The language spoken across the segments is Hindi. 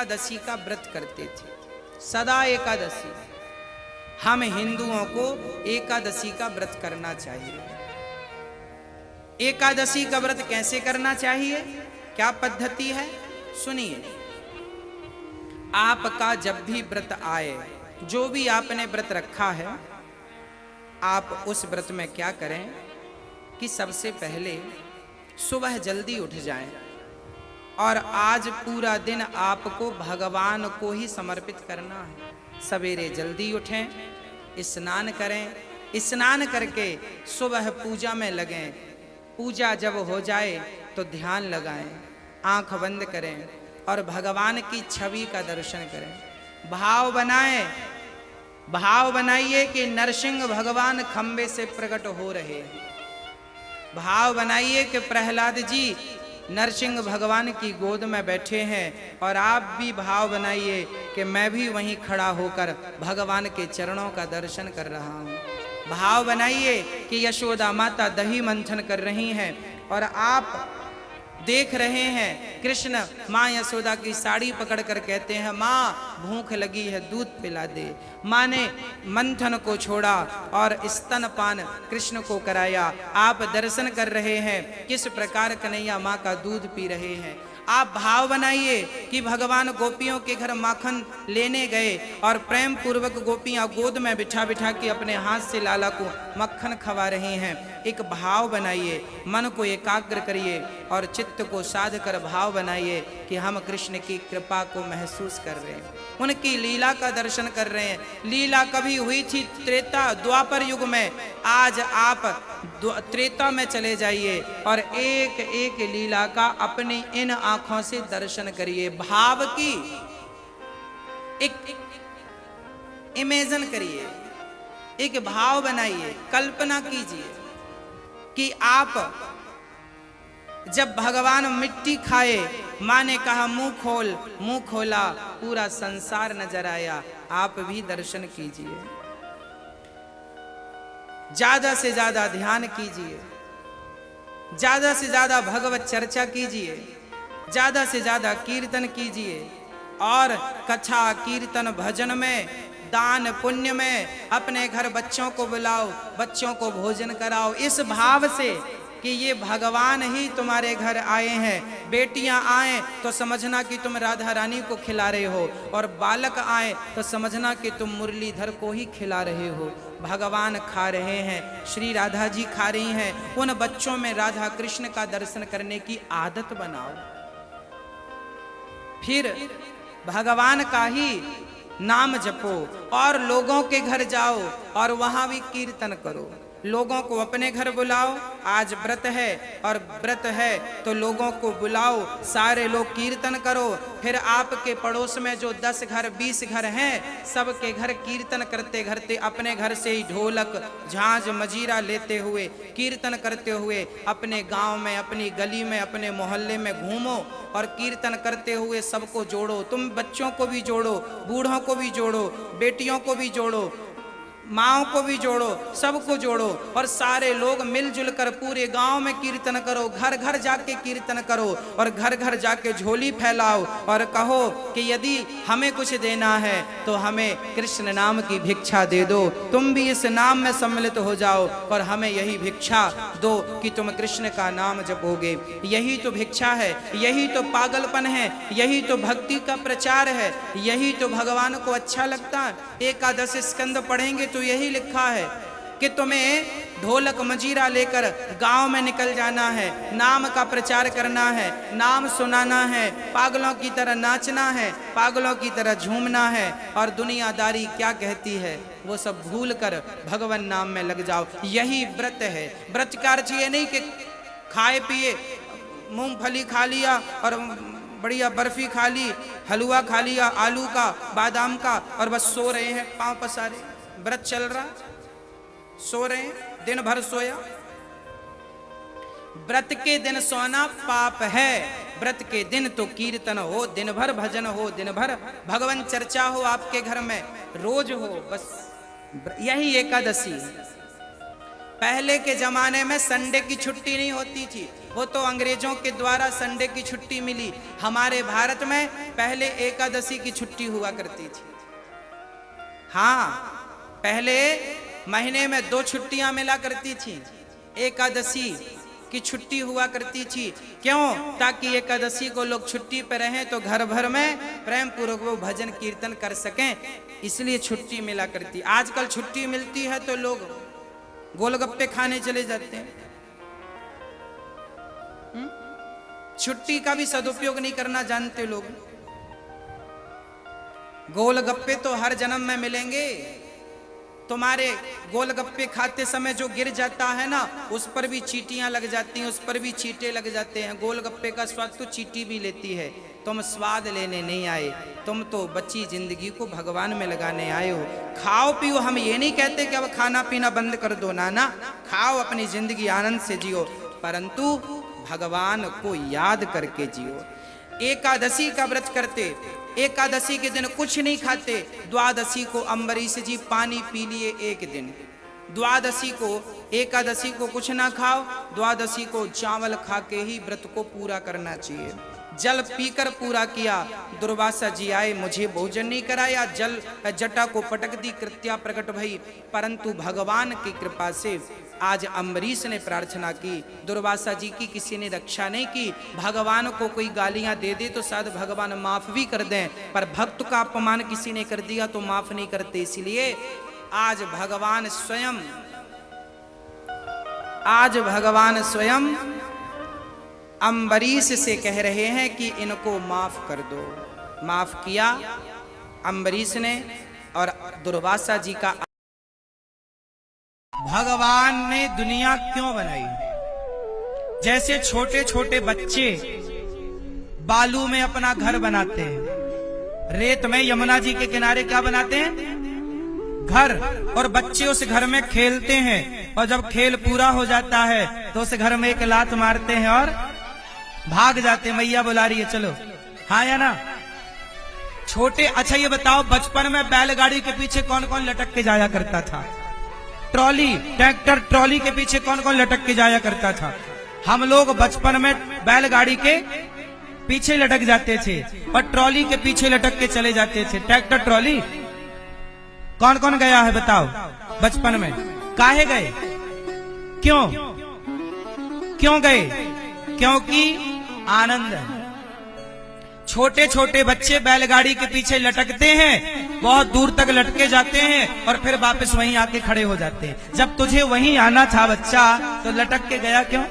एकादशी का व्रत करते थे, सदा एकादशी। हम हिंदुओं को एकादशी का व्रत करना चाहिए। एकादशी का व्रत कैसे करना चाहिए, क्या पद्धति है, सुनिए। आपका जब भी व्रत आए, जो भी आपने व्रत रखा है, आप उस व्रत में क्या करें कि सबसे पहले सुबह जल्दी उठ जाएं और आज पूरा दिन आपको भगवान को ही समर्पित करना है। सवेरे जल्दी उठें, स्नान करें, स्नान करके सुबह पूजा में लगें। पूजा जब हो जाए तो ध्यान लगाएं, आंख बंद करें और भगवान की छवि का दर्शन करें। भाव बनाएं, भाव बनाइए कि नरसिंह भगवान खंबे से प्रकट हो रहे हैं। भाव बनाइए कि प्रहलाद जी नरसिंह भगवान की गोद में बैठे हैं और आप भी भाव बनाइए कि मैं भी वहीं खड़ा होकर भगवान के चरणों का दर्शन कर रहा हूँ। भाव बनाइए कि यशोदा माता दही मंथन कर रही हैं और आप देख रहे हैं कृष्ण माँ यशोदा की साड़ी पकड़कर कहते हैं, माँ भूख लगी है, दूध पिला दे। माँ ने मंथन को छोड़ा और स्तनपान कृष्ण को कराया। आप दर्शन कर रहे हैं किस प्रकार कन्हैया माँ का दूध पी रहे हैं। आप भाव बनाइए कि भगवान गोपियों के घर माखन लेने गए और प्रेम पूर्वक गोपियां गोद में बिठा बिठा के अपने हाथ से लाला को मक्खन खवा रही हैं। एक भाव बनाइए, मन को एकाग्र करिए और चित्त को साध कर भाव बनाइए कि हम कृष्ण की कृपा को महसूस कर रहे हैं, उनकी लीला का दर्शन कर रहे हैं। लीला कभी हुई थी त्रेता द्वापर युग में, आज आप त्रेता में चले जाइए और एक एक लीला का अपनी इन आंखों से दर्शन करिए। भाव की एक इमेजिन करिए, एक भाव बनाइए, कल्पना कीजिए कि आप जब भगवान मिट्टी खाए, माँ ने कहा मुंह खोल, मुंह खोला, पूरा संसार नजर आया। आप भी दर्शन कीजिए, ज्यादा से ज्यादा ध्यान कीजिए, ज्यादा से ज्यादा भगवत चर्चा कीजिए, ज्यादा से ज्यादा कीर्तन कीजिए और कथा कीर्तन भजन में, दान पुण्य में अपने घर बच्चों को बुलाओ, बच्चों को भोजन कराओ, इस भाव से कि ये भगवान ही तुम्हारे घर आए हैं। बेटियां आए तो समझना कि तुम राधा रानी को खिला रहे हो और बालक आए तो समझना कि तुम मुरलीधर को ही खिला रहे हो। भगवान खा रहे हैं, श्री राधा जी खा रही हैं। उन बच्चों में राधा कृष्ण का दर्शन करने की आदत बनाओ, फिर भगवान का ही नाम जपो और लोगों के घर जाओ और वहां भी कीर्तन करो। लोगों को अपने घर बुलाओ, आज व्रत है और व्रत है तो लोगों को बुलाओ, सारे लोग कीर्तन करो। फिर आपके पड़ोस में जो 10 घर 20 घर हैं, सबके घर कीर्तन करते करते अपने घर से ही ढोलक झांझ मजीरा लेते हुए कीर्तन करते हुए अपने गांव में, अपनी गली में, अपने मोहल्ले में घूमो और कीर्तन करते हुए सबको जोड़ो। तुम बच्चों को भी जोड़ो, बूढ़ों को भी जोड़ो, बेटियों को भी जोड़ो, माओ को भी जोड़ो, सबको जोड़ो और सारे लोग मिलजुल कर पूरे गांव में कीर्तन करो। घर घर जाके कीर्तन करो और घर घर जाके झोली फैलाओ और कहो कि यदि हमें कुछ देना है तो हमें कृष्ण नाम की भिक्षा दे दो। तुम भी इस नाम में सम्मिलित हो जाओ और हमें यही भिक्षा दो कि तुम कृष्ण का नाम जपोगे। यही तो भिक्षा है, यही तो पागलपन है, यही तो भक्ति का प्रचार है, यही तो भगवान को अच्छा लगता है। एकादश स्कंद पढ़ेंगे तो यही लिखा है कि तुम्हें ढोलक मजीरा लेकर गांव में निकल जाना है, नाम का प्रचार करना है, नाम सुनाना है, पागलों की तरह नाचना है, पागलों की तरह झूमना है और दुनियादारी क्या कहती है वो सब भूल कर भगवान नाम में लग जाओ। यही व्रत है। व्रत का अर्थ ये नहीं कि खाए पिए, मूंगफली खा लिया और बढ़िया बर्फी खा ली, हलवा खा लिया आलू का, बादाम का और बस सो रहे हैं पांव पसारे। व्रत चल रहा, सो रहे हैं, दिन भर सोया। व्रत के दिन सोना पाप है। व्रत के दिन तो कीर्तन हो, दिन भर भजन हो, दिन भर भगवान चर्चा हो, आपके घर में रोज हो। बस यही एकादशी। पहले के जमाने में संडे की छुट्टी नहीं होती थी, वो तो अंग्रेजों के द्वारा संडे की छुट्टी मिली। हमारे भारत में पहले एकादशी की छुट्टी हुआ करती थी। हाँ, पहले महीने में 2 छुट्टियां मिला करती थी। एकादशी की छुट्टी हुआ करती थी। क्यों? ताकि एकादशी को लोग छुट्टी पर रहें तो घर भर में प्रेम पूर्वक वो भजन कीर्तन कर सकें, इसलिए छुट्टी मिला करती। आजकल छुट्टी मिलती है तो लोग गोलगप्पे खाने चले जाते हैं। छुट्टी का भी सदुपयोग नहीं करना जानते लोग। गोलगप्पे तो हर जन्म में मिलेंगे। तुम्हारे गोलगप्पे खाते समय जो गिर जाता है ना, उस पर भी चींटियां लग जाती हैं, उस पर भी चींटे लग जाते हैं। गोलगप्पे का स्वाद तो चींटी भी लेती है। तुम स्वाद लेने नहीं आए, तुम तो बच्ची जिंदगी को भगवान में लगाने आए हो। खाओ पियो, हम ये नहीं कहते कि अब खाना पीना बंद कर दो, ना, खाओ, अपनी जिंदगी आनंद से जियो, परंतु भगवान को याद करके जियो। एकादशी का व्रत करते, एकादशी के दिन कुछ नहीं खाते। द्वादशी को अम्बरीश जी पानी पी लिए एक दिन। द्वादशी को, एकादशी को कुछ ना खाओ, द्वादशी को चावल खा के ही व्रत को पूरा करना चाहिए। जल पीकर पूरा किया। दुर्वासा जी आए, मुझे भोजन नहीं कराया, जल जटा को पटक दी, कृत्या प्रकट भई। परंतु भगवान की कृपा से आज अम्बरीश ने प्रार्थना की, दुर्वासा जी की किसी ने रक्षा नहीं की। भगवान को कोई गालियां दे दे तो शायद भगवान माफ भी कर दें, पर भक्त का अपमान किसी ने कर दिया तो माफ नहीं करते। इसलिए आज भगवान स्वयं अम्बरीश से कह रहे हैं कि इनको माफ कर दो। माफ किया अम्बरीश ने। और दुर्वासा जी का, भगवान ने दुनिया क्यों बनाई? जैसे छोटे छोटे बच्चे बालू में अपना घर बनाते हैं, रेत में यमुना जी के किनारे क्या बनाते हैं? घर। और बच्चे उस घर में खेलते हैं, और जब खेल पूरा हो जाता है तो उस घर में एक लात मारते हैं और भाग जाते। मैया बुला रही है, चलो। हाँ या ना? छोटे। अच्छा ये बताओ, बचपन में बैलगाड़ी के पीछे कौन कौन लटक के जाया करता था? ट्रॉली, ट्रैक्टर ट्रॉली के पीछे कौन कौन लटक के जाया करता था? हम लोग बचपन में बैलगाड़ी के पीछे लटक जाते थे और ट्रॉली के पीछे लटक के चले जाते थे। ट्रैक्टर ट्रॉली कौन कौन गया है बताओ बचपन में? काहे गए? क्यों गए? क्योंकि आनंद है। छोटे छोटे बच्चे बैलगाड़ी के पीछे लटकते हैं, बहुत दूर तक लटके जाते हैं और फिर वापस वहीं आके खड़े हो जाते हैं। जब तुझे वहीं आना था बच्चा, तो लटक के गया क्यों?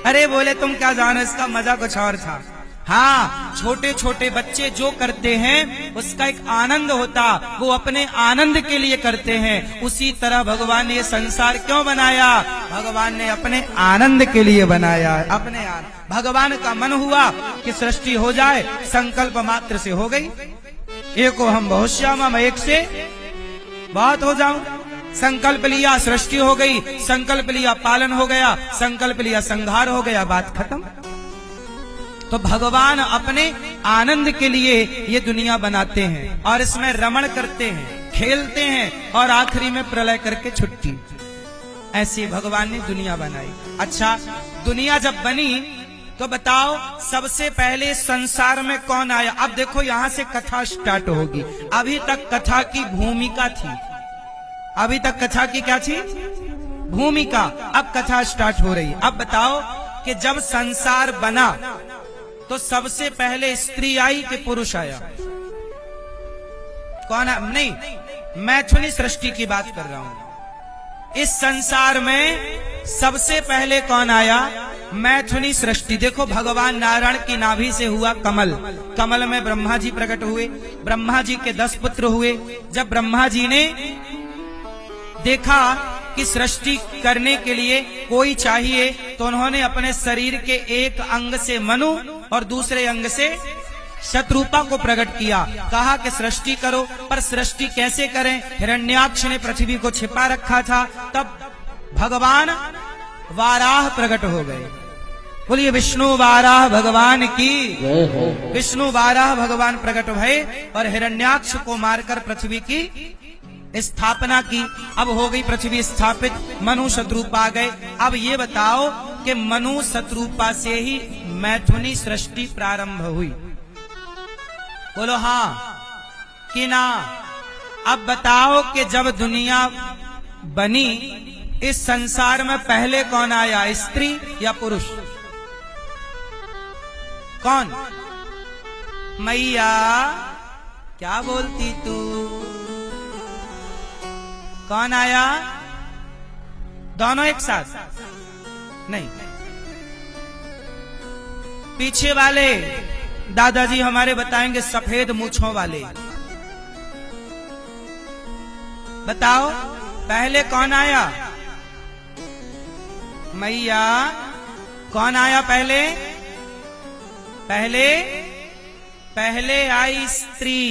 अरे बोले तुम क्या जानो, इसका मजा कुछ और था। हाँ, छोटे छोटे बच्चे जो करते हैं उसका एक आनंद होता, वो अपने आनंद के लिए करते हैं। उसी तरह भगवान ने ये संसार क्यों बनाया? भगवान ने अपने आनंद के लिए बनाया। अपने भगवान का मन हुआ कि सृष्टि हो जाए, संकल्प मात्र से हो गई। एको हम बहुश्यामा, मैं एक से बहुत हो जाऊं। संकल्प लिया, सृष्टि हो गई। संकल्प लिया, पालन हो गया। संकल्प लिया, संहार हो गया, बात खत्म। तो भगवान अपने आनंद के लिए ये दुनिया बनाते हैं और इसमें रमण करते हैं, खेलते हैं और आखिरी में प्रलय करके छुट्टी। ऐसी भगवान ने दुनिया बनाई। अच्छा, दुनिया जब बनी तो बताओ सबसे पहले संसार में कौन आया? अब देखो यहां से कथा स्टार्ट होगी। अभी तक कथा की भूमिका थी। अभी तक कथा की क्या थी? भूमिका। अब कथा स्टार्ट हो रही। अब बताओ कि जब संसार बना तो सबसे पहले स्त्री आई कि पुरुष आया? कौन? नहीं, मैथुनी सृष्टि की बात कर रहा हूं। इस संसार में सबसे पहले कौन आया? मैथुनी सृष्टि। देखो, भगवान नारायण की नाभि से हुआ कमल। कमल में ब्रह्मा जी प्रकट हुए। ब्रह्मा जी के 10 पुत्र हुए। जब ब्रह्मा जी ने देखा कि सृष्टि करने के लिए कोई चाहिए, तो उन्होंने अपने शरीर के एक अंग से मनु और दूसरे अंग से शत्रुपा को प्रकट किया। कहा कि सृष्टि करो, पर सृष्टि कैसे करें? हिरण्याक्ष ने पृथ्वी को छिपा रखा था। तब भगवान वाराह प्रकट हो गए। बोलिए विष्णु वाराह भगवान की। विष्णु वाराह भगवान प्रकट भये और हिरण्याक्ष को मारकर पृथ्वी की स्थापना की, अब हो गई पृथ्वी स्थापित, मनु शत्रुपा आ गए। अब ये बताओ कि मनु शत्रुपा से ही मैथुनी सृष्टि प्रारंभ हुई? बोलो हाँ कि ना? अब बताओ कि जब दुनिया बनी, इस संसार में पहले कौन आया, स्त्री या पुरुष? कौन? मैया क्या बोलती तू? कौन आया? दोनों एक साथ नहीं। पीछे वाले दादाजी हमारे बताएंगे, सफेद मूंछों वाले। बताओ पहले कौन आया? मैया कौन आया पहले? पहले आई स्त्री।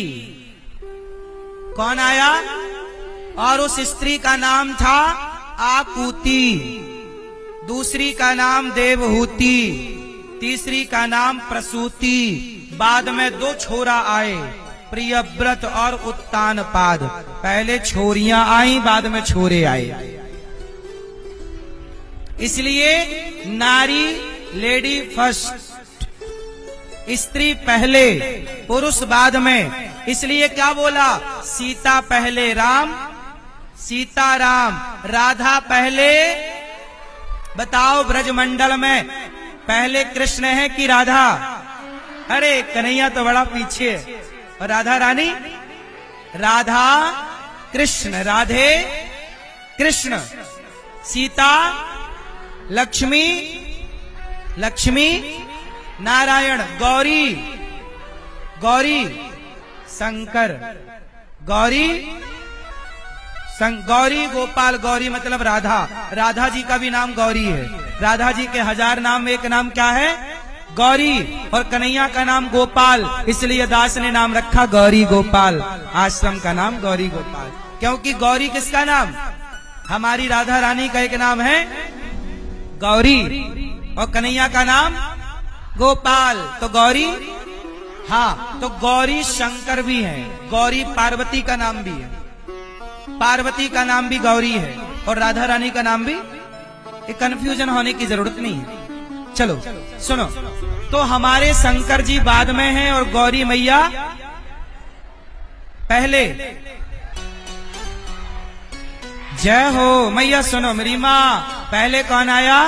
कौन आया? और उस स्त्री का नाम था आकुति, दूसरी का नाम देवहूति, तीसरी का नाम प्रसूति। बाद में 2 छोरा आए, प्रियव्रत और उत्तानपाद। पहले छोरियां आई, बाद में छोरे आए। इसलिए नारी लेडी फर्स्ट, स्त्री पहले, पुरुष बाद में। इसलिए क्या बोला? सीता पहले राम, सीता राम, राधा पहले। बताओ ब्रजमंडल में पहले कृष्ण है कि राधा? अरे कन्हैया तो बड़ा पीछे है। और राधा रानी? राधा कृष्ण, राधे कृष्ण। सीता लक्ष्मी, लक्ष्मी नारायण, गौरी, गौरी शंकर, गौरी गौरी गोपाल। गौरी मतलब राधा, राधा जी का भी नाम गौरी है। राधा जी के 1000 नाम में एक नाम क्या है? गौरी। और कन्हैया का नाम गोपाल, इसलिए दास ने नाम रखा गौरी गोपाल। आश्रम का नाम गौरी गोपाल, क्योंकि गौरी किसका नाम? हमारी राधा रानी का एक नाम है गौरी, और कन्हैया का नाम गोपाल। तो गौरी, हाँ, तो गौरी शंकर भी है। गौरी पार्वती का नाम भी है, पार्वती का नाम भी गौरी है, और राधा रानी का नाम भी। एक कंफ्यूजन होने की जरूरत नहीं है। चलो सुनो, तो हमारे शंकर जी बाद में हैं और गौरी मैया पहले। जय हो मैया। सुनो मेरी माँ, पहले कौन आया?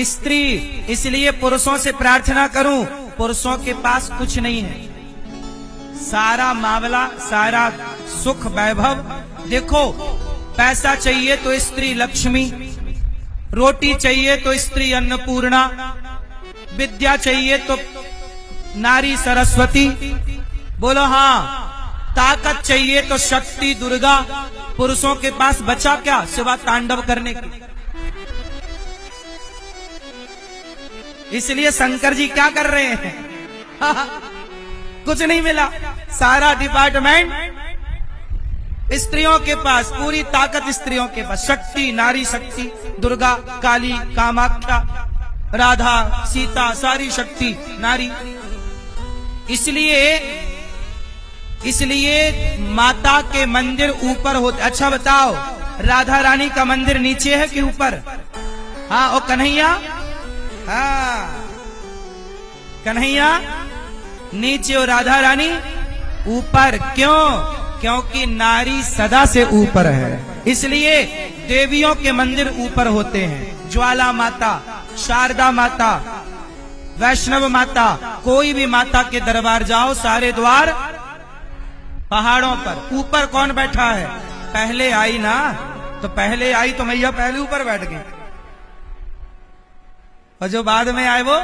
स्त्री। इसलिए पुरुषों से प्रार्थना करूं, पुरुषों के पास कुछ नहीं है। सारा मामला, सारा सुख वैभव, देखो पैसा चाहिए तो स्त्री लक्ष्मी, रोटी चाहिए तो स्त्री अन्नपूर्णा, विद्या चाहिए तो नारी सरस्वती। बोलो हाँ। ताकत चाहिए तो शक्ति दुर्गा। पुरुषों के पास बचा क्या सिवा तांडव करने की? इसलिए शंकर जी क्या कर रहे हैं? कुछ नहीं मिला। सारा डिपार्टमेंट स्त्रियों के पास, पूरी ताकत स्त्रियों के पास। शक्ति, नारी शक्ति, दुर्गा, काली, कामाख्या, राधा, सीता, सारी शक्ति नारी। इसलिए माता के मंदिर ऊपर होते। अच्छा बताओ, राधा रानी का मंदिर नीचे है कि ऊपर? हाँ, और कन्हैया? हाँ, कन्हैया नीचे और राधा रानी ऊपर। क्यों? क्योंकि नारी सदा से ऊपर है, इसलिए देवियों के मंदिर ऊपर होते हैं। ज्वाला माता, शारदा माता, वैष्णव माता, कोई भी माता के दरबार जाओ, सारे द्वार पहाड़ों पर। ऊपर कौन बैठा है? पहले आई ना, तो पहले आई तो मैया पहले ऊपर बैठ गई, और जो बाद में आए वो,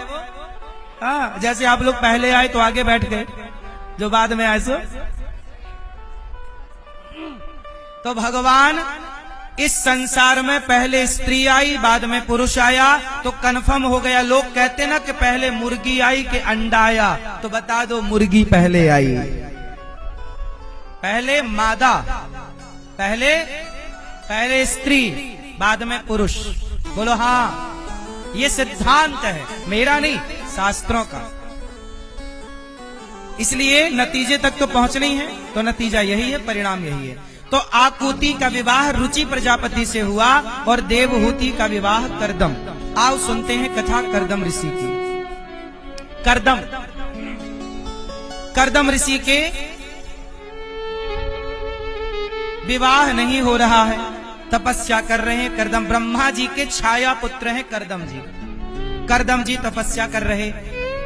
हाँ, जैसे आप लोग पहले आए तो आगे बैठ गए, जो बाद में आए सो। तो भगवान इस संसार में पहले स्त्री आई, बाद में पुरुष आया, तो कंफर्म हो गया। लोग कहते ना कि पहले मुर्गी आई कि अंडा आया, तो बता दो मुर्गी पहले आई। पहले मादा, पहले स्त्री, बाद में पुरुष। बोलो हाँ। ये सिद्धांत है, मेरा नहीं, शास्त्रों का। इसलिए नतीजे तक तो पहुंचना ही है, तो नतीजा यही है, परिणाम यही है। तो आकुति का विवाह रुचि प्रजापति से हुआ और देवहूति का विवाह करदम। आओ सुनते हैं कथा करदम ऋषि की। करदम ऋषि के विवाह नहीं हो रहा है, तपस्या कर रहे हैं। करदम ब्रह्मा जी के छाया पुत्र हैं करदम जी। करदम जी तपस्या कर रहे।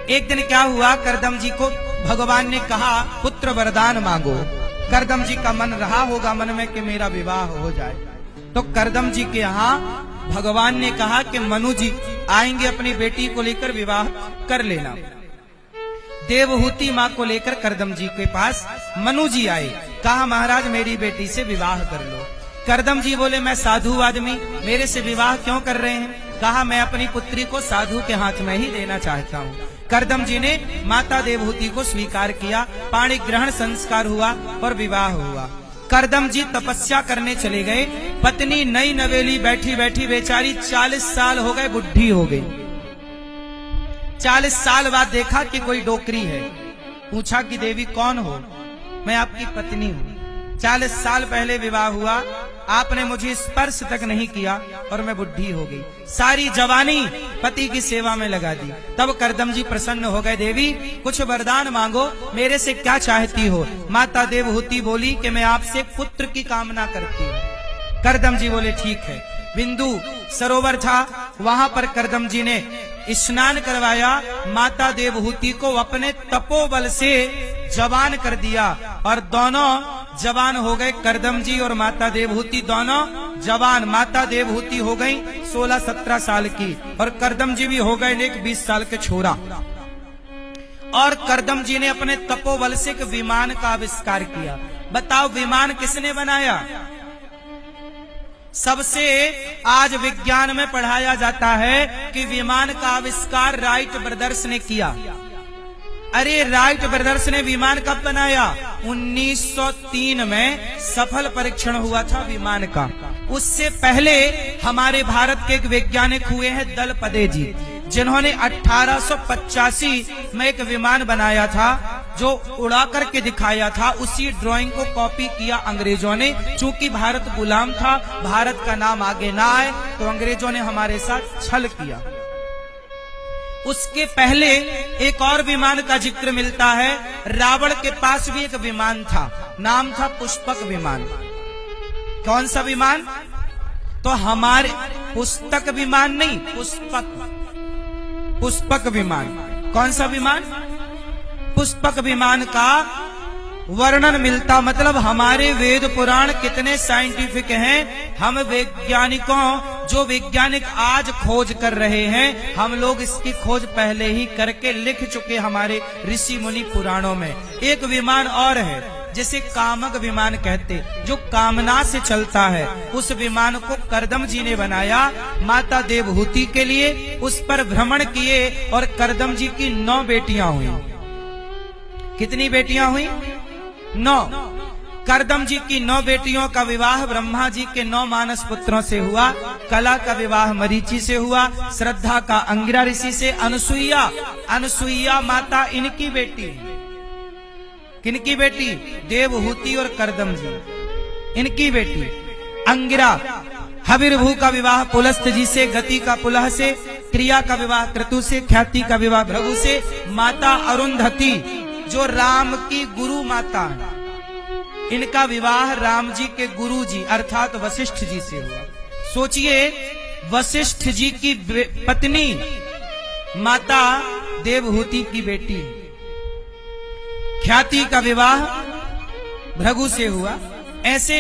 एक दिन क्या हुआ, करदम जी को भगवान ने कहा पुत्र वरदान मांगो। करदम जी का मन रहा होगा मन में कि मेरा विवाह हो जाए, तो करदम जी के यहाँ भगवान ने कहा कि मनु जी आएंगे, अपनी बेटी को लेकर विवाह कर लेना। देवहूति माँ को लेकर करदम जी के पास मनु जी आए, कहा महाराज मेरी बेटी से विवाह कर लो। करदम जी बोले मैं साधु आदमी, मेरे से विवाह क्यों कर रहे हैं? कहा मैं अपनी पुत्री को साधु के हाथ में ही देना चाहता हूँ। करदम जी ने माता देवहूति को स्वीकार किया, पाणी ग्रहण संस्कार हुआ और विवाह हुआ। करदम जी तपस्या करने चले गए। पत्नी नई नवेली बैठी बैठी बेचारी 40 साल हो गए, बुढ़ी हो गई। 40 साल बाद देखा कि कोई डोकरी है। पूछा कि देवी कौन हो? मैं आपकी पत्नी हूँ। 40 साल पहले विवाह हुआ, आपने मुझे स्पर्श तक नहीं किया और मैं बुढ़ी हो गई। सारी जवानी पति की सेवा में लगा दी। तब करदम जी प्रसन्न हो गए, देवी कुछ वरदान मांगो, मेरे से क्या चाहती हो? माता देवहूति बोली कि मैं आपसे पुत्र की कामना करती हूँ। करदम जी बोले ठीक है। बिंदु सरोवर था, वहां पर करदम जी ने स्नान करवाया। माता देवहूति को अपने तपोबल से जवान कर दिया और दोनों जवान हो गए। करदम जी और माता देवहूति दोनों जवान। माता देवहूति हो गई 16-17 साल की और करदम जी भी हो गए एक 20 साल के छोरा। और करदम जी ने अपने तपोबल से एक विमान का आविष्कार किया। बताओ विमान किसने बनाया? सबसे आज विज्ञान में पढ़ाया जाता है कि विमान का आविष्कार राइट ब्रदर्स ने किया। अरे राइट ब्रदर्स ने विमान कब बनाया? 1903 में सफल परीक्षण हुआ था विमान का। उससे पहले हमारे भारत के एक वैज्ञानिक हुए हैं दलपदे जी, जिन्होंने 1885 में एक विमान बनाया था जो उड़ा करके दिखाया था। उसी ड्राइंग को कॉपी किया अंग्रेजों ने। चूंकि भारत गुलाम था, भारत का नाम आगे ना आए, तो अंग्रेजों ने हमारे साथ छल किया। उसके पहले एक और विमान का जिक्र मिलता है। रावण के पास भी एक विमान था, नाम था पुष्पक विमान। कौन सा विमान? तो हमारे पुस्तक विमान नहीं, पुष्पक विमान। कौन सा विमान? पुष्पक विमान का वर्णन मिलता। मतलब हमारे वेद पुराण कितने साइंटिफिक हैं। हम वैज्ञानिकों, जो वैज्ञानिक आज खोज कर रहे हैं, हम लोग इसकी खोज पहले ही करके लिख चुके हमारे ऋषि मुनि पुराणों में। एक विमान और है जिसे कामक विमान कहते, जो कामना से चलता है। उस विमान को करदम जी ने बनाया माता देवहूति के लिए। उस पर भ्रमण किए और करदम जी की 9 बेटियां हुई। कितनी बेटियां हुई? 9। करदम जी की 9 बेटियों का विवाह ब्रह्मा जी के 9 मानस पुत्रों से हुआ। कला का विवाह मरीचि से हुआ, श्रद्धा का अंगिरा ऋषि से। अनुसुईया माता इनकी बेटी। किनकी बेटी? देवहूति और करदम जी, इनकी बेटी अंगिरा। हविर्भू का विवाह पुलस्त जी से, गति का पुलह से, क्रिया का विवाह क्रतु से, ख्याति का विवाह भृगु से। माता अरुंधति जो राम की गुरु माता है, इनका विवाह राम जी के गुरु जी अर्थात वशिष्ठ जी से हुआ। सोचिए, वशिष्ठ जी की पत्नी माता देवहूति की बेटी। ख्याति का विवाह भृगु से हुआ। ऐसे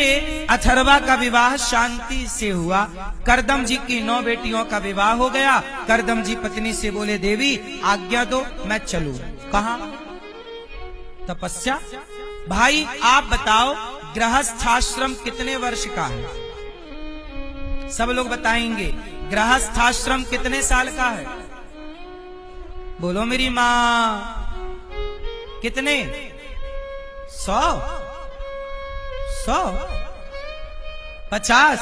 अथर्वा का विवाह शांति से हुआ। करदम जी की 9 बेटियों का विवाह हो गया। करदम जी पत्नी से बोले देवी आज्ञा दो, मैं चलूं। कहां? तपस्या। भाई आप बताओ गृहस्थाश्रम कितने वर्ष का है? सब लोग बताएंगे। गृहस्थाश्रम कितने साल का है? बोलो मेरी माँ। कितने? 100 50?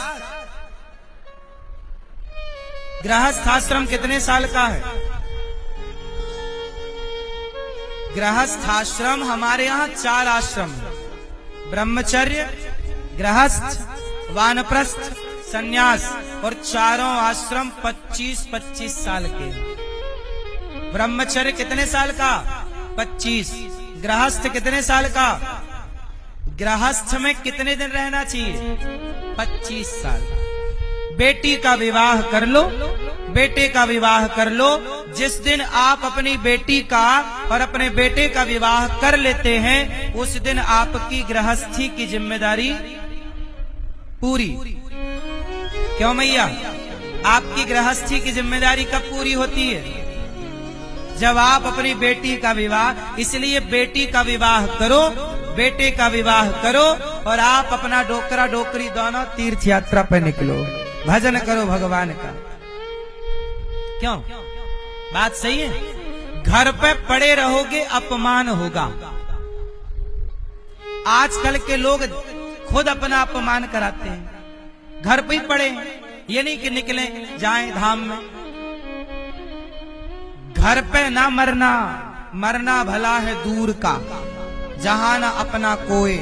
गृहस्थाश्रम कितने साल का है? गृहस्थाश्रम हमारे यहाँ 4 आश्रम है। ब्रह्मचर्य, गृहस्थ, वानप्रस्थ, सन्यास और चारों आश्रम 25-25 साल के। ब्रह्मचर्य कितने साल का? 25। गृहस्थ कितने साल का? गृहस्थ में कितने दिन रहना चाहिए? 25 साल। बेटी का विवाह कर लो, बेटे का विवाह कर लो। जिस दिन आप अपनी बेटी का और अपने बेटे का विवाह कर लेते हैं, उस दिन आपकी गृहस्थी की जिम्मेदारी पूरी। क्यों मैया? आपकी गृहस्थी की जिम्मेदारी कब पूरी होती है? जब आप अपनी बेटी का विवाह, इसलिए बेटी का विवाह करो, बेटे का विवाह करो और आप अपना डोकरा डोकरी दोनों तीर्थ यात्रा पर निकलो, भजन करो भगवान का। क्यों? बात सही है। घर पे पड़े रहोगे अपमान होगा। आजकल के लोग खुद अपना अपमान कराते हैं। घर पे ही पड़े, ये नहीं कि निकले जाएं धाम में। घर पे ना मरना, मरना भला है दूर का, जहां ना अपना कोई।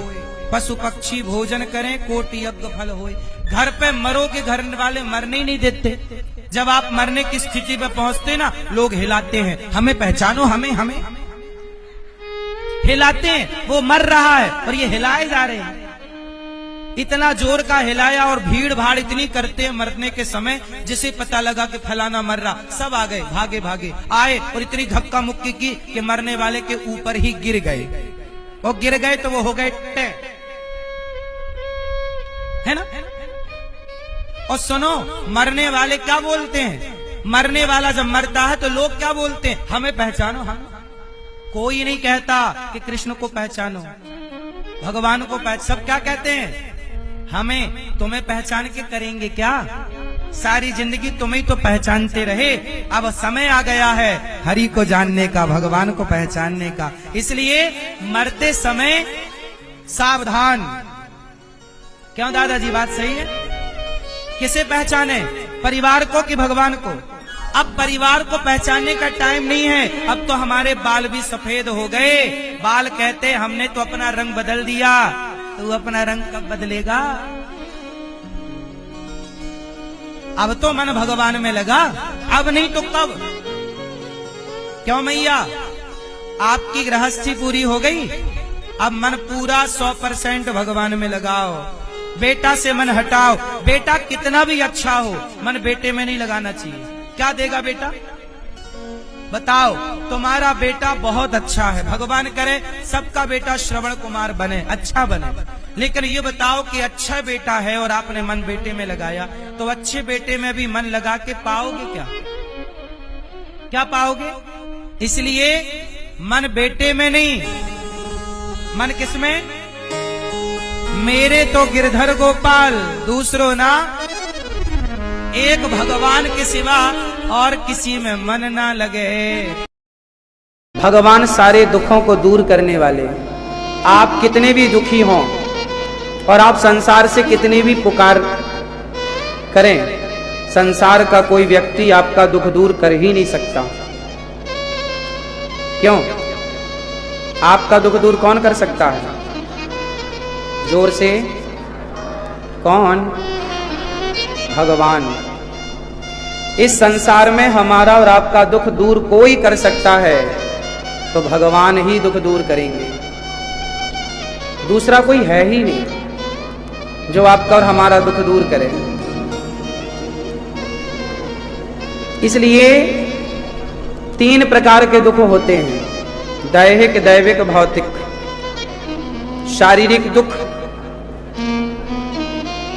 पशु पक्षी भोजन करें, कोटि यज्ञ फल होए। घर पे मरोगे, घर वाले मरने ही नहीं देते। जब आप मरने की स्थिति पे पहुंचते ना, लोग हिलाते हैं, हमें पहचानो, हमें हमें हिलाते हैं। वो मर रहा है और ये हिलाए जा रहे हैं। इतना जोर का हिलाया और भीड़ भाड़ इतनी करते हैं मरने के समय, जिसे पता लगा कि फलाना मर रहा, सब आ गए, भागे भागे आए और इतनी धक्का मुक्की की कि मरने वाले के ऊपर ही गिर गए। वो गिर गए तो वो हो गए टे, है ना? और सुनो, मरने वाले क्या बोलते हैं? मरने वाला जब मरता है तो लोग क्या बोलते हैं? हमें पहचानो। हम कोई नहीं कहता कि कृष्ण को पहचानो, भगवान को पहचानो। सब क्या कहते हैं? हमें तुम्हें पहचान के करेंगे क्या? सारी जिंदगी तुम्हें तो पहचानते रहे। अब समय आ गया है हरि को जानने का, भगवान को पहचानने का। इसलिए मरते समय सावधान। क्यों दादाजी? बात सही है। किसे पहचाने? परिवार को कि भगवान को? अब परिवार को पहचानने का टाइम नहीं है। अब तो हमारे बाल भी सफेद हो गए। बाल कहते हमने तो अपना रंग बदल दिया। तो अपना रंग कब बदलेगा? अब तो मन भगवान में लगा, अब नहीं तो कब? क्यों मैया? आपकी गृहस्थी पूरी हो गई, अब मन पूरा 100% भगवान में लगाओ। बेटा से मन हटाओ। बेटा कितना भी अच्छा हो, मन बेटे में नहीं लगाना चाहिए। क्या देगा बेटा? बताओ। तुम्हारा बेटा बहुत अच्छा है, भगवान करे सबका बेटा श्रवण कुमार बने, अच्छा बने। लेकिन ये बताओ कि अच्छा बेटा है और आपने मन बेटे में लगाया, तो अच्छे बेटे में भी मन लगा के पाओगे क्या? क्या पाओगे? इसलिए मन बेटे में नहीं, मन किसमें? मेरे तो गिरधर गोपाल, दूसरों ना, एक भगवान के सिवा और किसी में मन ना लगे। भगवान सारे दुखों को दूर करने वाले। आप कितने भी दुखी हों और आप संसार से कितनी भी पुकार करें, संसार का कोई व्यक्ति आपका दुख दूर कर ही नहीं सकता। क्यों? आपका दुख दूर कौन कर सकता है? जोर से, कौन? भगवान। इस संसार में हमारा और आपका दुख दूर कोई कर सकता है तो भगवान ही दुख दूर करेंगे। दूसरा कोई है ही नहीं जो आपका और हमारा दुख दूर करे। इसलिए 3 प्रकार के दुख होते हैं: दैहिक, दैविक, भौतिक। शारीरिक दुख,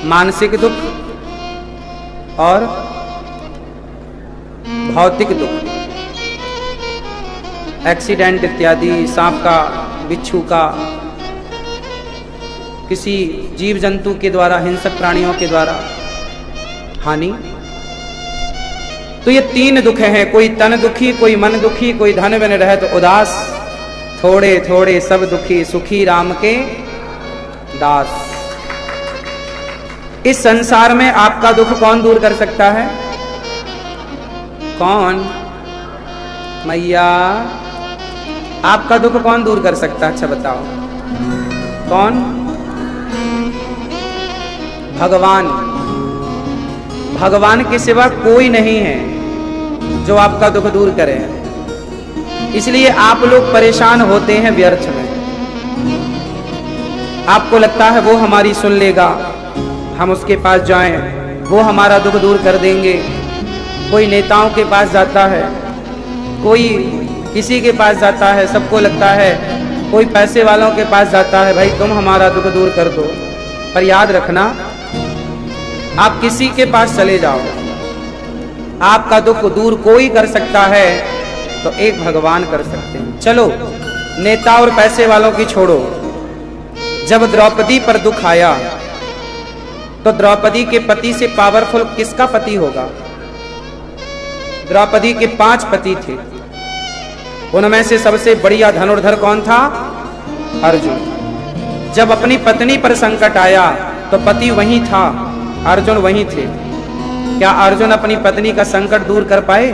मानसिक दुख और भौतिक दुख। एक्सीडेंट इत्यादि, सांप का, बिच्छू का, किसी जीव जंतु के द्वारा, हिंसक प्राणियों के द्वारा हानि। तो ये 3 दुख हैं। कोई तन दुखी, कोई मन दुखी, कोई धन बिन रहे तो उदास। थोड़े थोड़े सब दुखी, सुखी राम के दास। इस संसार में आपका दुख कौन दूर कर सकता है? कौन? मैया, आपका दुख कौन दूर कर सकता है? अच्छा बताओ, कौन? भगवान, भगवान के सिवा कोई नहीं है जो आपका दुख दूर करे। इसलिए आप लोग परेशान होते हैं व्यर्थ में। आपको लगता है वो हमारी सुन लेगा, हम उसके पास जाएं, वो हमारा दुख दूर कर देंगे। कोई नेताओं के पास जाता है, कोई किसी के पास जाता है, सबको लगता है कोई पैसे वालों के पास जाता है, भाई तुम हमारा दुख दूर कर दो। पर याद रखना, आप किसी के पास चले जाओ, आपका दुख दूर कोई कर सकता है तो एक भगवान कर सकते हैं। चलो नेता और पैसे वालों की छोड़ो, जब द्रौपदी पर दुख आया तो द्रौपदी के पति से पावरफुल किसका पति होगा? द्रौपदी के 5 पति थे, उनमें से सबसे बढ़िया धनुर्धर कौन था? अर्जुन। जब अपनी पत्नी पर संकट आया तो पति वहीं था, अर्जुन वहीं थे। क्या अर्जुन अपनी पत्नी का संकट दूर कर पाए?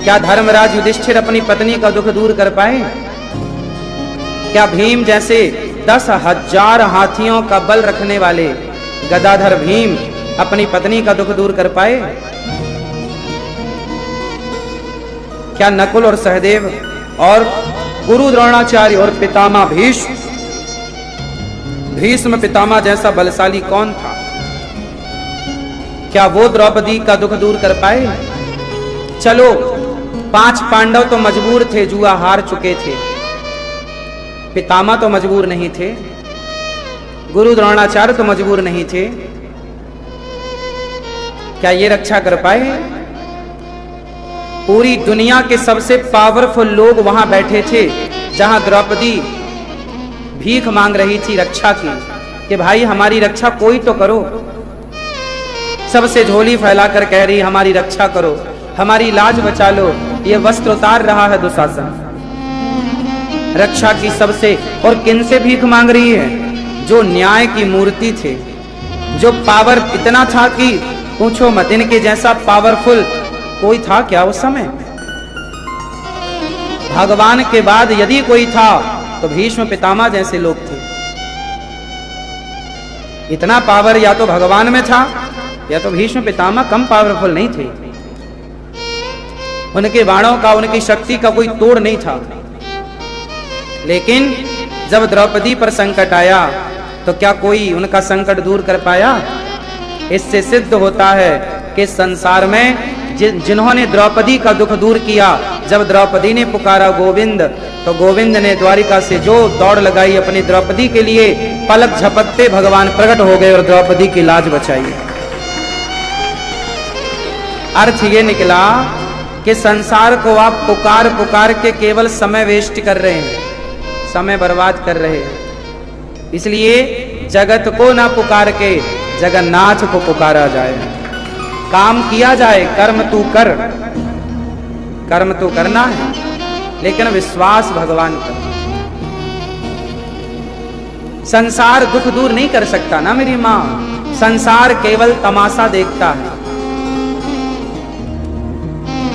क्या धर्मराज युधिष्ठिर अपनी पत्नी का दुख दूर कर पाए? क्या भीम जैसे 10,000 हाथियों का बल रखने वाले गदाधर भीम अपनी पत्नी का दुख दूर कर पाए? क्या नकुल और सहदेव और गुरु द्रोणाचार्य और पितामह भीष्म पितामह जैसा बलशाली कौन था? क्या वो द्रौपदी का दुख दूर कर पाए? चलो 5 पांडव तो मजबूर थे, जुआ हार चुके थे, पितामह तो मजबूर नहीं थे, गुरु द्रोणाचार्य तो मजबूर नहीं थे। क्या ये रक्षा कर पाए? पूरी दुनिया के सबसे पावरफुल लोग वहां बैठे थे जहां द्रौपदी भीख मांग रही थी रक्षा की, कि भाई हमारी रक्षा कोई तो करो। सबसे झोली फैलाकर कह रही हमारी रक्षा करो, हमारी लाज बचा लो। ये वस्त्र उतार रहा है दुशासन रक्षा की सबसे, और किन से भीख मांग रही है? जो न्याय की मूर्ति थे, जो पावर इतना था कि पूछो मत, इनके जैसा पावरफुल कोई था क्या उस समय? भगवान के बाद यदि कोई था तो भीष्म पितामह जैसे लोग थे। इतना पावर या तो भगवान में था या तो भीष्म पितामह कम पावरफुल नहीं थे। उनके बाणों का, उनकी शक्ति का कोई तोड़ नहीं था। लेकिन जब द्रौपदी पर संकट आया तो क्या कोई उनका संकट दूर कर पाया? इससे सिद्ध होता है कि संसार में जिन्होंने द्रौपदी का दुख दूर किया, जब द्रौपदी ने पुकारा गोविंद, तो गोविंद ने द्वारिका से जो दौड़ लगाई अपनी द्रौपदी के लिए, पलक झपकते भगवान प्रकट हो गए और द्रौपदी की लाज बचाई। अर्थ ये निकला कि संसार को आप पुकार पुकार के केवल समय वेस्ट कर रहे हैं, समय बर्बाद कर रहे हैं। इसलिए जगत को ना पुकार के जगन्नाथ को पुकारा जाए, काम किया जाए। कर्म तू कर, कर्म तो करना है, लेकिन विश्वास भगवान पर। संसार दुख दूर नहीं कर सकता ना मेरी मां, संसार केवल तमाशा देखता है।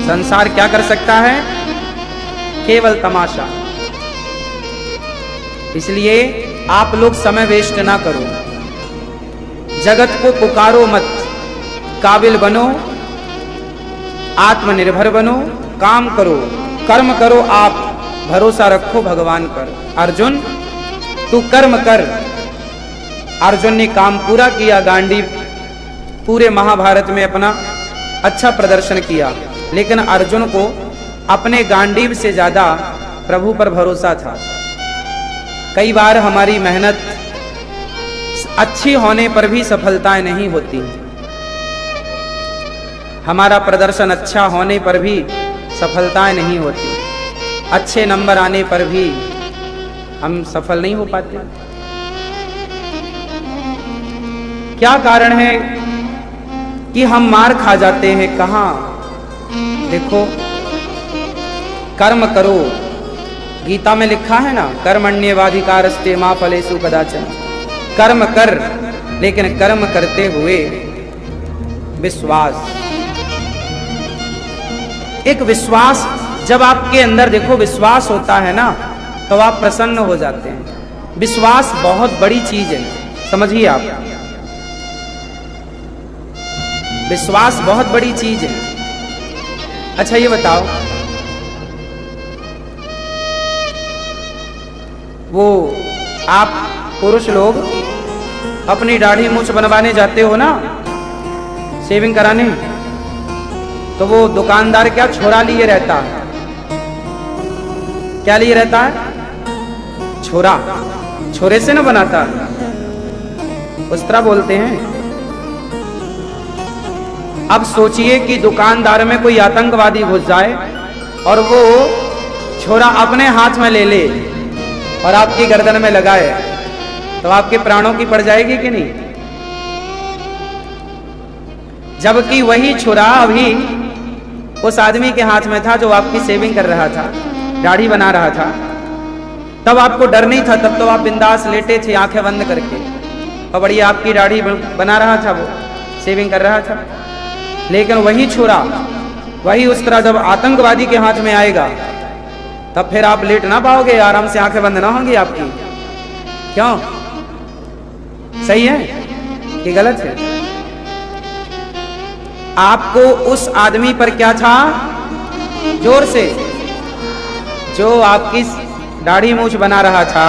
संसार क्या कर सकता है? केवल तमाशा। इसलिए आप लोग समय वेस्ट ना करो, जगत को पुकारो मत, काबिल बनो, आत्मनिर्भर बनो, काम करो, कर्म करो, आप भरोसा रखो भगवान पर। अर्जुन तू कर्म कर। अर्जुन ने काम पूरा किया, गांडीव पूरे महाभारत में अपना अच्छा प्रदर्शन किया, लेकिन अर्जुन को अपने गांडीव से ज्यादा प्रभु पर भरोसा था। कई बार हमारी मेहनत अच्छी होने पर भी सफलताएं नहीं होती, हमारा प्रदर्शन अच्छा होने पर भी सफलताएं नहीं होती, अच्छे नंबर आने पर भी हम सफल नहीं हो पाते। क्या कारण है कि हम मार खा जाते हैं? कहां? देखो, कर्म करो, गीता में लिखा है ना, कर्मण्येवाधिकारस्ते मा फलेषु कदाचन। कर्म कर, लेकिन कर्म करते हुए विश्वास। एक विश्वास जब आपके अंदर देखो विश्वास होता है ना, तो आप प्रसन्न हो जाते हैं। विश्वास बहुत बड़ी चीज है। समझिए आप, विश्वास बहुत बड़ी चीज है। अच्छा ये बताओ, वो आप पुरुष लोग अपनी दाढ़ी मूछ बनवाने जाते हो ना, शेविंग कराने, तो वो दुकानदार क्या छोरा लिए रहता है? क्या लिए रहता है? छोरा। छोरे से ना बनाता, उस तरह बोलते हैं। अब सोचिए कि दुकानदार में कोई आतंकवादी घुस जाए और वो छोरा अपने हाथ में ले ले और आपकी गर्दन में लगाए, तो आपके प्राणों की पड़ जाएगी कि नहीं? जबकि वही छुरा अभी उस आदमी के हाथ में था जो आपकी सेविंग कर रहा था, दाढ़ी बना रहा था। तब आपको डर नहीं था, तब तो आप बिंदास लेटे थे आंखें बंद करके, और बढ़िया आपकी दाढ़ी बना रहा था, वो सेविंग कर रहा था। लेकिन वही छुरा, वही उस तरह जब आतंकवादी के हाथ में आएगा, तब फिर आप लेट ना पाओगे, आराम से आंखें बंद ना होंगी आपकी। क्यों? सही है कि गलत है? आपको उस आदमी पर क्या था? जोर से, जो आपकी दाढ़ी मूछ बना रहा था,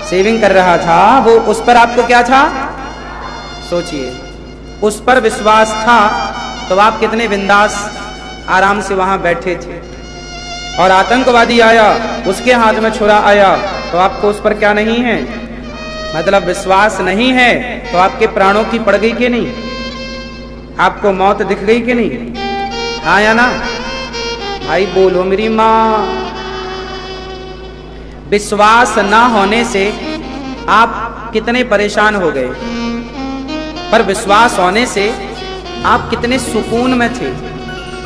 सेविंग कर रहा था, वो उस पर आपको क्या था? सोचिए, उस पर विश्वास था तो आप कितने बिंदास आराम से वहां बैठे थे। और आतंकवादी आया, उसके हाथ में छुरा आया, तो आपको उस पर क्या नहीं है? मतलब विश्वास नहीं है, तो आपके प्राणों की पड़ गई कि नहीं? आपको मौत दिख गई कि नहीं? हाँ या ना? भाई बोलो मेरी माँ। विश्वास ना होने से आप कितने परेशान हो गए, पर विश्वास होने से आप कितने सुकून में थे।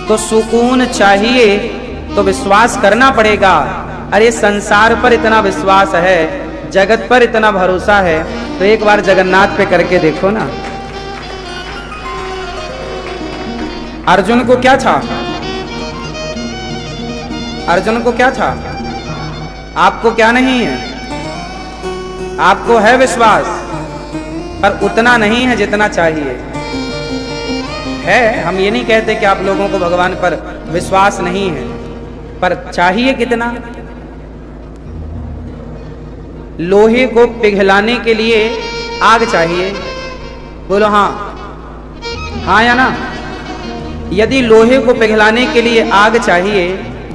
तो सुकून चाहिए तो विश्वास करना पड़ेगा। अरे संसार पर इतना विश्वास है, जगत पर इतना भरोसा है, तो एक बार जगन्नाथ पे करके देखो ना। अर्जुन को क्या था? अर्जुन को क्या था? आपको क्या नहीं है? आपको है विश्वास, पर उतना नहीं है जितना चाहिए। है, हम ये नहीं कहते कि आप लोगों को भगवान पर विश्वास नहीं है, पर चाहिए कितना? लोहे को पिघलाने के लिए आग चाहिए। बोलो हाँ, हाँ या ना? यदि लोहे को पिघलाने के लिए आग चाहिए,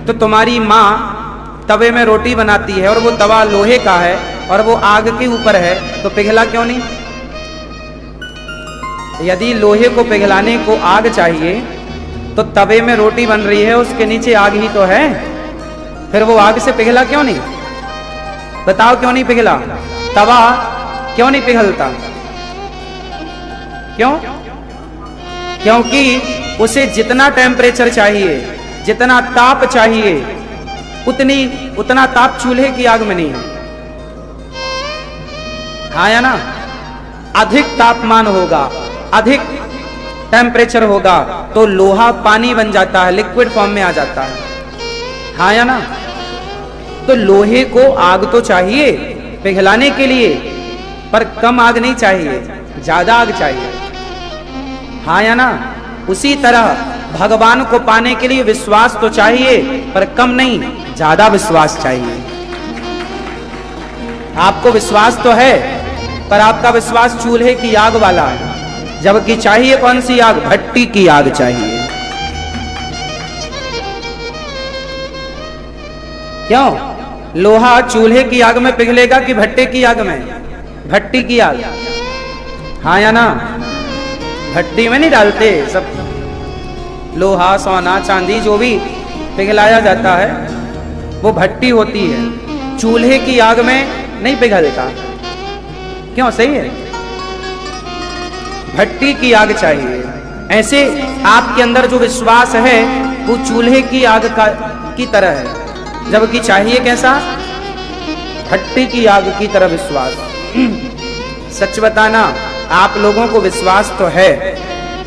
तो तुम्हारी माँ तवे में रोटी बनाती है और वो तवा लोहे का है और वो आग के ऊपर है, तो पिघला क्यों नहीं? यदि लोहे को पिघलाने को आग चाहिए, तो तवे में रोटी बन रही है, उसके नीचे आग ही तो है, फिर वो आग से पिघला क्यों नहीं? बताओ क्यों नहीं पिघला? तवा क्यों नहीं पिघलता? क्यों? क्योंकि उसे जितना टेम्परेचर चाहिए, जितना ताप चाहिए, उतना ताप चूल्हे की आग में नहीं है। हाँ या ना? अधिक तापमान होगा, अधिक टेम्परेचर होगा, तो लोहा पानी बन जाता है, लिक्विड फॉर्म में आ जाता है। हाँ या ना? तो लोहे को आग तो चाहिए पिघलाने के लिए, पर कम आग नहीं चाहिए, ज्यादा आग चाहिए। हाँ या ना? उसी तरह भगवान को पाने के लिए विश्वास तो चाहिए, पर कम नहीं, ज्यादा विश्वास चाहिए। आपको विश्वास तो है, पर आपका विश्वास चूल्हे की आग वाला है, जबकि चाहिए कौन सी आग? भट्टी की आग चाहिए। क्यों? लोहा चूल्हे की आग में पिघलेगा कि भट्टे की आग में? भट्टी की आग। हाँ या ना? भट्टी में नहीं डालते सब लोहा, सोना, चांदी जो भी पिघलाया जाता है, वो भट्टी होती है, चूल्हे की आग में नहीं पिघलता। क्यों? सही है, भट्टी की आग चाहिए। ऐसे आपके अंदर जो विश्वास है वो चूल्हे की आग की तरह है, जबकि चाहिए कैसा? भट्टी की आग की तरह विश्वास। सच बताना, आप लोगों को विश्वास तो है,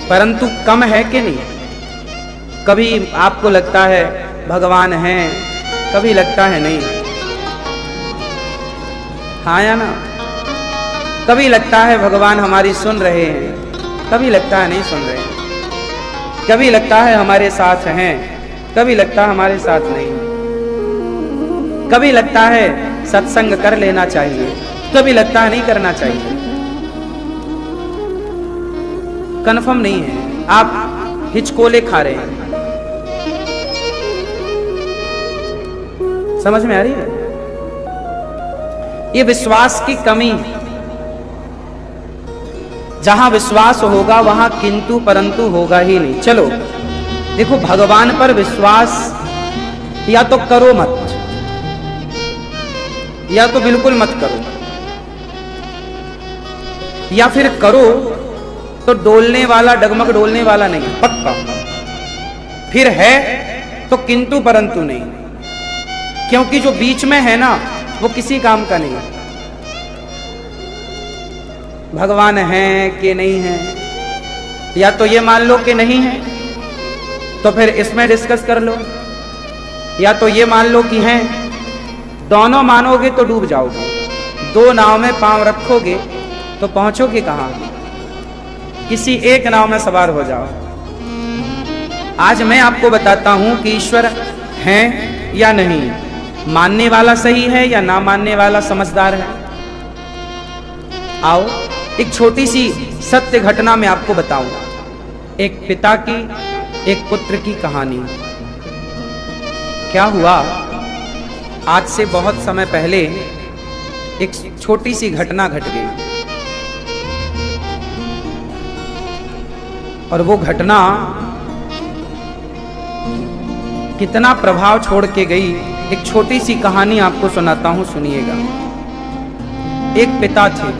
परंतु कम है कि नहीं? कभी आपको लगता है भगवान है, कभी लगता है नहीं। हाँ या ना? कभी लगता है भगवान हमारी सुन रहे हैं, कभी लगता है नहीं सुन रहे हैं, कभी लगता है हमारे साथ हैं, कभी लगता है हमारे साथ नहीं, कभी लगता है सत्संग कर लेना चाहिए, कभी लगता है नहीं करना चाहिए। कन्फर्म नहीं है, आप हिचकोले खा रहे हैं। समझ में आ रही है? ये विश्वास की कमी। जहां विश्वास होगा वहां किंतु परंतु होगा ही नहीं। चलो देखो, भगवान पर विश्वास या तो करो मत, या तो बिल्कुल मत करो, या फिर करो तो डोलने वाला, डगमग डोलने वाला नहीं, पक्का। फिर है तो किंतु परंतु नहीं, क्योंकि जो बीच में है ना वो किसी काम का नहीं है। भगवान है कि नहीं है, या तो ये मान लो कि नहीं है तो फिर इसमें डिस्कस कर लो, या तो ये मान लो कि हैं। दोनों मानोगे तो डूब जाओगे, दो नाव में पांव रखोगे तो पहुंचोगे कहां? किसी एक नाव में सवार हो जाओ। आज मैं आपको बताता हूं कि ईश्वर है या नहीं, मानने वाला सही है या ना मानने वाला समझदार है। आओ एक छोटी सी सत्य घटना मैं आपको बताऊं, एक पिता की एक पुत्र की कहानी। क्या हुआ, आज से बहुत समय पहले एक छोटी सी घटना घट गई, और वो घटना कितना प्रभाव छोड़ के गई, एक छोटी सी कहानी आपको सुनाता हूं, सुनिएगा। एक पिता थे,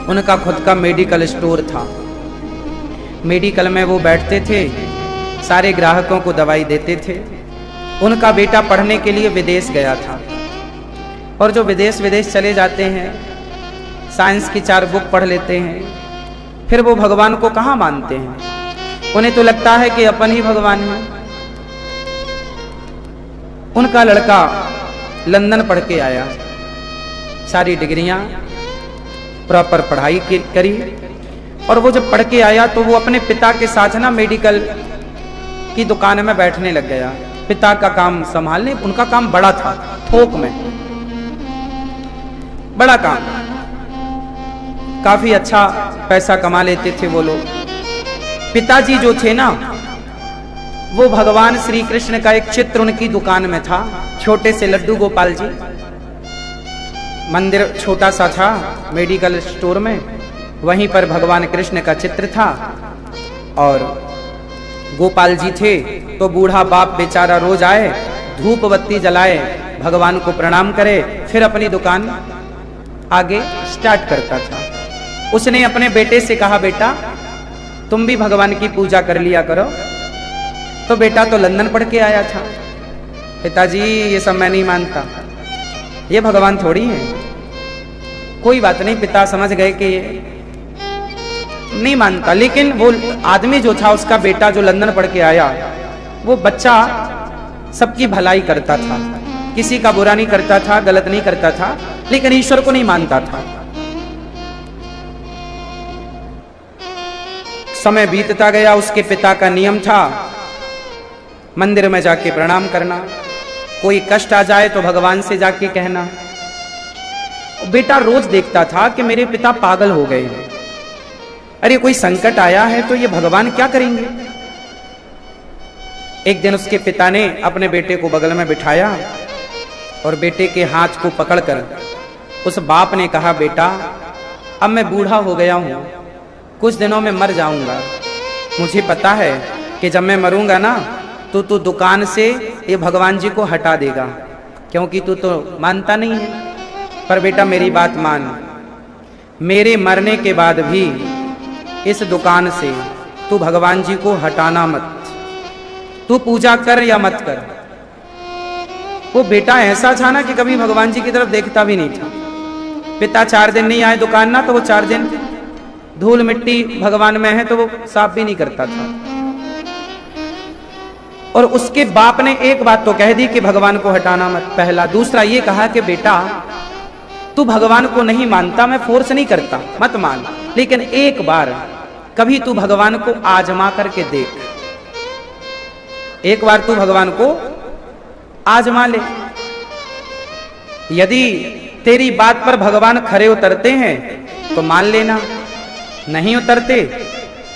उनका खुद का मेडिकल स्टोर था। मेडिकल में वो बैठते थे, सारे ग्राहकों को दवाई देते थे। उनका बेटा पढ़ने के लिए विदेश गया था, और जो विदेश चले जाते हैं, साइंस की 4 बुक पढ़ लेते हैं, फिर वो भगवान को कहाँ मानते हैं? उन्हें तो लगता है कि अपन ही भगवान है। उनका लड़का लंदन पढ़ के आया, सारी डिग्रियां प्रॉपर पढ़ाई करी, और वो जब पढ़ के आया तो वो अपने पिता के साथ ना मेडिकल की दुकान में बैठने लग गया। पिता का काम संभालने, उनका काम बड़ा था, थोक में बड़ा काम, काफी अच्छा पैसा कमा लेते थे वो लोग। पिताजी जो थे ना, वो भगवान श्री कृष्ण का एक चित्र उनकी दुकान में था, छोटे से लड्डू गोपाल जी। मंदिर छोटा सा था मेडिकल स्टोर में, वहीं पर भगवान कृष्ण का चित्र था, और गोपाल जी थे तो बूढ़ा बाप बेचारा रोज आए, धूप बत्ती जलाए, भगवान को प्रणाम करे, फिर अपनी दुकान आगे स्टार्ट करता था। उसने अपने बेटे से कहा, बेटा तुम भी भगवान की पूजा कर लिया करो। तो बेटा तो लंदन पढ़ के आया था, पिताजी ये सब मैं नहीं मानता, ये भगवान थोड़ी है। कोई बात नहीं, पिता समझ गए कि ये नहीं मानता। लेकिन वो आदमी जो था, उसका बेटा जो लंदन पढ़ के आया, वो बच्चा सबकी भलाई करता था, किसी का बुरा नहीं करता था, गलत नहीं करता था, लेकिन ईश्वर को नहीं मानता था। समय बीतता गया, उसके पिता का नियम था मंदिर में जाके प्रणाम करना, कोई कष्ट आ जाए तो भगवान से जाके कहना। बेटा रोज देखता था कि मेरे पिता पागल हो गए हैं, अरे कोई संकट आया है तो ये भगवान क्या करेंगे। एक दिन उसके पिता ने अपने बेटे को बगल में बिठाया और बेटे के हाथ को पकड़कर उस बाप ने कहा, बेटा अब मैं बूढ़ा हो गया हूं, कुछ दिनों में मर जाऊंगा, मुझे पता है कि जब मैं मरूंगा ना तो तू दुकान से ये भगवान जी को हटा देगा, क्योंकि तू तो मानता नहीं है। पर बेटा मेरी बात मान, मेरे मरने के बाद भी इस दुकान से तू भगवान जी को हटाना मत, तू पूजा कर या मत कर। वो बेटा ऐसा था ना कि कभी भगवान जी की तरफ देखता भी नहीं था। पिता 4 दिन नहीं आए दुकान ना तो वो 4 दिन धूल मिट्टी भगवान में है तो वो साफ भी नहीं करता था। और उसके बाप ने एक बात तो कह दी कि भगवान को हटाना मत, पहला। दूसरा ये कहा कि बेटा तू भगवान को नहीं मानता, मैं फोर्स नहीं करता, मत मान, लेकिन एक बार कभी तू भगवान को आजमा करके देख, एक बार तू भगवान को आजमा ले। यदि तेरी बात पर भगवान खरे उतरते हैं तो मान लेना, नहीं उतरते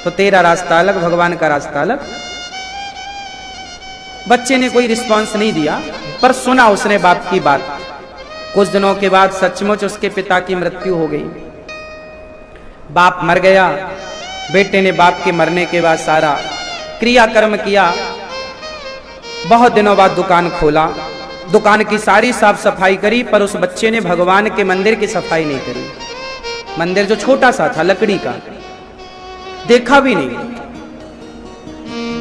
तो तेरा रास्ता अलग, भगवान का रास्ता अलग। बच्चे ने कोई रिस्पांस नहीं दिया, पर सुना उसने बाप की बात। कुछ दिनों के बाद सचमुच उसके पिता की मृत्यु हो गई, बाप मर गया। बेटे ने बाप के मरने के बाद सारा क्रियाकर्म किया। बहुत दिनों बाद दुकान खोला, दुकान की सारी साफ सफाई करी, पर उस बच्चे ने भगवान के मंदिर की सफाई नहीं करी। मंदिर जो छोटा सा था लकड़ी का, देखा भी नहीं।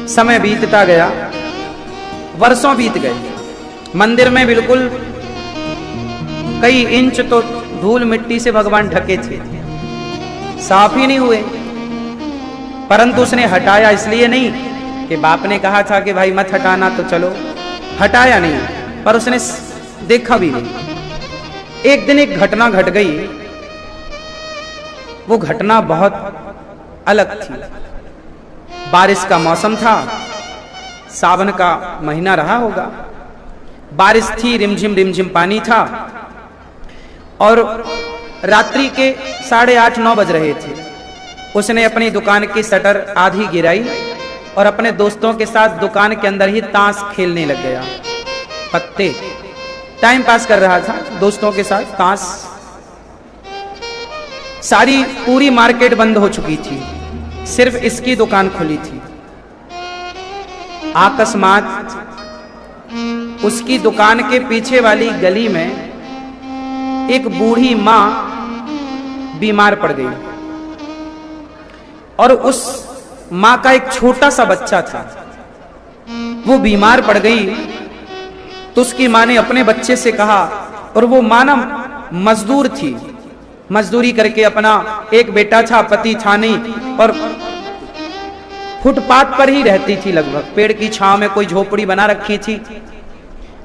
समय बीतता गया, वर्षों बीत गए, मंदिर में बिल्कुल कई इंच तो धूल मिट्टी से भगवान ढके थे, साफ ही नहीं हुए। परंतु उसने हटाया इसलिए नहीं कि बाप ने कहा था कि भाई मत हटाना, तो चलो, हटाया नहीं, पर उसने देखा भी नहीं। एक दिन एक घटना घट गई, वो घटना बहुत अलग थी। बारिश का मौसम था, सावन का महीना रहा होगा, बारिश थी, रिमझिम रिमझिम पानी था, और रात्रि के 8:30-9 बज रहे थे। उसने अपनी दुकान की शटर आधी गिराई और अपने दोस्तों के साथ दुकान के अंदर ही ताश खेलने लग गया। पत्ते, टाइम पास कर रहा था दोस्तों के साथ ताश। सारी पूरी मार्केट बंद हो चुकी थी, सिर्फ इसकी दुकान खुली थी। अकस्मात उसकी दुकान के पीछे वाली गली में एक बूढ़ी मां बीमार पड़ गई, और उस मां का एक छोटा सा बच्चा था। वो बीमार पड़ गई तो उसकी मां ने अपने बच्चे से कहा, और वो मां ना मजदूर थी, मजदूरी करके अपना एक बेटा था, पति था नहीं, और फुटपाथ पर ही रहती थी लगभग, पेड़ की छांव में कोई झोपड़ी बना रखी थी,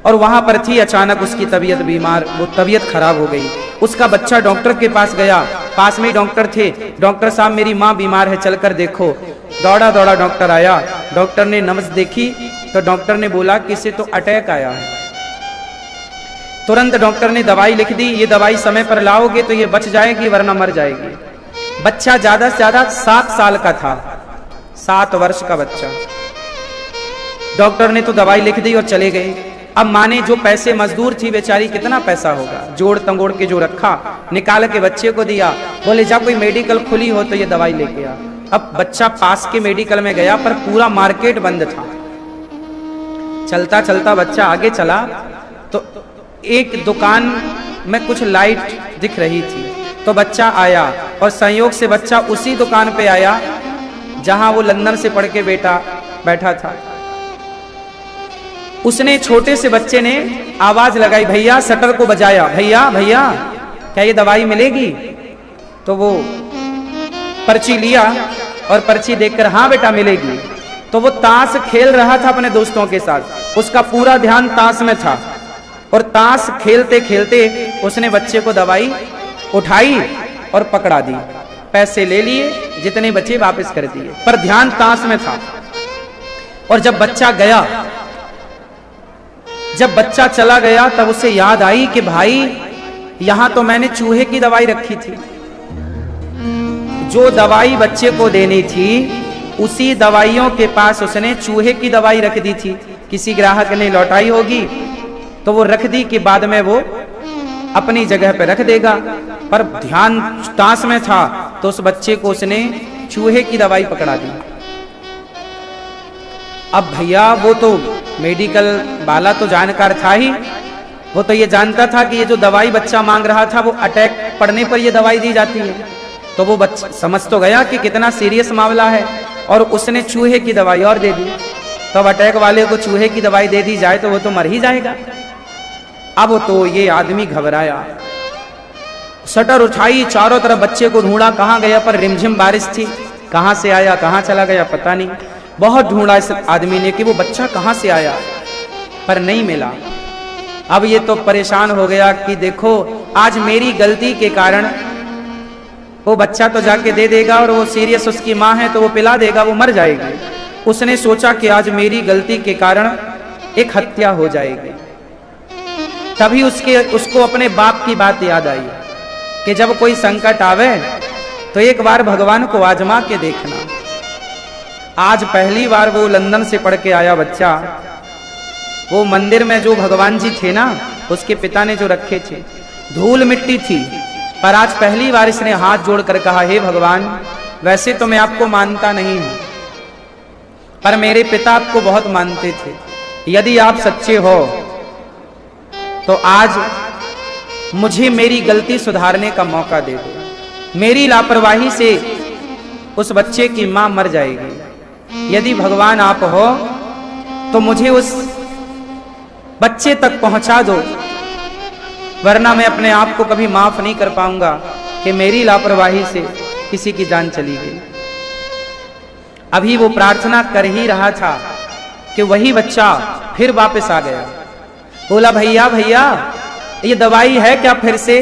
और वहां पर थी। अचानक उसकी तबीयत बीमार, वो तबीयत खराब हो गई। उसका बच्चा डॉक्टर के पास गया, पास में ही डॉक्टर थे। डॉक्टर साहब मेरी माँ बीमार है, चलकर देखो। दौड़ा दौड़ा डॉक्टर आया, डॉक्टर ने नब्ज देखी तो डॉक्टर ने बोला कि इसे तो अटैक आया है। तुरंत डॉक्टर ने दवाई लिख दी, ये दवाई समय पर लाओगे तो ये बच जाएगी वरना मर जाएगी। बच्चा ज्यादा से ज्यादा 7 साल का था, 7 वर्ष का बच्चा। डॉक्टर ने तो दवाई लिख दी और चले गए। अब माने जो पैसे, मजदूर थी बेचारी, कितना पैसा होगा, जोड़ तंगोड़ के जो रखा, निकाल के बच्चे को दिया। बोले जा कोई मेडिकल खुली हो तो ये दवाई लेके आ। अब बच्चा पास के मेडिकल में गया, पर पूरा मार्केट बंद था। चलता चलता बच्चा आगे चला तो एक दुकान में कुछ लाइट दिख रही थी, तो बच्चा आया, और संयोग से बच्चा उसी दुकान पे आया जहां वो लंदन से पढ़ के बेटा बैठा था। उसने, छोटे से बच्चे ने आवाज लगाई, भैया, शटर को बजाया, भैया भैया क्या ये दवाई मिलेगी? तो वो पर्ची लिया और पर्ची देखकर हाँ बेटा मिलेगी। तो वो ताश खेल रहा था अपने दोस्तों के साथ, उसका पूरा ध्यान ताश में था, और ताश खेलते खेलते उसने बच्चे को दवाई उठाई और पकड़ा दी। पैसे ले लिए, जितने बचे वापस कर दिए, पर ध्यान ताश में था। और जब बच्चा चला गया तब उसे याद आई कि भाई यहां तो मैंने चूहे की दवाई रखी थी, जो दवाई बच्चे को देनी थी उसी दवाइयों के पास उसने चूहे की दवाई रख दी थी। किसी ग्राहक ने लौटाई होगी तो वो रख दी कि बाद में वो अपनी जगह पे रख देगा, पर ध्यान ताश में था तो उस बच्चे को उसने चूहे की दवाई पकड़ा दी। अब भैया वो तो मेडिकल वाला तो जानकार था ही, वो तो ये जानता था कि ये जो दवाई बच्चा मांग रहा था वो अटैक पड़ने पर ये दवाई दी जाती है। तो वो बच्चा समझ तो गया कि कितना सीरियस मामला है, और उसने चूहे की दवाई और दे दी। तो अटैक वाले को चूहे की दवाई दे दी जाए तो वो तो मर ही जाएगा। अब तो ये आदमी घबराया, शटर उठाई, चारों तरफ बच्चे को ढूंढा, कहाँ गया, पर रिमझिम बारिश थी, कहाँ से आया कहाँ चला गया पता नहीं। बहुत ढूंढा इस आदमी ने कि वो बच्चा कहाँ से आया, पर नहीं मिला। अब ये तो परेशान हो गया कि देखो आज मेरी गलती के कारण वो बच्चा तो जाके दे देगा और वो सीरियस उसकी माँ है तो वो पिला देगा, वो मर जाएगी। उसने सोचा कि आज मेरी गलती के कारण एक हत्या हो जाएगी। तभी उसको अपने बाप की बात याद आई कि जब कोई संकट आवे तो एक बार भगवान को आजमा के देखना। आज पहली बार वो लंदन से पढ़ के आया बच्चा, वो मंदिर में जो भगवान जी थे ना, उसके पिता ने जो रखे थे, धूल मिट्टी थी, पर आज पहली बार इसने हाथ जोड़कर कहा, हे भगवान, वैसे तो मैं आपको मानता नहीं हूं, पर मेरे पिता आपको बहुत मानते थे। यदि आप सच्चे हो तो आज मुझे मेरी गलती सुधारने का मौका दे दो। मेरी लापरवाही से उस बच्चे की मां मर जाएगी। यदि भगवान आप हो तो मुझे उस बच्चे तक पहुंचा दो, वरना मैं अपने आप को कभी माफ नहीं कर पाऊंगा कि मेरी लापरवाही से किसी की जान चली गई। अभी वो प्रार्थना कर ही रहा था कि वही बच्चा फिर वापस आ गया। बोला, भैया भैया ये दवाई है क्या फिर से?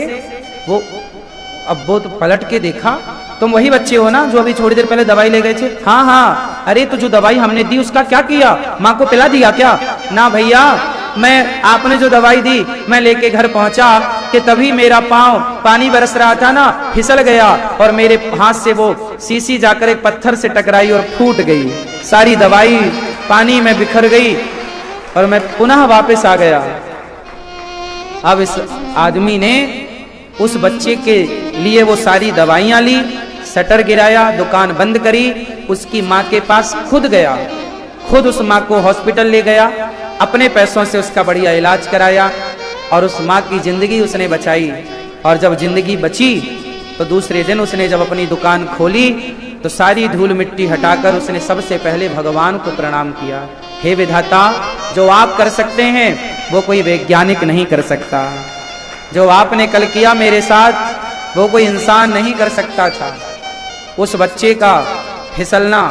अब वो तो पलट के देखा, तुम वही बच्चे हो ना जो अभी थोड़ी देर पहले दवाई ले गए थे? हाँ हाँ। अरे तो जो दवाई हमने दी उसका क्या किया? माँ को पिला दिया क्या? ना भैया, मैं आपने जो दवाई दी मैं लेके घर पहुंचा कि तभी मेरा पांव पानी बरस रहा था ना, फिसल गया और मेरे हाथ से वो शीशी जाकर एक पत्थर से टकराई और फूट गई। सारी दवाई पानी में बिखर गई और मैं पुनः वापस आ गया। अब इस आदमी ने उस बच्चे के लिए वो सारी दवाइयां ली, शटर गिराया, दुकान बंद करी, उसकी माँ के पास खुद गया, खुद उस माँ को हॉस्पिटल ले गया, अपने पैसों से उसका बढ़िया इलाज कराया और उस माँ की जिंदगी उसने बचाई। और जब जिंदगी बची तो दूसरे दिन उसने जब अपनी दुकान खोली तो सारी धूल मिट्टी हटाकर उसने सबसे पहले भगवान को प्रणाम किया। हे विधाता, जो आप कर सकते हैं वो कोई वैज्ञानिक नहीं कर सकता। जो आपने कल किया मेरे साथ वो कोई इंसान नहीं कर सकता था। उस बच्चे का फिसलना,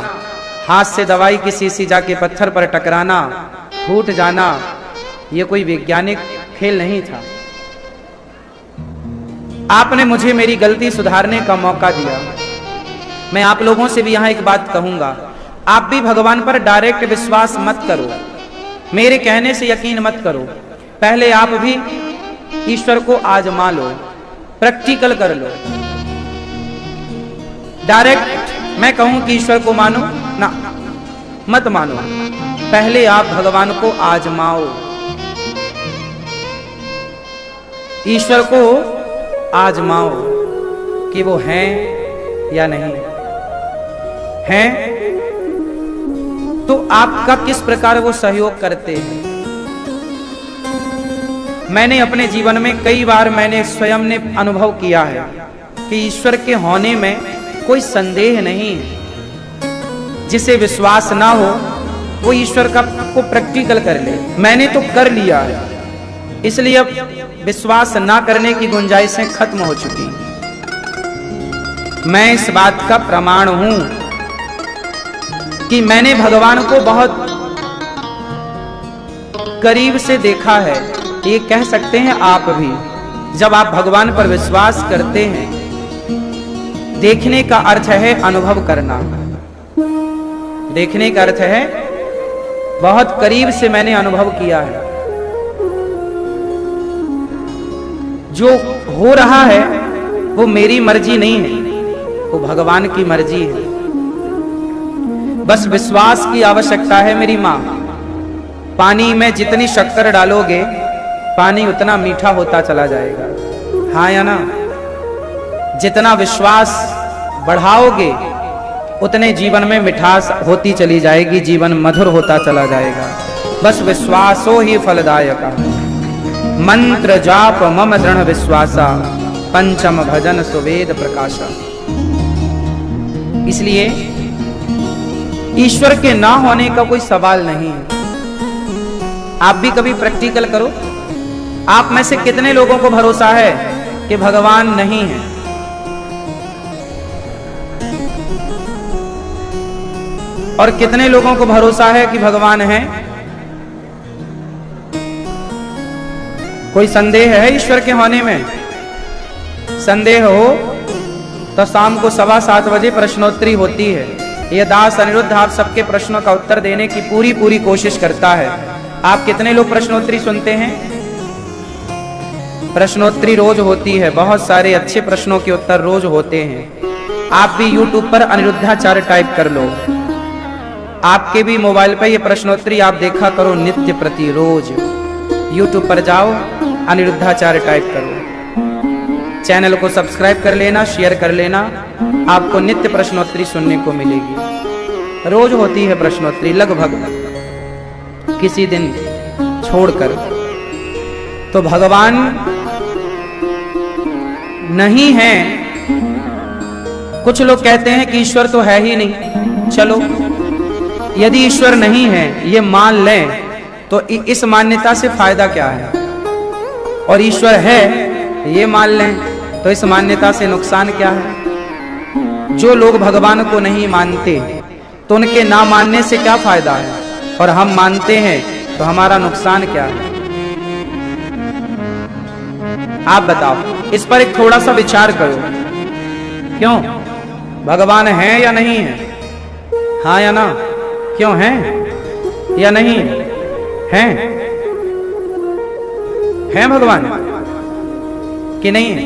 हाथ से दवाई की शीशी जाके पत्थर पर टकराना, फूट जाना, ये कोई वैज्ञानिक खेल नहीं था। आपने मुझे मेरी गलती सुधारने का मौका दिया। मैं आप लोगों से भी यहां एक बात कहूंगा, आप भी भगवान पर डायरेक्ट विश्वास मत करो, मेरे कहने से यकीन मत करो। पहले आप भी ईश्वर को आजमा लो, प्रैक्टिकल कर लो। डायरेक्ट मैं कहूं कि ईश्वर को मानो ना, मत मानो। पहले आप भगवान को आजमाओ, ईश्वर को आजमाओ कि वो हैं या नहीं हैं, तो आपका किस प्रकार वो सहयोग करते हैं। मैंने अपने जीवन में कई बार मैंने स्वयं ने अनुभव किया है कि ईश्वर के होने में कोई संदेह नहीं है। जिसे विश्वास ना हो वो ईश्वर का को प्रैक्टिकल कर ले। मैंने तो कर लिया है, इसलिए अब विश्वास ना करने की गुंजाइशें खत्म हो चुकी। मैं इस बात का प्रमाण हूं कि मैंने भगवान को बहुत करीब से देखा है। ये कह सकते हैं आप भी, जब आप भगवान पर विश्वास करते हैं, देखने का अर्थ है अनुभव करना। देखने का अर्थ है बहुत करीब से मैंने अनुभव किया है। जो हो रहा है वो मेरी मर्जी नहीं है, वो भगवान की मर्जी है। बस विश्वास की आवश्यकता है। मेरी माँ, पानी में जितनी शक्कर डालोगे पानी उतना मीठा होता चला जाएगा, हाँ या ना? जितना विश्वास बढ़ाओगे उतने जीवन में मिठास होती चली जाएगी, जीवन मधुर होता चला जाएगा। बस विश्वासो ही फलदायक। मंत्र जाप मम दृढ़ विश्वासा, पंचम भजन सुवेद प्रकाशा। इसलिए ईश्वर के ना होने का कोई सवाल नहीं है। आप भी कभी प्रैक्टिकल करो। आप में से कितने लोगों को भरोसा है कि भगवान नहीं है? और कितने लोगों को भरोसा है कि भगवान है? कोई संदेह है ईश्वर के होने में? संदेह हो तो शाम को 7:15 बजे प्रश्नोत्तरी होती है। ये दास अनिरुद्ध आप सबके प्रश्नों का उत्तर देने की पूरी कोशिश करता है। आप कितने लोग प्रश्नोत्तरी सुनते हैं? प्रश्नोत्तरी रोज होती है, बहुत सारे अच्छे प्रश्नों के उत्तर रोज होते हैं। आप भी YouTube पर अनिरुद्धाचार्य टाइप कर लो, आपके भी मोबाइल पर ये प्रश्नोत्तरी आप देखा करो नित्य प्रति रोज। YouTube पर जाओ, अनिरुद्धाचार्य टाइप करो, चैनल को सब्सक्राइब कर लेना, शेयर कर लेना, आपको नित्य प्रश्नोत्तरी सुनने को मिलेगी। रोज होती है प्रश्नोत्तरी, लगभग किसी दिन छोड़कर। तो भगवान नहीं है, कुछ लोग कहते हैं कि ईश्वर तो है ही नहीं। चलो, यदि ईश्वर नहीं है ये मान लें तो इस मान्यता से फायदा क्या है? और ईश्वर है ये मान लें तो इस मान्यता से नुकसान क्या है? जो लोग भगवान को नहीं मानते तो उनके ना मानने से क्या फायदा है, और हम मानते हैं तो हमारा नुकसान क्या है? आप बताओ, इस पर एक थोड़ा सा विचार करो। क्यों भगवान है या नहीं है? हाँ या ना? क्यों है या नहीं है? है भगवान कि नहीं है?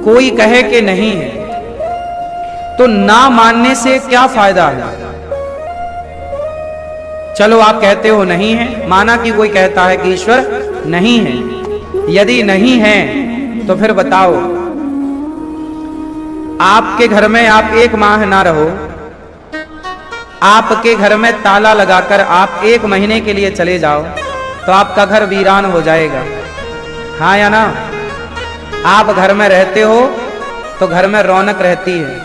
कोई कहे कि नहीं है तो ना मानने से क्या फायदा है? चलो आप कहते हो नहीं है, माना कि कोई कहता है कि ईश्वर नहीं है। यदि नहीं है तो फिर बताओ, आपके घर में आप 1 माह ना रहो, आपके घर में ताला लगाकर आप 1 महीने के लिए चले जाओ तो आपका घर वीरान हो जाएगा। हाँ या ना? आप घर में रहते हो तो घर में रौनक रहती है,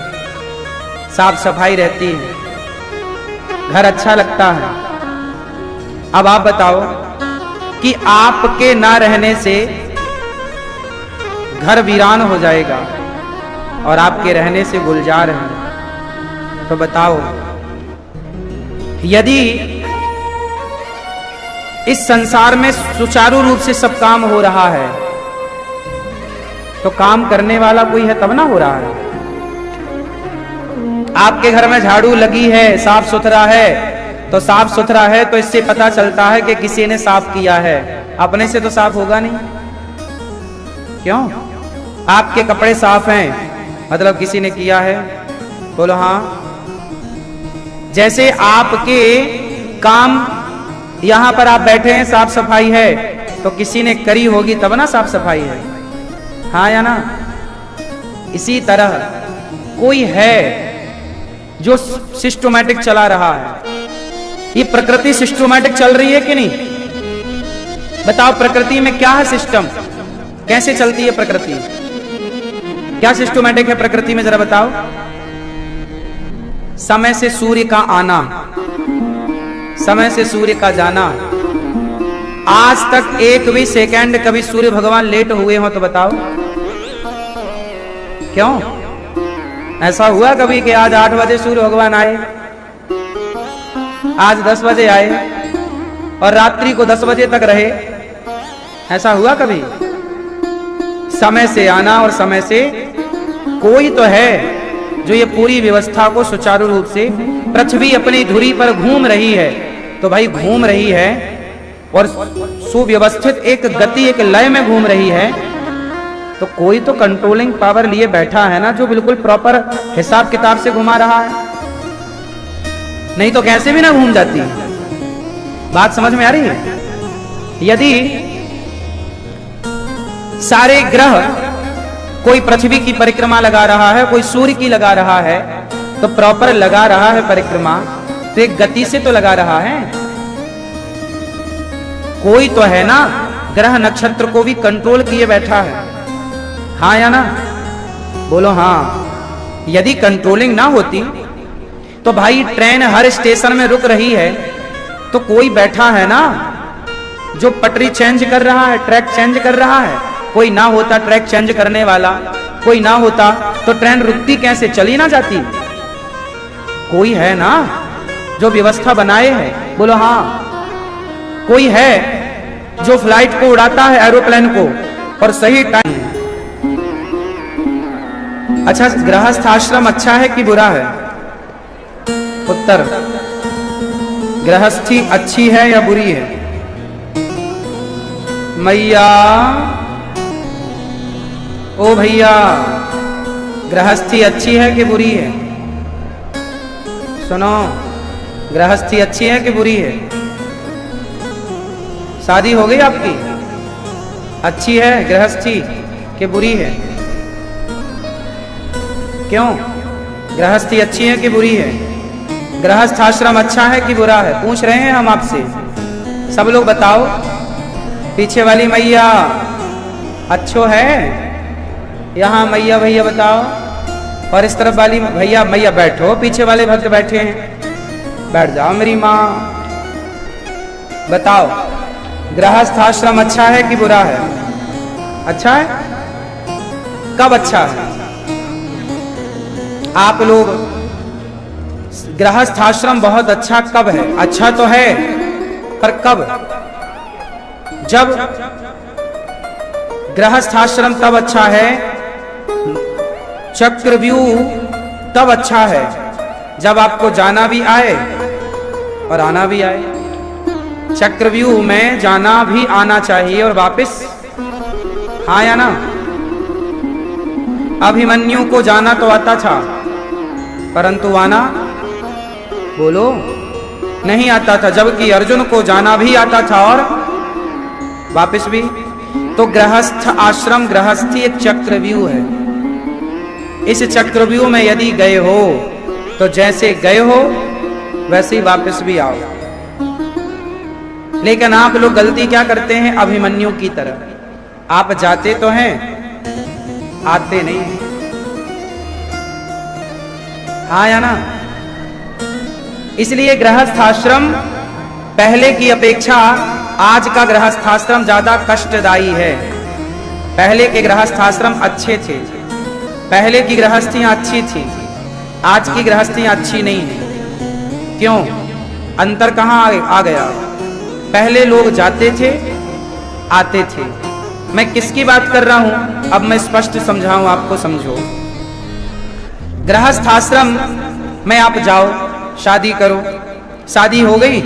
साफ सफाई रहती है, घर अच्छा लगता है। अब आप बताओ कि आपके ना रहने से घर वीरान हो जाएगा और आपके रहने से गुलजार है, तो बताओ, यदि इस संसार में सुचारू रूप से सब काम हो रहा है तो काम करने वाला कोई है तब ना हो रहा है। आपके घर में झाड़ू लगी है, साफ सुथरा है, तो साफ सुथरा है तो इससे पता चलता है कि किसी ने साफ किया है, अपने से तो साफ होगा नहीं। क्यों? आपके कपड़े साफ हैं मतलब किसी ने किया है, बोलो हाँ। जैसे आपके काम, यहां पर आप बैठे हैं, साफ सफाई है तो किसी ने करी होगी तब ना साफ सफाई है। हाँ या ना? इसी तरह कोई है जो सिस्टमैटिक चला रहा है। ये प्रकृति सिस्टमैटिक चल रही है कि नहीं? बताओ, प्रकृति में क्या है सिस्टम? कैसे चलती है प्रकृति? क्या सिस्टमैटिक है प्रकृति में, जरा बताओ। समय से सूर्य का आना, समय से सूर्य का जाना। आज तक एक भी सेकंड कभी सूर्य भगवान लेट हुए हो तो बताओ। क्यों? ऐसा हुआ कभी कि आज 8 बजे सूर्य भगवान आए, आज 10 बजे आए और रात्रि को 10 बजे तक रहे? ऐसा हुआ कभी? समय से आना और समय से कोई तो है जो ये पूरी व्यवस्था को सुचारू रूप से, पृथ्वी अपनी धुरी पर घूम रही है तो भाई घूम रही है और सुव्यवस्थित एक गति, एक लय में घूम रही है, तो कोई तो कंट्रोलिंग पावर लिए बैठा है ना, जो बिल्कुल प्रॉपर हिसाब किताब से घुमा रहा है। नहीं तो कैसे भी ना घूम जाती। बात समझ में आ रही है? यदि सारे ग्रह, कोई पृथ्वी की परिक्रमा लगा रहा है, कोई सूर्य की लगा रहा है, तो प्रॉपर लगा रहा है परिक्रमा तो एक गति से तो लगा रहा है। कोई तो है ना, ग्रह नक्षत्र को भी कंट्रोल किए बैठा है। हाँ या ना? बोलो हाँ। यदि कंट्रोलिंग ना होती तो भाई ट्रेन हर स्टेशन में रुक रही है तो कोई बैठा है ना जो पटरी चेंज कर रहा है, ट्रैक चेंज कर रहा है। कोई ना होता ट्रैक चेंज करने वाला, कोई ना होता तो ट्रेन रुकती कैसे, चली ना जाती। कोई है ना जो व्यवस्था बनाए है, बोलो हाँ। कोई है जो फ्लाइट को उड़ाता है, एरोप्लेन को, और सही टाइम अच्छा, गृहस्थ आश्रम अच्छा है कि बुरा है? उत्तर, गृहस्थी अच्छी है या बुरी है? मैया, ओ भैया, गृहस्थी अच्छी है कि बुरी है? सुनो, गृहस्थी अच्छी है कि बुरी है? शादी हो गई आपकी? अच्छी है गृहस्थी कि बुरी है? क्यों? गृहस्थी अच्छी है कि बुरी है? गृहस्थ आश्रम अच्छा है कि बुरा है? पूछ रहे हैं हम आपसे, सब लोग बताओ। पीछे वाली मैया, अच्छो है? यहाँ मैया भैया बताओ। और इस तरफ वाली भैया, मैया बैठो, पीछे वाले भक्त बैठे हैं, बैठ जाओ मेरी माँ। बताओ, गृहस्थ आश्रम अच्छा है कि बुरा है? अच्छा है। कब अच्छा है? आप लोग, गृहस्थ आश्रम बहुत अच्छा कब है? अच्छा तो है, पर कब? जब गृहस्थ आश्रम तब अच्छा है, चक्रव्यूह तब अच्छा है जब आपको जाना भी आए और आना भी आए। चक्रव्यूह में जाना भी आना चाहिए और वापस, हाँ या ना? अभिमन्यु को जाना तो आता था, परंतु आना, बोलो, नहीं आता था, जबकि अर्जुन को जाना भी आता था और वापस भी। तो गृहस्थ आश्रम, गृहस्थी एक चक्रव्यूह है। इस चक्रव्यूह में यदि गए हो तो जैसे गए हो वैसे ही वापस भी आओ। लेकिन आप लोग गलती क्या करते हैं? अभिमन्यु की तरह। आप जाते तो हैं, आते नहीं, हाँ या ना? इसलिए गृहस्थ आश्रम पहले की अपेक्षा आज का गृहस्थ आश्रम ज्यादा कष्टदायी है। पहले के गृहस्थ आश्रम अच्छे थे, पहले की गृहस्थियां अच्छी थी, आज की गृहस्थियां अच्छी नहीं है। क्यों? अंतर कहां आ गया? पहले लोग जाते थे, आते थे। मैं किसकी बात कर रहा हूं अब मैं स्पष्ट समझाऊं, आपको समझो। गृहस्थ आश्रम में आप जाओ, शादी करो, शादी हो गई,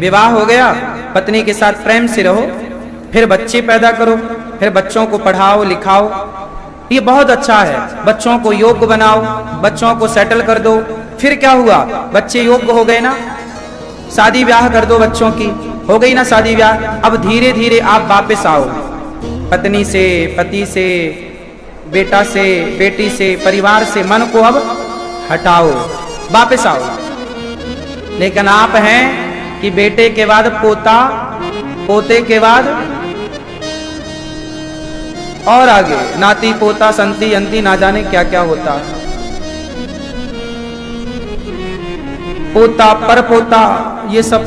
विवाह हो गया, पत्नी के साथ प्रेम से रहो, फिर बच्चे पैदा करो, फिर बच्चों को पढ़ाओ लिखाओ, ये बहुत अच्छा है। बच्चों को योग्य बनाओ, बच्चों को सेटल कर दो। फिर क्या हुआ? बच्चे योग्य हो गए ना, शादी ब्याह कर दो, बच्चों की हो गई ना शादी ब्याह। अब धीरे धीरे आप वापस आओ, पत्नी से, पति से, बेटा से, बेटी से, परिवार से मन को अब हटाओ, वापस आओ। लेकिन आप हैं कि बेटे के बाद पोता, पोते के बाद और आगे नाती पोता संती अंती, ना जाने क्या क्या होता है। पोता पर पोता, ये सब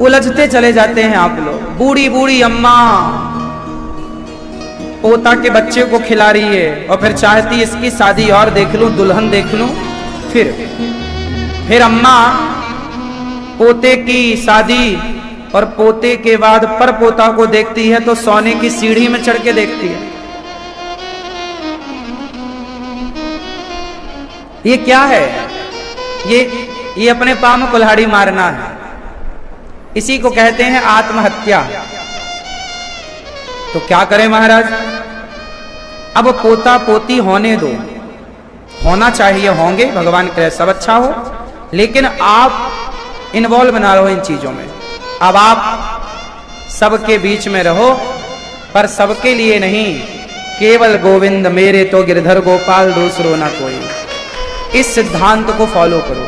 उलझते चले जाते हैं आप लोग। बूढ़ी बूढ़ी अम्मा पोता के बच्चे को खिला रही है और फिर चाहती इसकी शादी और देख लूं, दुल्हन देख लूं। फिर अम्मा पोते की शादी और पोते के बाद पर पोता को देखती है तो सोने की सीढ़ी में चढ़ के देखती है। ये क्या है? ये अपने पांव में कुल्हाड़ी मारना है। इसी को कहते हैं आत्महत्या। तो क्या करें महाराज? अब पोता पोती होने दो, होना चाहिए, होंगे, भगवान करे सब अच्छा हो, लेकिन आप इन्वॉल्व ना रहो इन चीजों में। अब आप सबके बीच में रहो, पर सबके लिए नहीं, केवल गोविंद मेरे तो गिरधर गोपाल दूसरो ना कोई। इस सिद्धांत को फॉलो करो।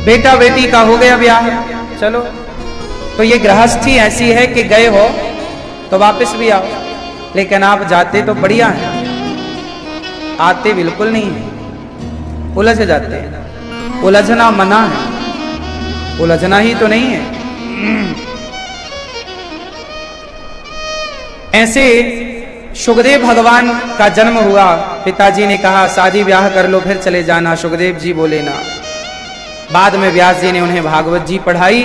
बेटा बेटी का हो गया ब्याह, चलो, तो ये गृहस्थी ऐसी है कि गए हो तो वापस भी आओ। लेकिन आप जाते तो बढ़िया है, आते बिल्कुल नहीं है, उलझ जाते हैं। उलझना मना है, उलझना ही तो नहीं है। ऐसे सुखदेव भगवान का जन्म हुआ, पिताजी ने कहा शादी ब्याह कर लो फिर चले जाना। सुखदेव जी बोले ना। बाद में व्यास जी ने उन्हें भागवत जी पढ़ाई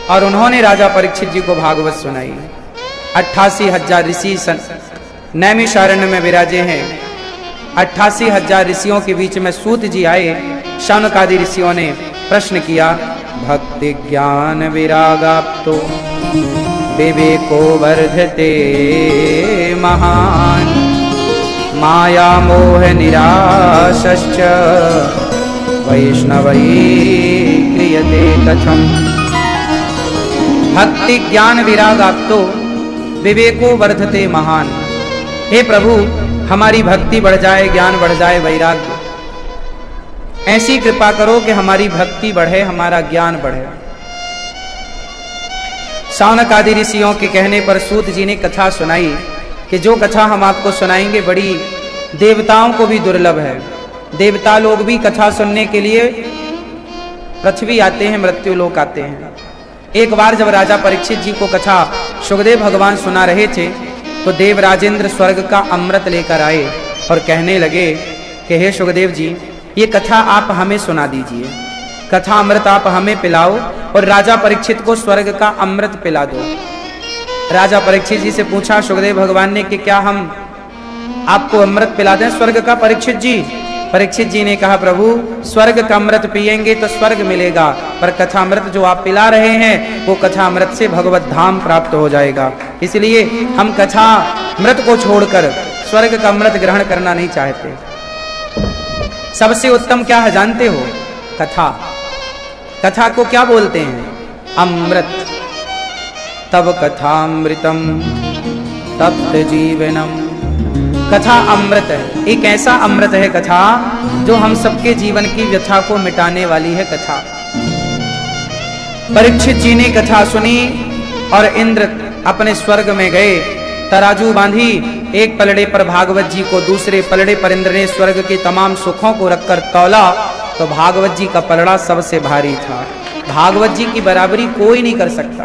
और उन्होंने राजा परीक्षित जी को भागवत सुनाई। 88,000 ऋषि नैमिषारण्य में विराजे हैं। 88,000 ऋषियों के बीच में सूत जी आए। शौनकादि ऋषियों ने प्रश्न किया, भक्ति ज्ञान विरागाप्तो विवेको वर्धते महान, माया मोह निराशश्च वैष्णवै क्रियते कथम। भक्ति ज्ञान विरागाप्तो विवेको वर्धते महान। हे प्रभु, हमारी भक्ति बढ़ जाए, ज्ञान बढ़ जाए, वैराग्य, ऐसी कृपा करो कि हमारी भक्ति बढ़े, हमारा ज्ञान बढ़े। शौनक आदि ऋषियों के कहने पर सूत जी ने कथा सुनाई कि जो कथा हम आपको सुनाएंगे बड़ी देवताओं को भी दुर्लभ है। देवता लोग भी कथा सुनने के लिए पृथ्वी आते हैं, मृत्यु लोक आते हैं। एक बार जब राजा परीक्षित जी को कथा सुखदेव भगवान सुना रहे थे तो देव राजेंद्र स्वर्ग का अमृत लेकर आए और कहने लगे कि हे सुखदेव जी, ये कथा आप हमें सुना दीजिए, कथा अमृत आप हमें पिलाओ और राजा परीक्षित को स्वर्ग का अमृत पिला दो। राजा परीक्षित जी से पूछा सुखदेव भगवान ने कि क्या हम आपको अमृत पिला दें स्वर्ग का परीक्षित जी? परीक्षित जी ने कहा, प्रभु स्वर्ग का अमृत पिएंगे तो स्वर्ग मिलेगा, पर कथा अमृत जो आप पिला रहे हैं वो कथा अमृत से भगवत धाम प्राप्त हो जाएगा, इसलिए हम कथा अमृत को छोड़कर स्वर्ग का अमृत ग्रहण करना नहीं चाहते। सबसे उत्तम क्या है जानते हो? कथा। कथा को क्या बोलते हैं? अमृत। तब कथामृतम तप्त जीवनम। कथा अमृत है। एक ऐसा अमृत है कथा जो हम सबके जीवन की व्यथा को मिटाने वाली है कथा। परीक्षित जी ने कथा सुनी और इंद्र अपने स्वर्ग में गए, तराजू बांधी, एक पलड़े पर भागवत जी को, दूसरे पलड़े पर इंद्र ने स्वर्ग के तमाम सुखों को रखकर तौला तो भागवत जी का पलड़ा सबसे भारी था। भागवत जी की बराबरी कोई नहीं कर सकता।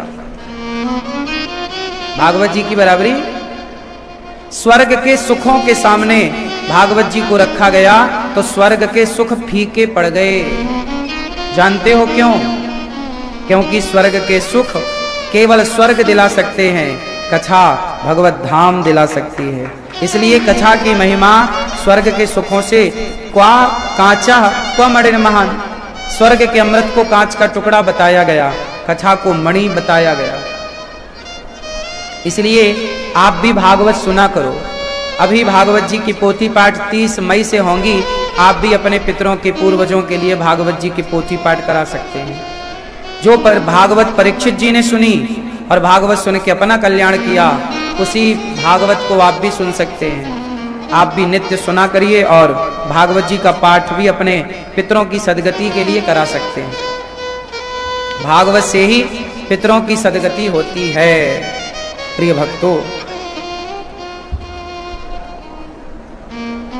भागवत जी की बराबरी स्वर्ग के सुखों के सामने भागवत जी को रखा गया तो स्वर्ग के सुख फीके पड़ गए। जानते हो क्यों? क्योंकि स्वर्ग के सुख केवल स्वर्ग दिला सकते हैं, कथा भगवत धाम दिला सकती है। इसलिए कथा की महिमा स्वर्ग के सुखों से क्वा कांचा क्वा मणि महान। स्वर्ग के अमृत को कांच का टुकड़ा बताया गया, कथा को मणि बताया गया। इसलिए आप भी भागवत सुना करो। अभी भागवत जी की पोथी पाठ 30 मई से होंगी। आप भी अपने पितरों के पूर्वजों के लिए भागवत जी की पोथी पाठ करा सकते हैं। जो पर भागवत परीक्षित जी ने सुनी और भागवत सुन के अपना कल्याण किया, उसी भागवत को आप भी सुन सकते हैं। आप भी नित्य सुना करिए और भागवत जी का पाठ भी अपने पितरों की सदगति के लिए करा सकते हैं। भागवत से ही पितरों की सदगति होती है। प्रिय भक्तों,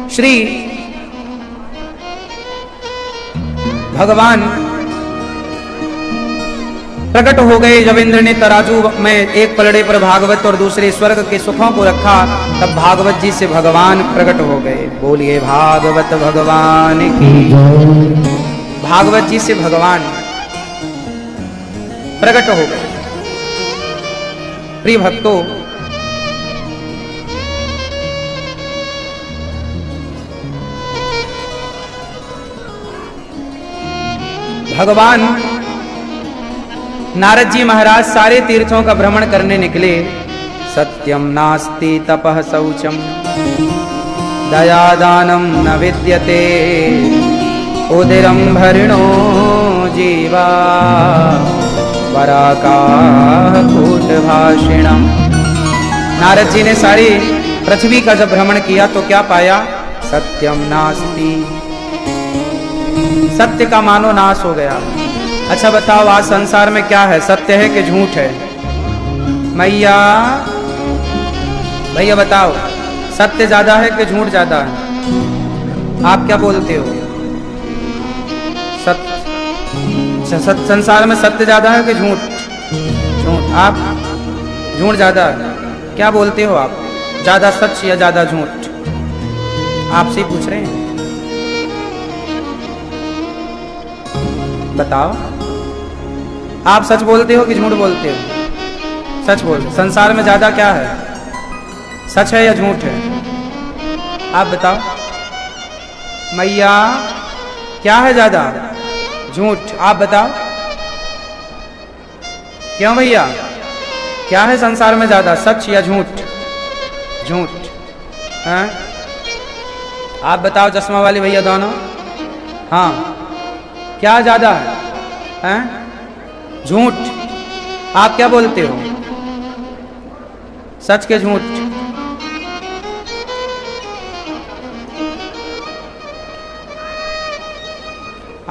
श्री भगवान प्रकट हो गए जब इंद्र ने तराजू में एक पलड़े पर भागवत और दूसरे स्वर्ग के सुखों को रखा, तब भागवत जी से भगवान प्रकट हो गए। बोलिए भागवत भगवान की। भागवत जी से भगवान प्रकट हो गए। प्रिय भक्तों, भगवान नारद जी महाराज सारे तीर्थों का भ्रमण करने निकले। सत्यम नास्ति तपः शौचम दयादानम न विद्यते उदरम भरिणो जीवा पराकाः कूटभाषिणम्। नारद जी ने सारी पृथ्वी का जब भ्रमण किया तो क्या पाया? सत्यम नास्ति। सत्य का मानो नाश हो गया। अच्छा बताओ, आज संसार में क्या है? सत्य है कि झूठ है? मैया भैया बताओ, सत्य ज्यादा है कि झूठ ज्यादा है? आप क्या बोलते हो? संसार में सत्य ज्यादा है कि झूठ? झूठ। आप झूठ ज्यादा है। क्या बोलते हो आप? ज्यादा सच या ज्यादा झूठ? आपसे पूछ रहे हैं, बताओ। आप सच बोलते हो कि झूठ बोलते हो? सच बोल। संसार में ज्यादा क्या है? सच है या झूठ है? आप बताओ मैया, क्या है ज्यादा? झूठ। आप बताओ क्यों भैया, क्या है संसार में ज्यादा, सच या झूठ? झूठ। हैं? आप बताओ चश्मा वाले भैया दोनों, हाँ क्या ज्यादा है? हैं? झूठ। आप क्या बोलते हो, सच के झूठ?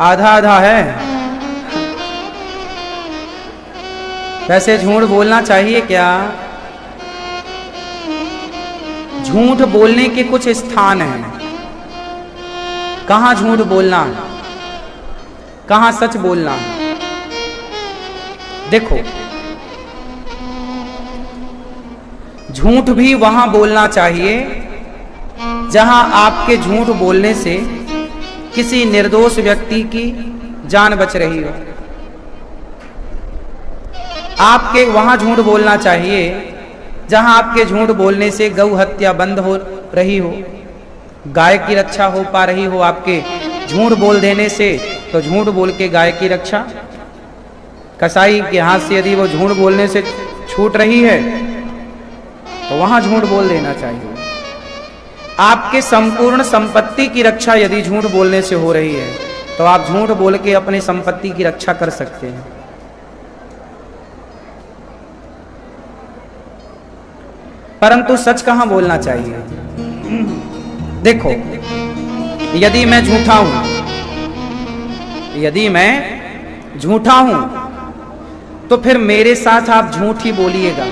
आधा आधा है। वैसे झूठ बोलना चाहिए क्या? झूठ बोलने के कुछ स्थान हैं, कहां झूठ बोलना है, कहां सच बोलना है। देखो, झूठ भी वहां बोलना चाहिए जहां आपके झूठ बोलने से किसी निर्दोष व्यक्ति की जान बच रही हो। आपके वहां झूठ बोलना चाहिए जहां आपके झूठ बोलने से गौ हत्या बंद हो रही हो, गाय की रक्षा हो पा रही हो आपके झूठ बोल देने से। तो झूठ बोल के गाय की रक्षा, कसाई के हाथ से यदि वो झूठ बोलने से छूट रही है तो वहां झूठ बोल देना चाहिए। आपके संपूर्ण संपत्ति की रक्षा यदि झूठ बोलने से हो रही है तो आप झूठ बोल के अपनी संपत्ति की रक्षा कर सकते हैं। परंतु सच कहां बोलना चाहिए? देखो, यदि मैं झूठा हूं, यदि मैं झूठा हूं तो फिर मेरे साथ आप झूठ ही बोलिएगा,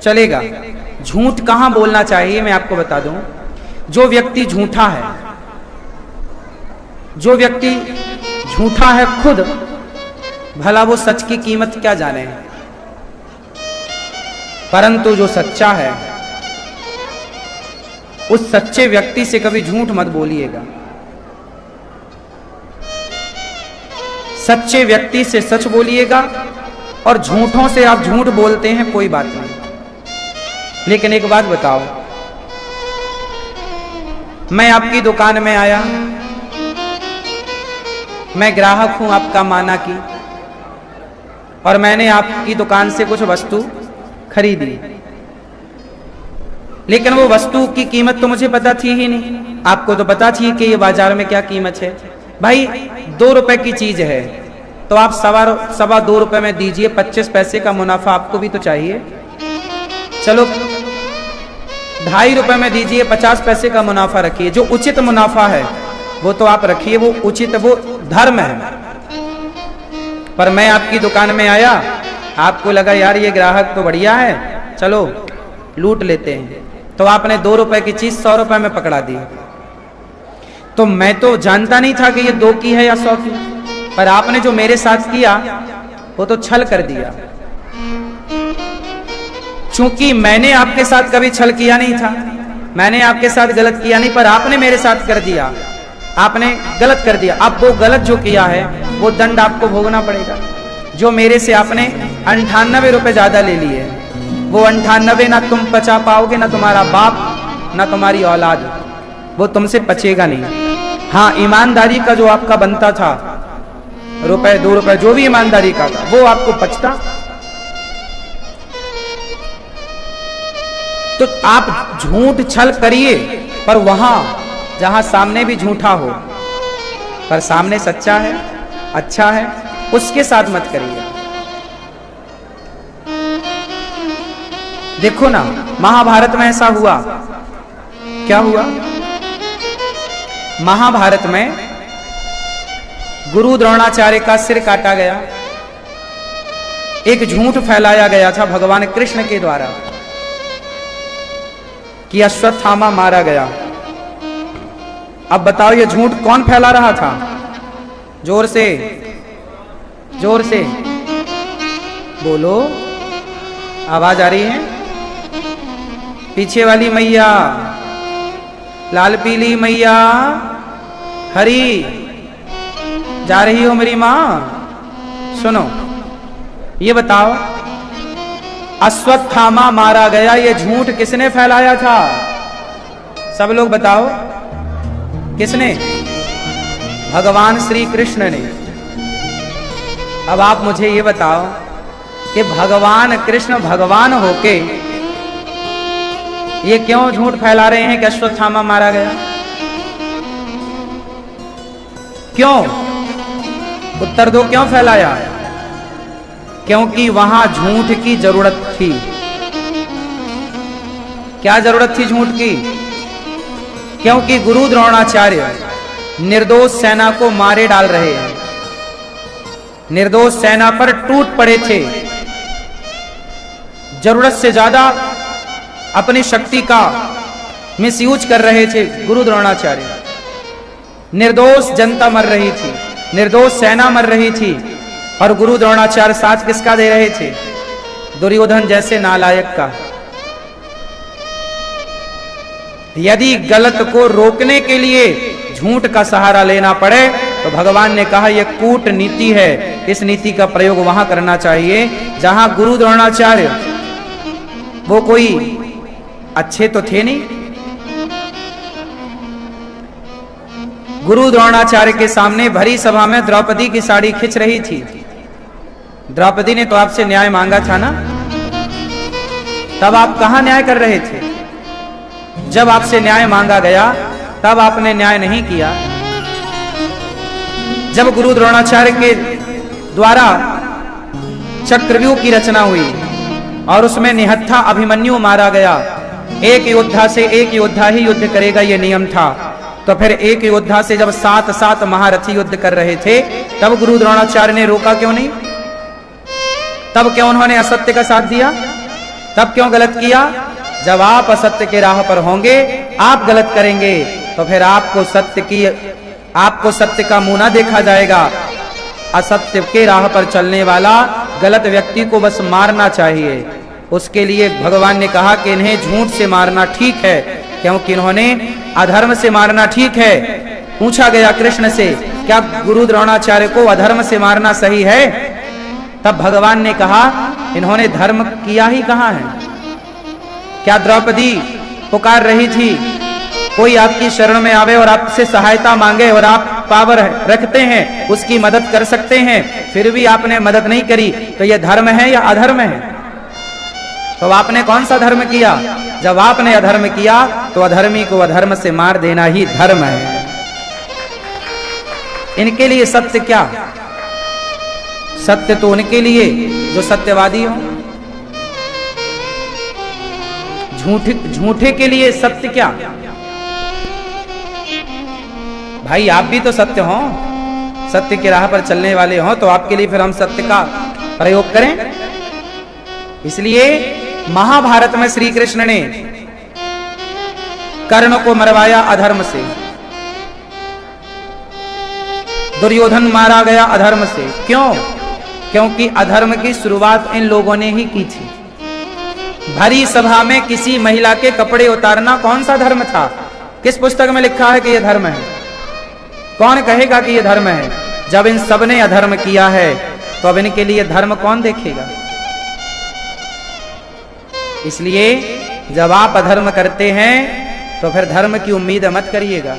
चलेगा। झूठ कहां बोलना चाहिए मैं आपको बता दूं। जो व्यक्ति झूठा है, जो व्यक्ति झूठा है खुद, भला वो सच की कीमत क्या जाने। परंतु जो सच्चा है, उस सच्चे व्यक्ति से कभी झूठ मत बोलिएगा। सच्चे व्यक्ति से सच बोलिएगा, और झूठों से आप झूठ बोलते हैं कोई बात नहीं। लेकिन एक बात बताओ, मैं आपकी दुकान में आया, मैं ग्राहक हूं आपका माना की, और मैंने आपकी दुकान से कुछ वस्तु खरीदी, लेकिन वो वस्तु की कीमत तो मुझे पता थी ही नहीं। आपको तो पता थी कि ये बाजार में क्या कीमत है। भाई 2 रुपए की चीज है तो आप सवा 2 रुपए में दीजिए, 25 पैसे का मुनाफा आपको भी तो चाहिए। चलो 2.5 रुपए में दीजिए, 50 पैसे का मुनाफा रखिए। जो उचित मुनाफा है वो तो आप रखिए, वो उचित, वो धर्म है। पर मैं आपकी दुकान में आया, आपको लगा यार ये ग्राहक तो बढ़िया है, चलो लूट लेते हैं, तो आपने 2 रुपए की चीज 100 रुपए में पकड़ा दी। तो मैं तो जानता नहीं था कि ये 2 की है या 100 की, पर आपने जो मेरे साथ किया वो तो छल कर दिया। चूंकि मैंने आपके साथ कभी छल किया नहीं था, मैंने आपके साथ गलत किया नहीं, पर आपने मेरे साथ कर दिया, आपने गलत कर दिया। अब वो गलत जो किया है वो दंड आपको भोगना पड़ेगा। जो मेरे से आपने 98 रुपए ज्यादा ले लिए, वो 98 ना तुम बचा पाओगे, ना तुम्हारा बाप, ना तुम्हारी औलाद, वो तुमसे बचेगा नहीं। हाँ, ईमानदारी का जो आपका बनता था, रुपए 2 रुपए जो भी ईमानदारी का था, वो आपको बचता। तो आप झूठ छल करिए, पर वहां जहां सामने भी झूठा हो पर सामने सच्चा है, अच्छा है, उसके साथ मत करिए। देखो ना, महाभारत में ऐसा हुआ। क्या हुआ? महाभारत में गुरु द्रोणाचार्य का सिर काटा गया। एक झूठ फैलाया गया था भगवान कृष्ण के द्वारा कि अश्वत्थामा मारा गया। अब बताओ ये झूठ कौन फैला रहा था? जोर से, जोर से बोलो, आवाज आ रही है? पीछे वाली मैया, लाल पीली मैया, हरी, जा रही हो मेरी मां? सुनो, ये बताओ अश्वत्थामा मारा गया, ये झूठ किसने फैलाया था? सब लोग बताओ, किसने? भगवान श्री कृष्ण ने। अब आप मुझे ये बताओ कि भगवान कृष्ण भगवान होके ये क्यों झूठ फैला रहे हैं कि अश्वत्थामा मारा गया? क्यों? उत्तर दो, क्यों फैलाया? क्योंकि वहां झूठ की जरूरत थी। क्या जरूरत थी झूठ की? क्योंकि गुरु द्रोणाचार्य निर्दोष सेना को मारे डाल रहे हैं, निर्दोष सेना पर टूट पड़े थे, जरूरत से ज्यादा अपनी शक्ति का मिसयूज कर रहे थे गुरु द्रोणाचार्य। निर्दोष जनता मर रही थी, निर्दोष सेना मर रही थी, और गुरु द्रोणाचार्य साथ किसका दे रहे थे? दुर्योधन जैसे नालायक का। यदि गलत को रोकने के लिए झूठ का सहारा लेना पड़े तो भगवान ने कहा यह कूटनीति है, इस नीति का प्रयोग वहां करना चाहिए जहां गुरु द्रोणाचार्य वो कोई अच्छे तो थे नहीं। गुरु द्रोणाचार्य के सामने भरी सभा में द्रौपदी की साड़ी खिंच रही थी। द्रौपदी ने तो आपसे न्याय मांगा था ना, तब आप कहां न्याय कर रहे थे? जब आपसे न्याय मांगा गया तब आपने न्याय नहीं किया। जब गुरु द्रोणाचार्य के द्वारा चक्रव्यूह की रचना हुई और उसमें निहत्था अभिमन्यु मारा गया, एक योद्धा से एक योद्धा ही युद्ध करेगा ये नियम था, तो फिर एक योद्धा से जब 7 महारथी युद्ध कर रहे थे तब गुरु द्रोणाचार्य ने रोका क्यों नहीं? तब क्यों उन्होंने असत्य का साथ दिया? तब क्यों गलत किया? जब आप असत्य के राह पर होंगे, आप गलत करेंगे, तो फिर आपको सत्य का मुंह ना देखा जाएगा। असत्य के राह पर चलने वाला गलत व्यक्ति को बस मारना चाहिए। उसके लिए भगवान ने कहा कि इन्हें झूठ से मारना ठीक है, क्योंकि इन्होंने अधर्म से मारना ठीक है। पूछा गया कृष्ण से, क्या गुरु द्रोणाचार्य को अधर्म से मारना सही है? तब भगवान ने कहा इन्होंने धर्म किया ही कहां है? क्या द्रौपदी पुकार रही थी कोई आपकी शरण में आवे और आपसे सहायता मांगे और आप पावर रखते हैं, उसकी मदद कर सकते हैं, फिर भी आपने मदद नहीं करी, तो यह धर्म है या अधर्म है? तो आपने कौन सा धर्म किया? जब आपने अधर्म किया तो अधर्मी को अधर्म से मार देना ही धर्म है। इनके लिए सत्य क्या? सत्य तो उनके लिए जो सत्यवादी हो। झूठे के लिए सत्य क्या? भाई आप भी तो सत्य हो, सत्य की राह पर चलने वाले हो, तो आपके लिए फिर हम सत्य का प्रयोग करें। इसलिए महाभारत में श्री कृष्ण ने कर्ण को मरवाया अधर्म से, दुर्योधन मारा गया अधर्म से। क्यों? क्योंकि अधर्म की शुरुआत इन लोगों ने ही की थी। भरी सभा में किसी महिला के कपड़े उतारना कौन सा धर्म था? किस पुस्तक में लिखा है कि यह धर्म है? कौन कहेगा कि यह धर्म है? जब इन सब ने अधर्म किया है तो अब इनके लिए धर्म कौन देखेगा? इसलिए जब आप अधर्म करते हैं तो फिर धर्म की उम्मीद मत करिएगा।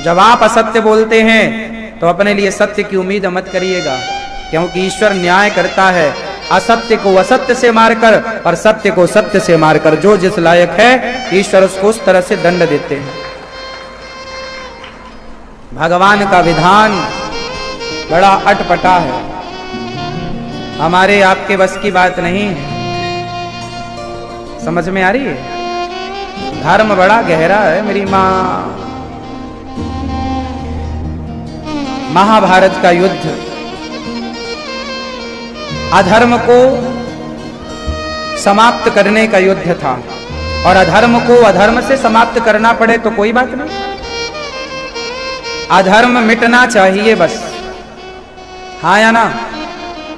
जब आप असत्य बोलते हैं तो अपने लिए सत्य की उम्मीद मत करिएगा, क्योंकि ईश्वर न्याय करता है, असत्य को असत्य से मारकर और सत्य को सत्य से मारकर। जो जिस लायक है ईश्वर उसको उस तरह से दंड देते हैं। भगवान का विधान बड़ा अटपटा है, हमारे आपके बस की बात नहीं है। समझ में आ रही है? धर्म बड़ा गहरा है मेरी मां। महाभारत का युद्ध अधर्म को समाप्त करने का युद्ध था, और अधर्म को अधर्म से समाप्त करना पड़े तो कोई बात नहीं, अधर्म मिटना चाहिए बस। हाँ या ना?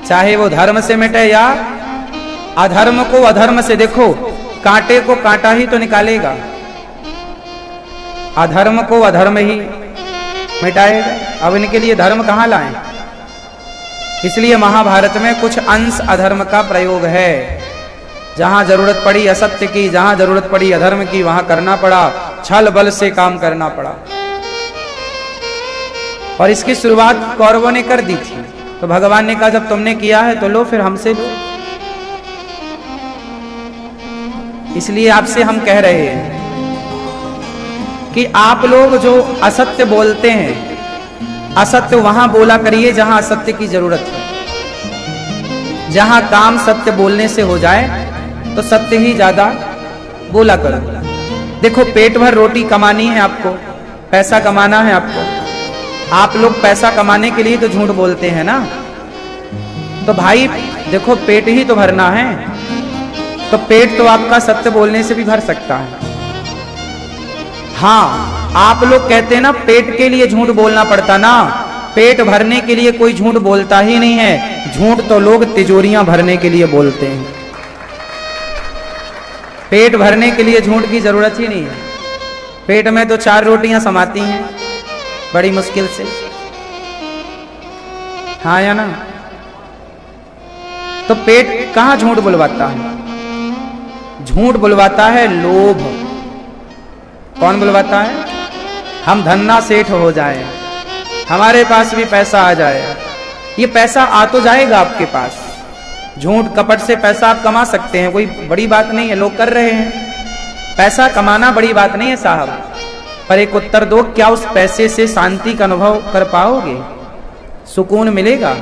चाहे वो धर्म से मिटे या अधर्म को अधर्म से। देखो, कांटे को कांटा ही तो निकालेगा, अधर्म को अधर्म ही मिटाएगा। अब इनके लिए धर्म कहां लाएं? इसलिए महाभारत में कुछ अंश अधर्म का प्रयोग है, जहां जरूरत पड़ी असत्य की, जहां जरूरत पड़ी अधर्म की, वहां करना पड़ा, छल बल से काम करना पड़ा। और इसकी शुरुआत कौरवों ने कर दी थी, तो भगवान ने कहा जब तुमने किया है तो लो, फिर हमसे लो। इसलिए आपसे हम कह रहे हैं कि आप लोग जो असत्य बोलते हैं, असत्य वहां बोला करिए जहां असत्य की जरूरत है। जहां काम सत्य बोलने से हो जाए तो सत्य ही ज्यादा बोला करो। देखो, पेट भर रोटी कमानी है आपको, पैसा कमाना है आपको। आप लोग पैसा कमाने के लिए तो झूठ बोलते हैं ना। तो भाई देखो, पेट ही तो भरना है, तो पेट तो आपका सत्य बोलने से भी भर सकता है। हाँ, आप लोग कहते हैं ना पेट के लिए झूठ बोलना पड़ता ना, पेट भरने के लिए कोई झूठ बोलता ही नहीं है। झूठ तो लोग तिजोरियां भरने के लिए बोलते हैं। पेट भरने के लिए झूठ की जरूरत ही नहीं है। पेट में तो 4 रोटियां समाती हैं बड़ी मुश्किल से, हाँ या ना। तो पेट कहां झूठ बुलवाता है? झूठ बुलवाता है लोभ। कौन बुलवाता है? हम धन्ना सेठ हो जाए, हमारे पास भी पैसा आ जाए। ये पैसा आ तो जाएगा आपके पास, झूठ कपट से पैसा आप कमा सकते हैं, कोई बड़ी बात नहीं है, लोग कर रहे हैं। पैसा कमाना बड़ी बात नहीं है साहब, पर एक उत्तर दो, क्या उस पैसे से शांति का अनुभव कर पाओगे? सुकून मिलेगा?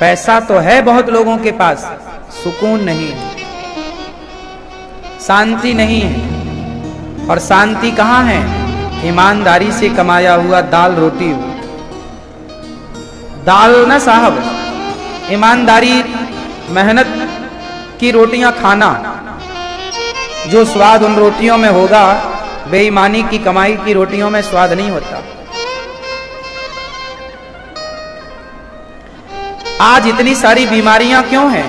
पैसा तो है बहुत लोगों के पास, सुकून नहीं है, शांति नहीं है। और शांति कहां है? ईमानदारी से कमाया हुआ दाल रोटी। दाल ना साहब, ईमानदारी मेहनत की रोटियां खाना, जो स्वाद उन रोटियों में होगा, बेईमानी की कमाई की रोटियों में स्वाद नहीं होता। आज इतनी सारी बीमारियां क्यों हैं?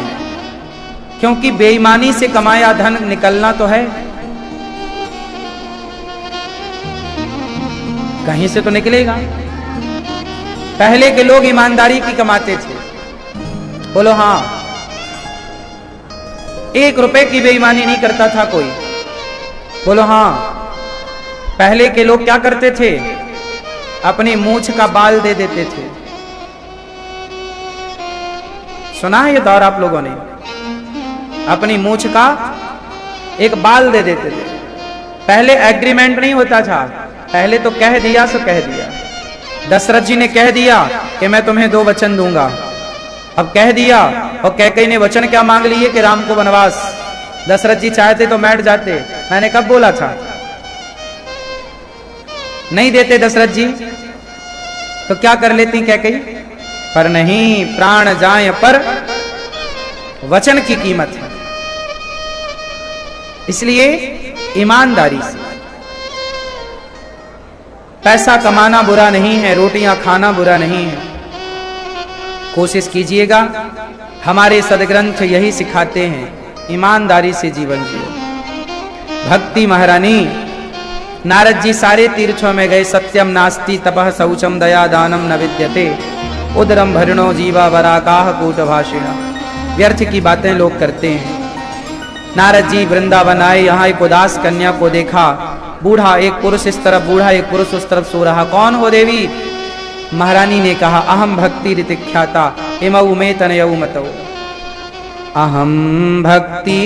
क्योंकि बेईमानी से कमाया धन निकलना तो है, कहीं से तो निकलेगा। पहले के लोग ईमानदारी की कमाते थे, बोलो हाँ। 1 रुपए की बेईमानी नहीं करता था कोई, बोलो हाँ। पहले के लोग क्या करते थे? अपनी मूंछ का बाल दे देते थे। सुना है ये दौर आप लोगों ने? अपनी मूंछ का एक बाल दे देते थे। पहले एग्रीमेंट नहीं होता था, पहले तो कह दिया सो कह दिया। दशरथ जी ने कह दिया कि मैं तुम्हें 2 वचन दूंगा, अब कह दिया। और कैकेयी ने वचन क्या मांग लिए कि राम को वनवास। दशरथ जी चाहते तो बैठ जाते, मैंने कब बोला था? नहीं देते दशरथ जी, तो क्या कर लेती कैकेयी? पर नहीं, प्राण जाए पर वचन की कीमत है। इसलिए ईमानदारी से पैसा कमाना बुरा नहीं है, रोटियां खाना बुरा नहीं है। कोशिश कीजिएगा, हमारे सदग्रंथ यही सिखाते हैं, ईमानदारी से जीवन जियो। भक्ति महारानी, नारद जी सारे तीर्थों में गए। सत्यम नास्ति तपः शौचम दया दानम न विद्यते, उदरम भरणो जीवा वराकाह कूट भाषिणा। व्यर्थ की बातें लोग करते हैं। नारद जी वृंदावन आए, यहाँ एक उदास कन्या को देखा। बूढ़ा एक पुरुष इस तरफ, बूढ़ा एक पुरुष उस तरफ सो रहा। कौन हो देवी? महारानी ने कहा, अहम भक्ति ऋतिख्याता इमऊ में तनयऊ मतौ। अहम भक्ति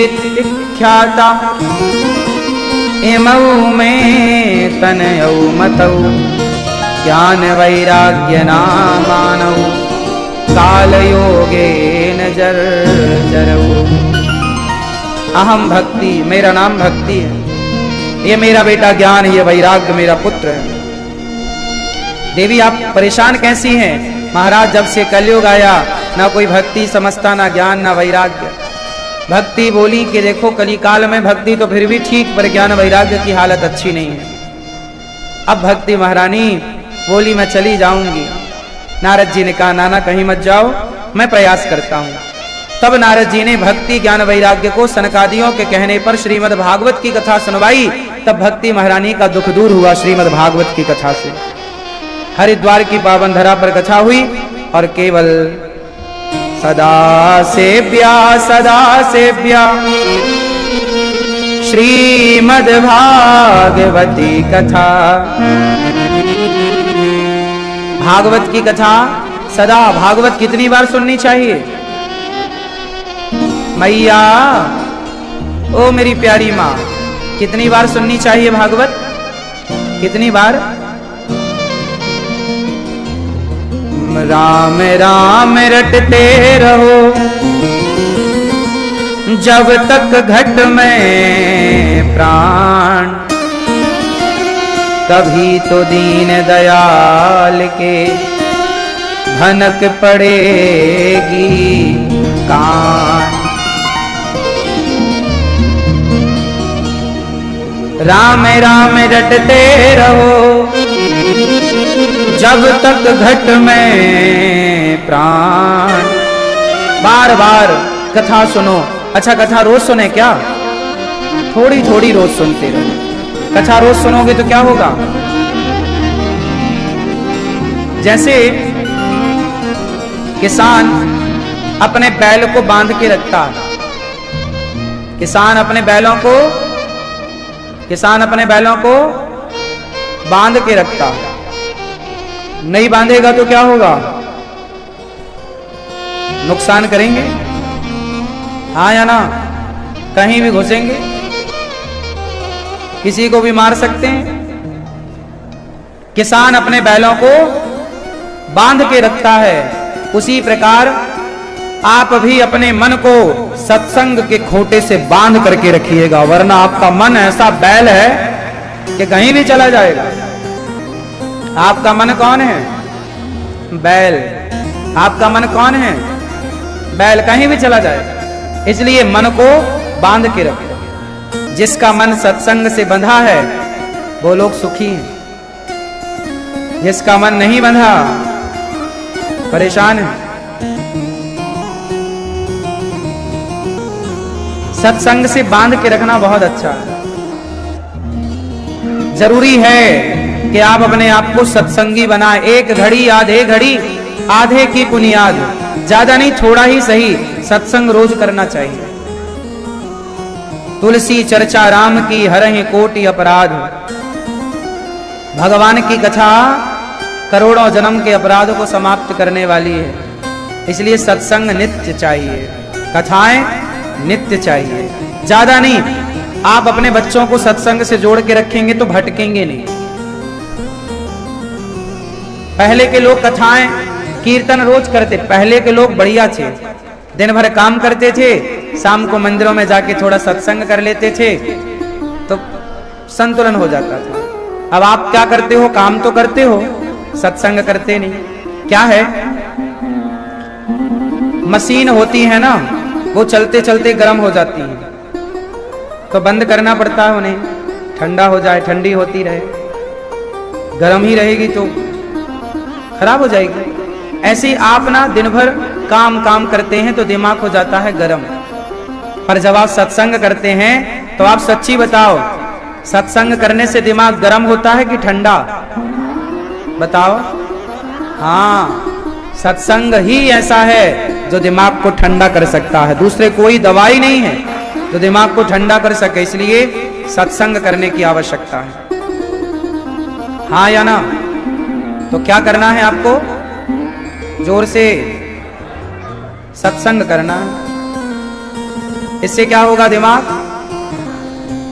ऋतिख्याता इमऊ में तनयऊ मतौ, ज्ञान वैराग्य नामानौ, काल योगेन जर्जरौ। अहम भक्ति, मेरा नाम भक्ति है, ये मेरा बेटा ज्ञान, ये वैराग्य मेरा पुत्र है। देवी आप परेशान कैसी हैं? महाराज जब से कलयुग आया, ना कोई भक्ति समझता, ना ज्ञान, ना वैराग्य। भक्ति बोली कि देखो कलिकाल में भक्ति तो फिर भी ठीक, पर ज्ञान वैराग्य की हालत अच्छी नहीं है। अब भक्ति महारानी बोली मैं चली जाऊंगी। नारद जी ने कहा नाना कहीं मत जाओ, मैं प्रयास करता हूं। तब नारद जी ने भक्ति ज्ञान वैराग्य को सनकादियों के कहने पर श्रीमद् भागवत की कथा सुनवाई। तब भक्ति महारानी का दुख दूर हुआ श्रीमद् भागवत की कथा से। हरिद्वार की पावन धरा पर कथा हुई और केवल सदा सेव्या श्रीमद्भागवती कथा। भागवत की कथा सदा, भागवत कितनी बार सुननी चाहिए? मैया, ओ मेरी प्यारी माँ, कितनी बार सुननी चाहिए भागवत? कितनी बार? राम राम रटते रहो जब तक घट में प्राण, कभी तो दीन दयाल के भनक पड़ेगी कान। राम राम रटते रहो जब तक घट में प्राण। बार बार कथा सुनो। अच्छा, कथा रोज सुने क्या? थोड़ी थोड़ी रोज सुनते रहो। कथा रोज सुनोगे तो क्या होगा? जैसे किसान अपने बैल को बांध के रखता है। किसान अपने बैलों को बांध के रखता है। नहीं बांधेगा तो क्या होगा? नुकसान करेंगे, हाँ या ना? कहीं भी घुसेंगे, किसी को भी मार सकते हैं। किसान अपने बैलों को बांध के रखता है, उसी प्रकार आप भी अपने मन को सत्संग के खोटे से बांध करके रखिएगा, वरना आपका मन ऐसा बैल है कि कहीं भी चला जाएगा। आपका मन कौन है? बैल। आपका मन कौन है? बैल, कहीं भी चला जाएगा। इसलिए मन को बांध के रखो। जिसका मन सत्संग से बंधा है वो लोग सुखी हैं। जिसका मन नहीं बंधा परेशान है। सत्संग से बांध के रखना बहुत अच्छा है। जरूरी है कि आप अपने आप को सत्संगी बनाए। एक घड़ी आधे घड़ी, आधे की बुनियाद, ज्यादा नहीं, थोड़ा ही सही सत्संग रोज करना चाहिए। तुलसी चर्चा राम की हरहि कोटि अपराध। भगवान की कथा करोड़ों जन्म के अपराध को समाप्त करने वाली है। इसलिए सत्संग नित्य चाहिए, कथाएं नित्य चाहिए। ज्यादा नहीं, आप अपने बच्चों को सत्संग से जोड़ के रखेंगे तो भटकेंगे नहीं। पहले के लोग कथाएं कीर्तन रोज करते। पहले के लोग बढ़िया थे, दिन भर काम करते थे, शाम को मंदिरों में जाके थोड़ा सत्संग कर लेते थे तो संतुलन हो जाता था। अब आप क्या करते हो? काम तो करते हो, सत्संग करते नहीं। क्या है? मशीन होती है ना, वो चलते चलते गर्म हो जाती है तो बंद करना पड़ता है उन्हें, ठंडा हो जाए। ठंडी होती रहे, गर्म ही रहेगी तो खराब हो जाएगी। ऐसे ही आप ना दिन भर काम करते हैं तो दिमाग हो जाता है गर्म। पर जब आप सत्संग करते हैं तो आप सच्ची बताओ, सत्संग करने से दिमाग गर्म होता है कि ठंडा? बताओ। हाँ, सत्संग ही ऐसा है जो दिमाग को ठंडा कर सकता है। दूसरे कोई दवाई नहीं है जो दिमाग को ठंडा कर सके। इसलिए सत्संग करने की आवश्यकता है। हाँ या ना? तो क्या करना है आपको? जोर से सत्संग करना है। इससे क्या होगा? दिमाग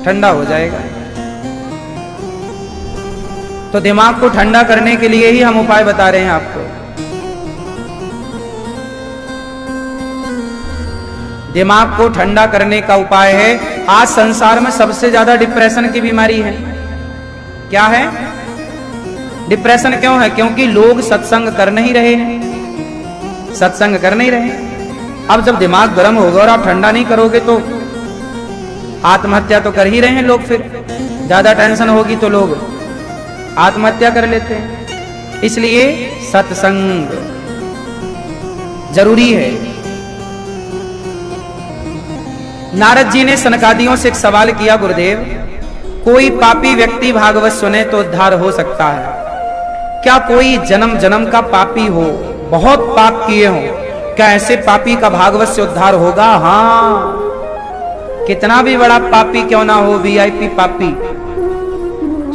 ठंडा हो जाएगा। तो दिमाग को ठंडा करने के लिए ही हम उपाय बता रहे हैं आपको। दिमाग को ठंडा करने का उपाय है, आज संसार में सबसे ज्यादा डिप्रेशन की बीमारी है। क्या है? डिप्रेशन क्यों है? क्योंकि लोग सत्संग कर नहीं रहे हैं। सत्संग कर नहीं रहे। अब जब दिमाग गर्म होगा और आप ठंडा नहीं करोगे तो आत्महत्या तो कर ही रहे हैं लोग। फिर ज्यादा टेंशन होगी तो लोग आत्महत्या कर लेते हैं। इसलिए सत्संग जरूरी है। नारद जी ने सनकादियों से एक सवाल किया, गुरुदेव, कोई पापी व्यक्ति भागवत सुने तो उद्धार हो सकता है क्या? कोई जन्म जन्म का पापी हो, बहुत पाप किए हो क्या ऐसे पापी का भागवत से उद्धार होगा? हाँ, कितना भी बड़ा पापी क्यों ना हो, वीआईपी पापी,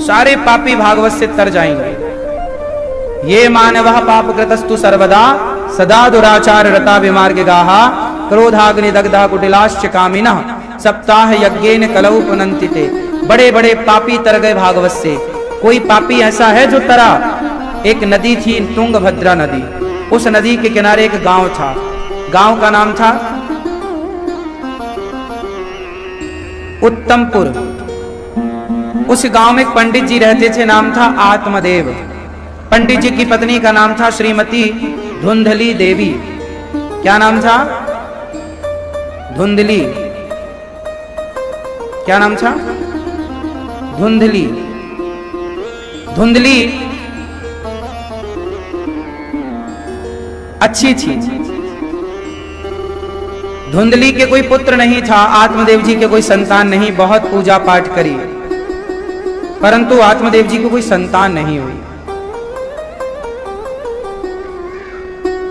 सारे पापी भागवत से तर जाएंगे। ये मानवः पाप कृतस्तु सर्वदा सदा दुराचार रता विमार्गिगाः क्रोधाग्नि दग्धा कुटिलाश्च कामिनः सप्ताह यज्ञेन कलौ पुनन्ति ते। बड़े बड़े पापी तर गए भागवत से। कोई पापी ऐसा है जो तरा? एक नदी थी, तुंगभद्रा नदी। उस नदी के किनारे एक गांव था। गांव का नाम था उत्तमपुर। उस गांव में एक पंडित जी रहते थे, नाम था आत्मदेव। पंडित जी की पत्नी का नाम था श्रीमती धुंधली देवी। क्या नाम था? धुंधली। क्या नाम था? धुंधली। धुंधली अच्छी थी। धुंधली के कोई पुत्र नहीं था, आत्मदेव जी के कोई संतान नहीं। बहुत पूजा पाठ करी, परंतु आत्मदेव जी को कोई संतान नहीं हुई।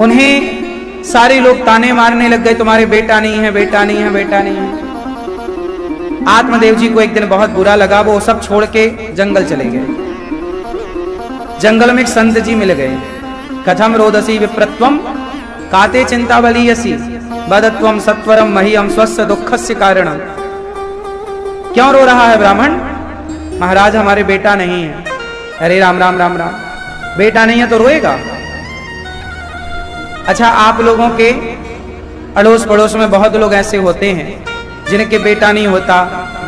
उन्हें सारे लोग ताने मारने लग गए, तुम्हारे बेटा नहीं है, बेटा नहीं है, बेटा नहीं है। आत्मदेव जी को एक दिन बहुत बुरा लगा, वो सब छोड़ के जंगल चले गए। जंगल में एक संत जी मिल गए। कथम रोदसी विप्रत्वम काते चिंता बलीयसी बदत्वम सत्वरम मह्यम स्वस्य दुखस्य कारणम। क्यों रो रहा है ब्राह्मण? महाराज हमारे बेटा नहीं है। अरे राम राम राम राम, बेटा नहीं है तो रोएगा? अच्छा, आप लोगों के अड़ोस पड़ोस में बहुत लोग ऐसे होते हैं जिनके बेटा नहीं होता।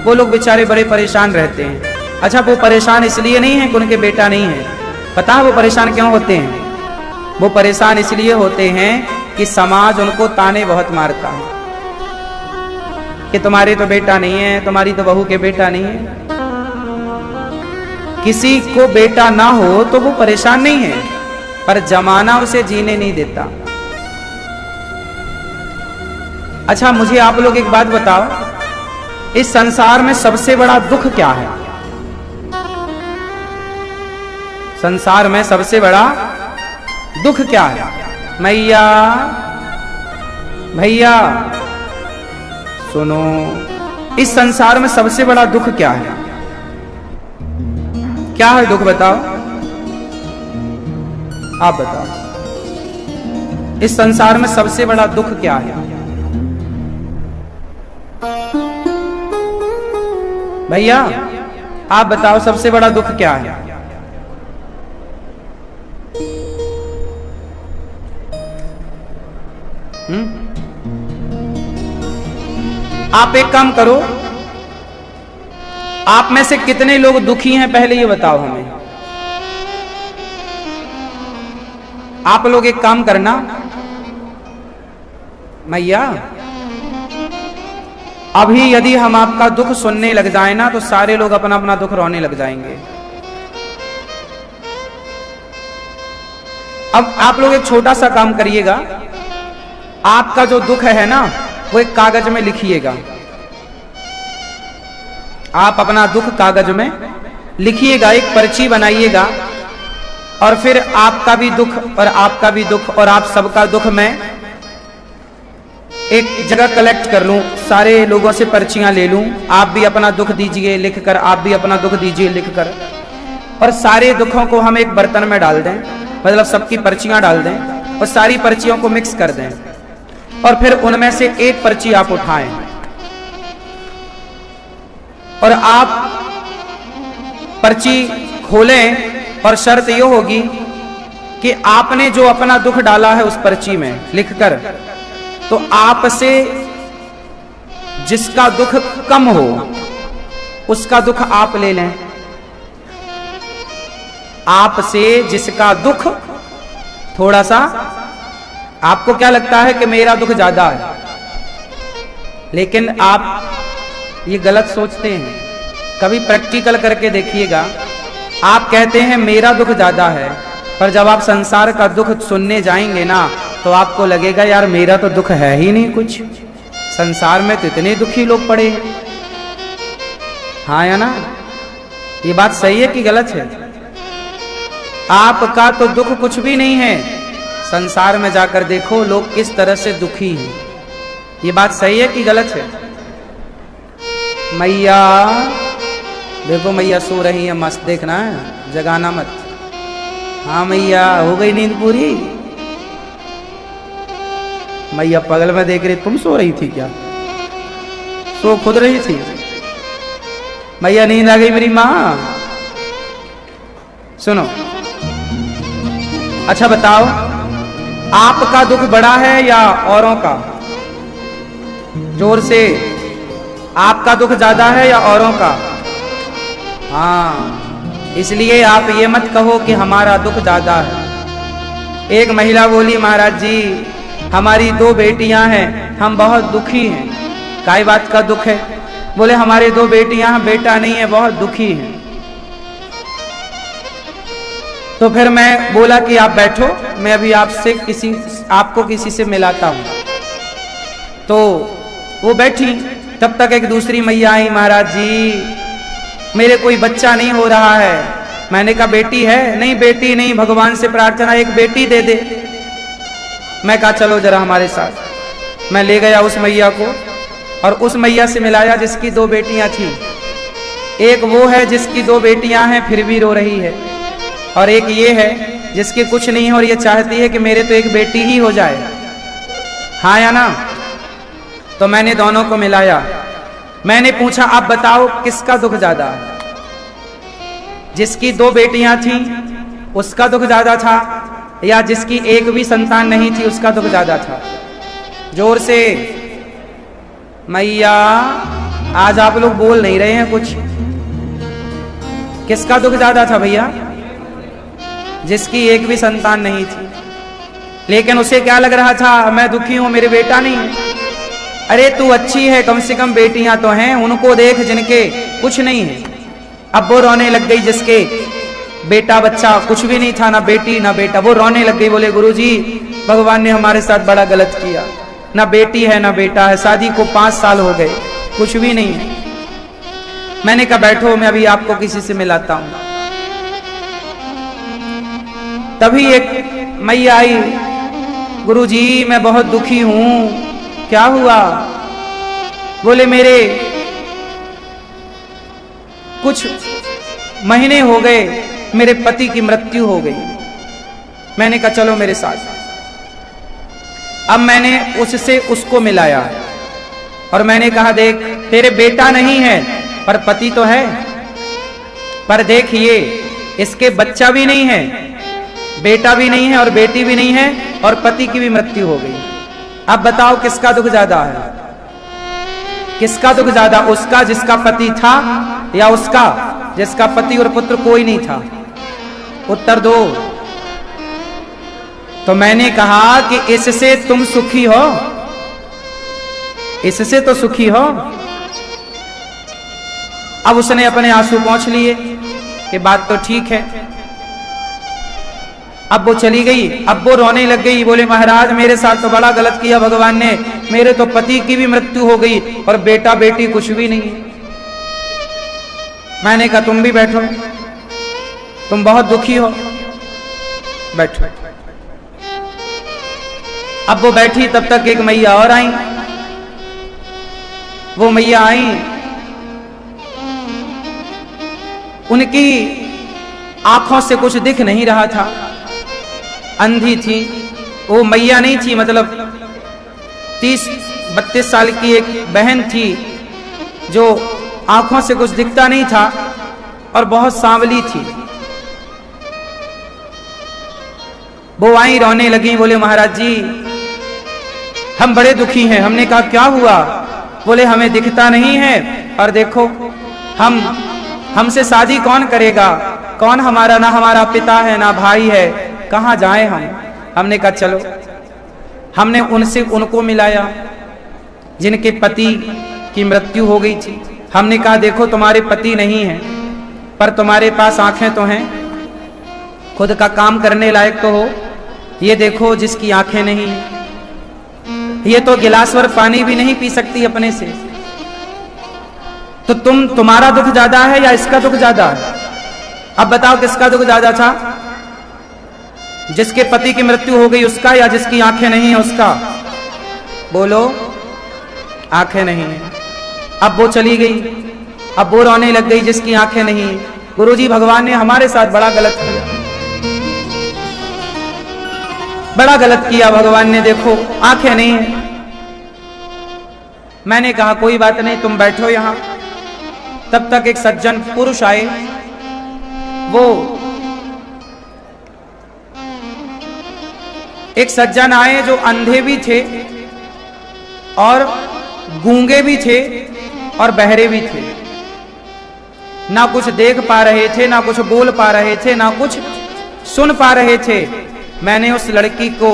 वो लोग बेचारे बड़े परेशान रहते हैं। अच्छा, वो परेशान इसलिए नहीं है कि उनके बेटा नहीं है। पता है वो परेशान क्यों होते हैं? वो परेशान इसलिए होते हैं कि समाज उनको ताने बहुत मारता है कि तुम्हारे तो बेटा नहीं है, तुम्हारी तो बहू के बेटा नहीं है। किसी को बेटा ना हो तो वो परेशान नहीं है, पर जमाना उसे जीने नहीं देता। अच्छा, मुझे आप लोग एक बात बताओ, इस संसार में सबसे बड़ा दुख क्या है? संसार में सबसे बड़ा दुख क्या है? मैया भैया सुनो, इस संसार में सबसे बड़ा दुख क्या है? क्या है दुख? बताओ, आप बताओ। इस संसार में सबसे बड़ा दुख क्या है? भैया आप बताओ, सबसे बड़ा दुख क्या है? आप एक काम करो, आप में से कितने लोग दुखी हैं पहले ये बताओ हमें। आप लोग एक काम करना, मैया अभी यदि हम आपका दुख सुनने लग जाए ना तो सारे लोग अपना अपना दुख रोने लग जाएंगे। अब आप लोग एक छोटा सा काम करिएगा, आपका जो दुख है ना वो एक कागज में लिखिएगा। आप अपना दुख कागज में लिखिएगा, एक पर्ची बनाइएगा, और फिर आपका भी दुख और आपका भी दुख और आप सबका दुख मैं एक जगह कलेक्ट कर लूं, सारे लोगों से पर्चियां ले लूं। आप भी अपना दुख दीजिए लिखकर, आप भी अपना दुख दीजिए लिखकर, और सारे दुखों को हम एक बर्तन में डाल दें, मतलब सबकी पर्चियां डाल दें और सारी पर्चियों को मिक्स कर दें, और फिर उनमें से एक पर्ची आप उठाएं और आप पर्ची खोलें, और शर्त यह होगी कि आपने जो अपना दुख डाला है उस पर्ची में लिखकर, तो आपसे जिसका दुख कम हो उसका दुख आप ले लें। आपसे जिसका दुख थोड़ा सा, आपको क्या लगता है कि मेरा दुख ज्यादा है, लेकिन आप ये गलत सोचते हैं। कभी प्रैक्टिकल करके देखिएगा, आप कहते हैं मेरा दुख ज्यादा है, पर जब आप संसार का दुख सुनने जाएंगे ना तो आपको लगेगा यार मेरा तो दुख है ही नहीं कुछ, संसार में तो इतने दुखी लोग पड़े हैं। हाँ या ना? ये बात सही है कि गलत है? आपका तो दुख कुछ भी नहीं है, संसार में जाकर देखो लोग किस तरह से दुखी हैं। ये बात सही है कि गलत है? मैया देखो, मैया सो रही है मस्त, देखना है, जगाना मत। हाँ मैया, हो गई नींद पूरी? मैया पगल में देख रही, तुम सो रही थी क्या? सो खुद रही थी। मैया नींद आ गई मेरी माँ। सुनो, अच्छा बताओ, आपका दुख बड़ा है या औरों का? जोर से, आपका दुख ज्यादा है या औरों का? हाँ, इसलिए आप ये मत कहो कि हमारा दुख ज्यादा है। एक महिला बोली, महाराज जी हमारी 2 बेटियां हैं, हम बहुत दुखी हैं। काय बात का दुख है? बोले हमारे 2 बेटियां हैं, बेटा नहीं है, बहुत दुखी हैं। तो फिर मैं बोला कि आप बैठो, मैं अभी आपको किसी से मिलाता हूं। तो वो बैठी, तब तक एक दूसरी मैया आई, महाराज जी मेरे कोई बच्चा नहीं हो रहा है। मैंने कहा बेटी है? नहीं बेटी नहीं, भगवान से प्रार्थना एक बेटी दे दे। मैं कहा चलो जरा हमारे साथ। मैं ले गया उस मैया को और उस मैया से मिलाया जिसकी 2 बेटियां थी। एक वो है जिसकी 2 बेटियां हैं फिर भी रो रही है, और एक ये है जिसकी कुछ नहीं है और ये चाहती है कि मेरे तो एक बेटी ही हो जाए। हाँ या ना? तो मैंने दोनों को मिलाया। मैंने पूछा आप बताओ किसका दुख ज्यादा है? जिसकी 2 बेटियां थी उसका दुख ज्यादा था, या जिसकी एक भी संतान नहीं थी उसका दुख ज्यादा था? जोर से। मैया आज आप लोग बोल नहीं रहे हैं कुछ। किसका दुख ज्यादा था भैया? जिसकी एक भी संतान नहीं थी। लेकिन उसे क्या लग रहा था, मैं दुखी हूं, मेरे बेटा नहीं है। अरे तू अच्छी है, कम से कम बेटियां तो हैं, उनको देख जिनके कुछ नहीं है। अब वो रोने लग गई जिसके बेटा बच्चा कुछ भी नहीं था, ना बेटी ना बेटा, वो रोने लग गई। बोले गुरुजी भगवान ने हमारे साथ बड़ा गलत किया, ना बेटी है ना बेटा है, शादी को 5 साल हो गए, कुछ भी नहीं है। मैंने कहा बैठो, मैं अभी आपको किसी से मिलाता हूं। तभी एक मैया आई, गुरुजी मैं बहुत दुखी हूं। क्या हुआ? बोले मेरे कुछ महीने हो गए, मेरे पति की मृत्यु हो गई। मैंने कहा चलो मेरे साथ। अब मैंने उससे उसको मिलाया और मैंने कहा देख तेरे बेटा नहीं है पर पति तो है, पर देख ये इसके बच्चा भी नहीं है, बेटा भी नहीं है और बेटी भी नहीं है, और पति की भी मृत्यु हो गई। अब बताओ किसका दुख ज्यादा है? किसका दुख ज्यादा? उसका जिसका पति था, या उसका जिसका पति और पुत्र कोई नहीं था? उत्तर दो। तो मैंने कहा कि इससे तुम सुखी हो, इससे तो सुखी हो। अब उसने अपने आंसू पोंछ लिए कि बात तो ठीक है। अब वो चली गई। अब वो रोने लग गई, बोले महाराज मेरे साथ तो बड़ा गलत किया भगवान ने, मेरे तो पति की भी मृत्यु हो गई और बेटा बेटी कुछ भी नहीं है। मैंने कहा तुम भी बैठो, तुम बहुत दुखी हो, बैठो। अब वो बैठी, तब तक एक मैया और आई। वो मैया आई, उनकी आंखों से कुछ दिख नहीं रहा था, अंधी थी। वो मैया नहीं थी, मतलब 30-32 साल की एक बहन थी जो आंखों से कुछ दिखता नहीं था और बहुत सांवली थी। वो आई, रोने लगी, बोले महाराज जी हम बड़े दुखी हैं। हमने कहा क्या हुआ? बोले हमें दिखता नहीं है और देखो हमसे शादी कौन करेगा? कौन हमारा, ना हमारा पिता है ना भाई है, कहाँ जाएं हम? हमने कहा चलो। हमने उनको मिलाया जिनके पति की मृत्यु हो गई थी। हमने कहा देखो तुम्हारे पति नहीं है पर तुम्हारे पास आंखें तो हैं, खुद का काम करने लायक तो हो। ये देखो जिसकी आंखें नहीं है, ये तो गिलास भर पानी भी नहीं पी सकती अपने से। तो तुम्हारा दुख ज्यादा है या इसका दुख ज्यादा है? अब बताओ किसका दुख ज्यादा था? जिसके पति की मृत्यु हो गई उसका, या जिसकी आंखें नहीं है उसका? बोलो, आंखें नहीं है। अब वो चली गई, अब वो रोने लग गई जिसकी आंखें नहीं। गुरुजी, भगवान ने हमारे साथ बड़ा गलत किया, बड़ा गलत किया भगवान ने। देखो आंखें नहीं है। मैंने कहा कोई बात नहीं, तुम बैठो यहां। तब तक एक सज्जन पुरुष आए। वो एक सज्जन आए जो अंधे भी थे और गूंगे भी थे और बहरे भी थे। ना कुछ देख पा रहे थे, ना कुछ बोल पा रहे थे, ना कुछ सुन पा रहे थे। मैंने उस लड़की को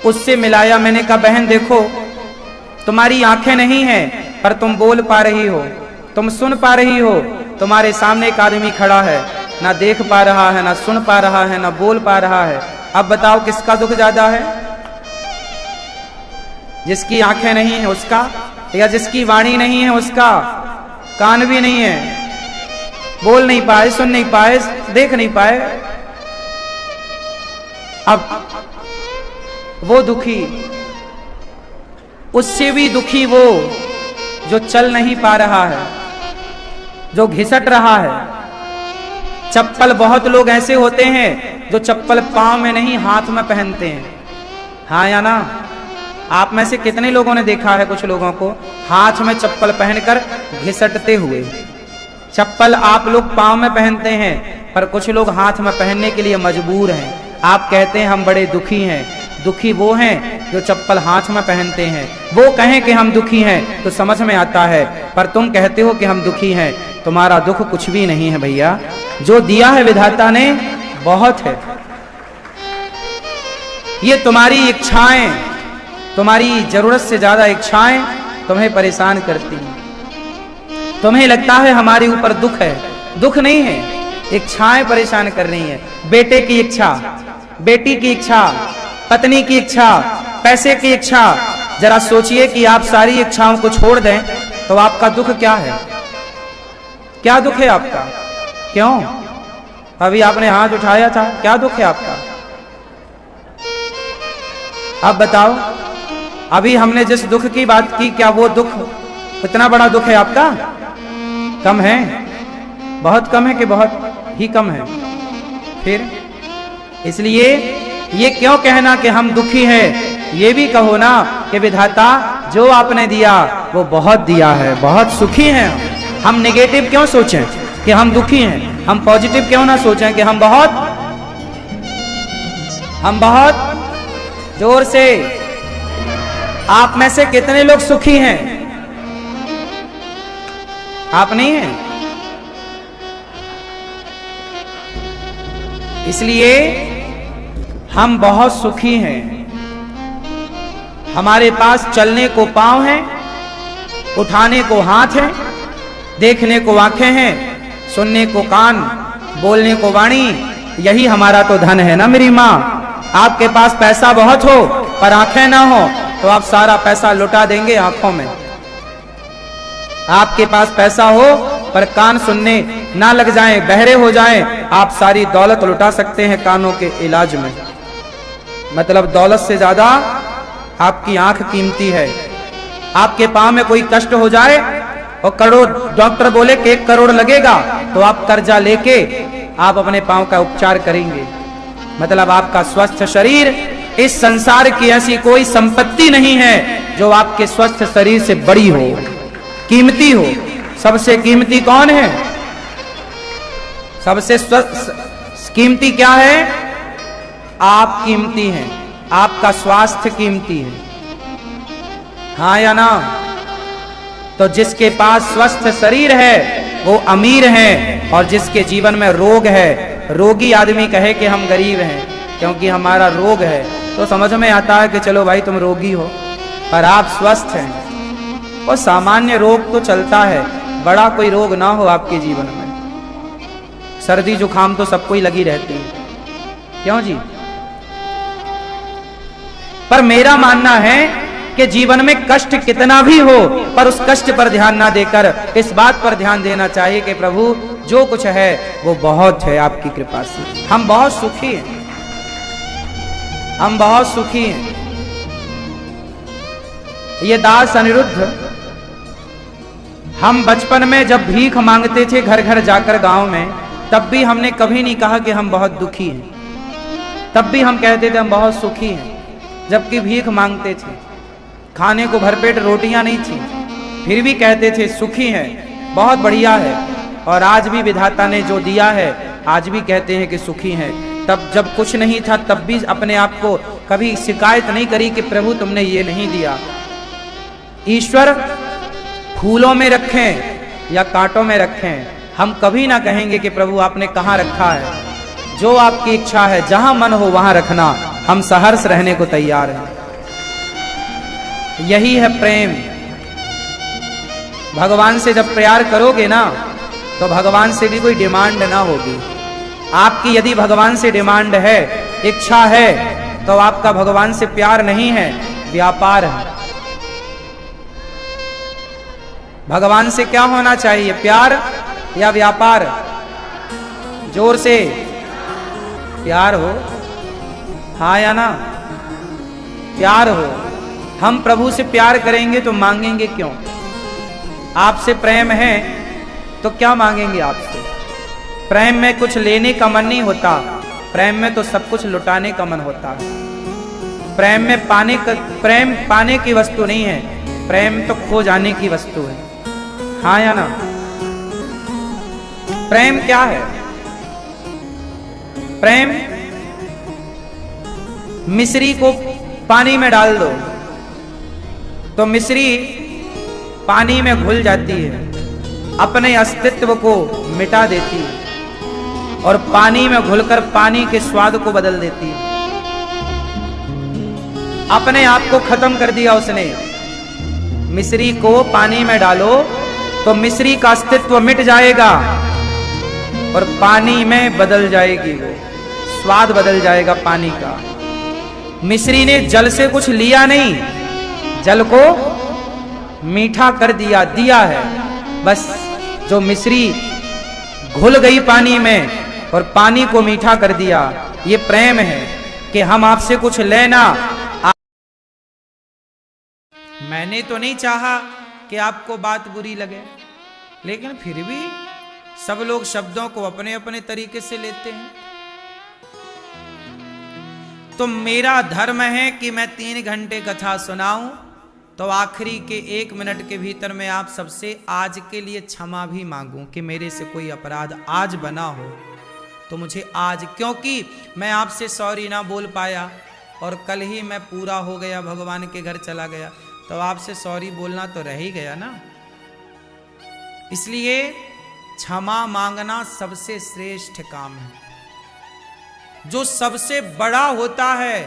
उससे मिलाया। मैंने कहा बहन देखो, तुम्हारी आंखें नहीं हैं पर तुम बोल पा रही हो, तुम सुन पा रही हो। तुम्हारे सामने एक आदमी खड़ा है, ना देख पा रहा है, ना सुन पा रहा है, ना बोल पा रहा है। अब बताओ किसका दुख ज्यादा है? जिसकी आंखें नहीं है उसका, या जिसकी वाणी नहीं है उसका? कान भी नहीं है, बोल नहीं पाए, सुन नहीं पाए, देख नहीं पाए। अब वो दुखी, उससे भी दुखी वो जो चल नहीं पा रहा है, जो घिसट रहा है। चप्पल, बहुत लोग ऐसे होते हैं जो चप्पल पांव में नहीं हाथ में पहनते हैं। हाँ या ना? आप में से कितने लोगों ने देखा है कुछ लोगों को हाथ में चप्पल पहनकर घिसटते हुए? चप्पल आप लोग पांव में पहनते हैं, पर कुछ लोग हाथ में पहनने के लिए मजबूर हैं। आप कहते हैं हम बड़े दुखी हैं। दुखी वो हैं जो चप्पल हाथ में पहनते हैं। वो कहें कि हम दुखी हैं तो समझ में आता है, पर तुम कहते हो कि हम दुखी हैं। तुम्हारा दुख कुछ भी नहीं है भैया, जो दिया है विधाता ने बहुत है। ये तुम्हारी इच्छाएं, तुम्हारी जरूरत से ज्यादा इच्छाएं तुम्हें परेशान करती हैं। तुम्हें लगता है हमारे ऊपर दुख है, दुख नहीं है, इच्छाएं परेशान कर रही हैं। बेटे की इच्छा, बेटी की इच्छा, पत्नी की इच्छा, पैसे की इच्छा। जरा सोचिए कि आप सारी इच्छाओं को छोड़ दें तो आपका दुख क्या है? क्या दुख है आपका? क्यों? अभी आपने हाथ उठाया था, क्या दुख है आपका? अब बताओ, अभी हमने जिस दुख की बात की, क्या वो दुख इतना बड़ा दुख है आपका? कम है? बहुत कम है कि बहुत ही कम है? फिर इसलिए ये क्यों कहना कि हम दुखी हैं? ये भी कहो ना कि विधाता जो आपने दिया वो बहुत दिया है, बहुत सुखी हैं। हम नेगेटिव क्यों सोचें कि हम दुखी हैं? हम पॉजिटिव क्यों ना सोचें कि हम बहुत जोर से। आप में से कितने लोग सुखी हैं? आप नहीं हैं। इसलिए हम बहुत सुखी हैं। हमारे पास चलने को पांव हैं, उठाने को हाथ हैं, देखने को आंखें हैं, सुनने को कान, बोलने को वाणी। यही हमारा तो धन है ना मेरी माँ। आपके पास पैसा बहुत हो पर आंखें ना हो तो आप सारा पैसा लुटा देंगे आंखों में। आपके पास पैसा हो पर कान सुनने ना लग जाएं, बहरे हो जाएं, आप सारी दौलत लुटा सकते हैं कानों के इलाज में। मतलब दौलत से ज्यादा आपकी आंख कीमती है। आपके पांव में कोई कष्ट हो जाए और करोड़, डॉक्टर बोले कि 1 करोड़ लगेगा, तो आप कर्जा लेके आप अपने पांव का उपचार करेंगे। मतलब आपका स्वस्थ शरीर, इस संसार की ऐसी कोई संपत्ति नहीं है जो आपके स्वस्थ शरीर से बड़ी हो, कीमती हो। सबसे कीमती कौन है? सबसे कीमती क्या है? आप कीमती हैं, आपका स्वास्थ्य कीमती है। हाँ या ना? तो जिसके पास स्वस्थ शरीर है वो अमीर है, और जिसके जीवन में रोग है, रोगी आदमी कहे कि हम गरीब हैं क्योंकि हमारा रोग है, तो समझ में आता है कि चलो भाई तुम रोगी हो पर आप स्वस्थ हैं। और सामान्य रोग तो चलता है, बड़ा कोई रोग ना हो आपके जीवन में। सर्दी जुकाम तो सबको ही लगी रहती है, क्यों जी? पर मेरा मानना है कि जीवन में कष्ट कितना भी हो पर उस कष्ट पर ध्यान ना देकर इस बात पर ध्यान देना चाहिए कि प्रभु जो कुछ है वो बहुत है आपकी कृपा से, हम बहुत सुखी हैं। हम बहुत सुखी हैं। ये दास अनिरुद्ध, हम बचपन में जब भीख मांगते थे घर घर जाकर गांव में, तब भी हमने कभी नहीं कहा कि हम बहुत दुखी हैं। तब भी हम कहते थे हम बहुत सुखी हैं, जबकि भीख मांगते थे। खाने को भरपेट रोटियां नहीं थी, फिर भी कहते थे सुखी हैं, बहुत बढ़िया है। और आज भी विधाता ने जो दिया है, आज भी कहते हैं कि सुखी हैं। तब जब कुछ नहीं था, तब भी अपने आप को कभी शिकायत नहीं करी कि प्रभु तुमने ये नहीं दिया। ईश्वर फूलों में रखें या कांटों में रखें, हम कभी ना कहेंगे कि प्रभु आपने कहाँ रखा है। जो आपकी इच्छा है, जहां मन हो वहां रखना, हम सहर्ष रहने को तैयार हैं। यही है प्रेम। भगवान से जब प्यार करोगे ना, तो भगवान से भी कोई डिमांड ना होगी। आपकी यदि भगवान से डिमांड है, इच्छा है, तो आपका भगवान से प्यार नहीं है, व्यापार है। भगवान से क्या होना चाहिए, प्यार या व्यापार? जोर से प्यार हो, हाँ या ना? प्यार हो। हम प्रभु से प्यार करेंगे तो मांगेंगे क्यों? आपसे प्रेम है तो क्या मांगेंगे आपसे? प्रेम में कुछ लेने का मन नहीं होता, प्रेम में तो सब कुछ लुटाने का मन होता है। प्रेम में प्रेम पाने की वस्तु नहीं है, प्रेम तो खो जाने की वस्तु है, हाँ या ना? प्रेम क्या है? प्रेम मिश्री को पानी में डाल दो तो मिश्री पानी में घुल जाती है, अपने अस्तित्व को मिटा देती है और पानी में घुलकर पानी के स्वाद को बदल देती है। अपने आप को खत्म कर दिया उसने। मिश्री को पानी में डालो तो मिश्री का अस्तित्व मिट जाएगा और पानी में बदल जाएगी, वो स्वाद बदल जाएगा पानी का। मिश्री ने जल से कुछ लिया नहीं, जल को मीठा कर दिया है बस। जो मिश्री घुल गई पानी में और पानी को मीठा कर दिया, ये प्रेम है कि हम आपसे कुछ लेना। मैंने तो नहीं चाहा कि आपको बात बुरी लगे, लेकिन फिर भी सब लोग शब्दों को अपने अपने तरीके से लेते हैं। तो मेरा धर्म है कि मैं 3 घंटे कथा सुनाऊं, तो आखिरी के 1 मिनट के भीतर मैं आप सबसे आज के लिए क्षमा भी मांगूं कि मेरे से कोई अपराध आज बना हो तो मुझे आज, क्योंकि मैं आपसे सॉरी ना बोल पाया और कल ही मैं पूरा हो गया, भगवान के घर चला गया, तो आपसे सॉरी बोलना तो रह ही गया ना। इसलिए क्षमा मांगना सबसे श्रेष्ठ काम है। जो सबसे बड़ा होता है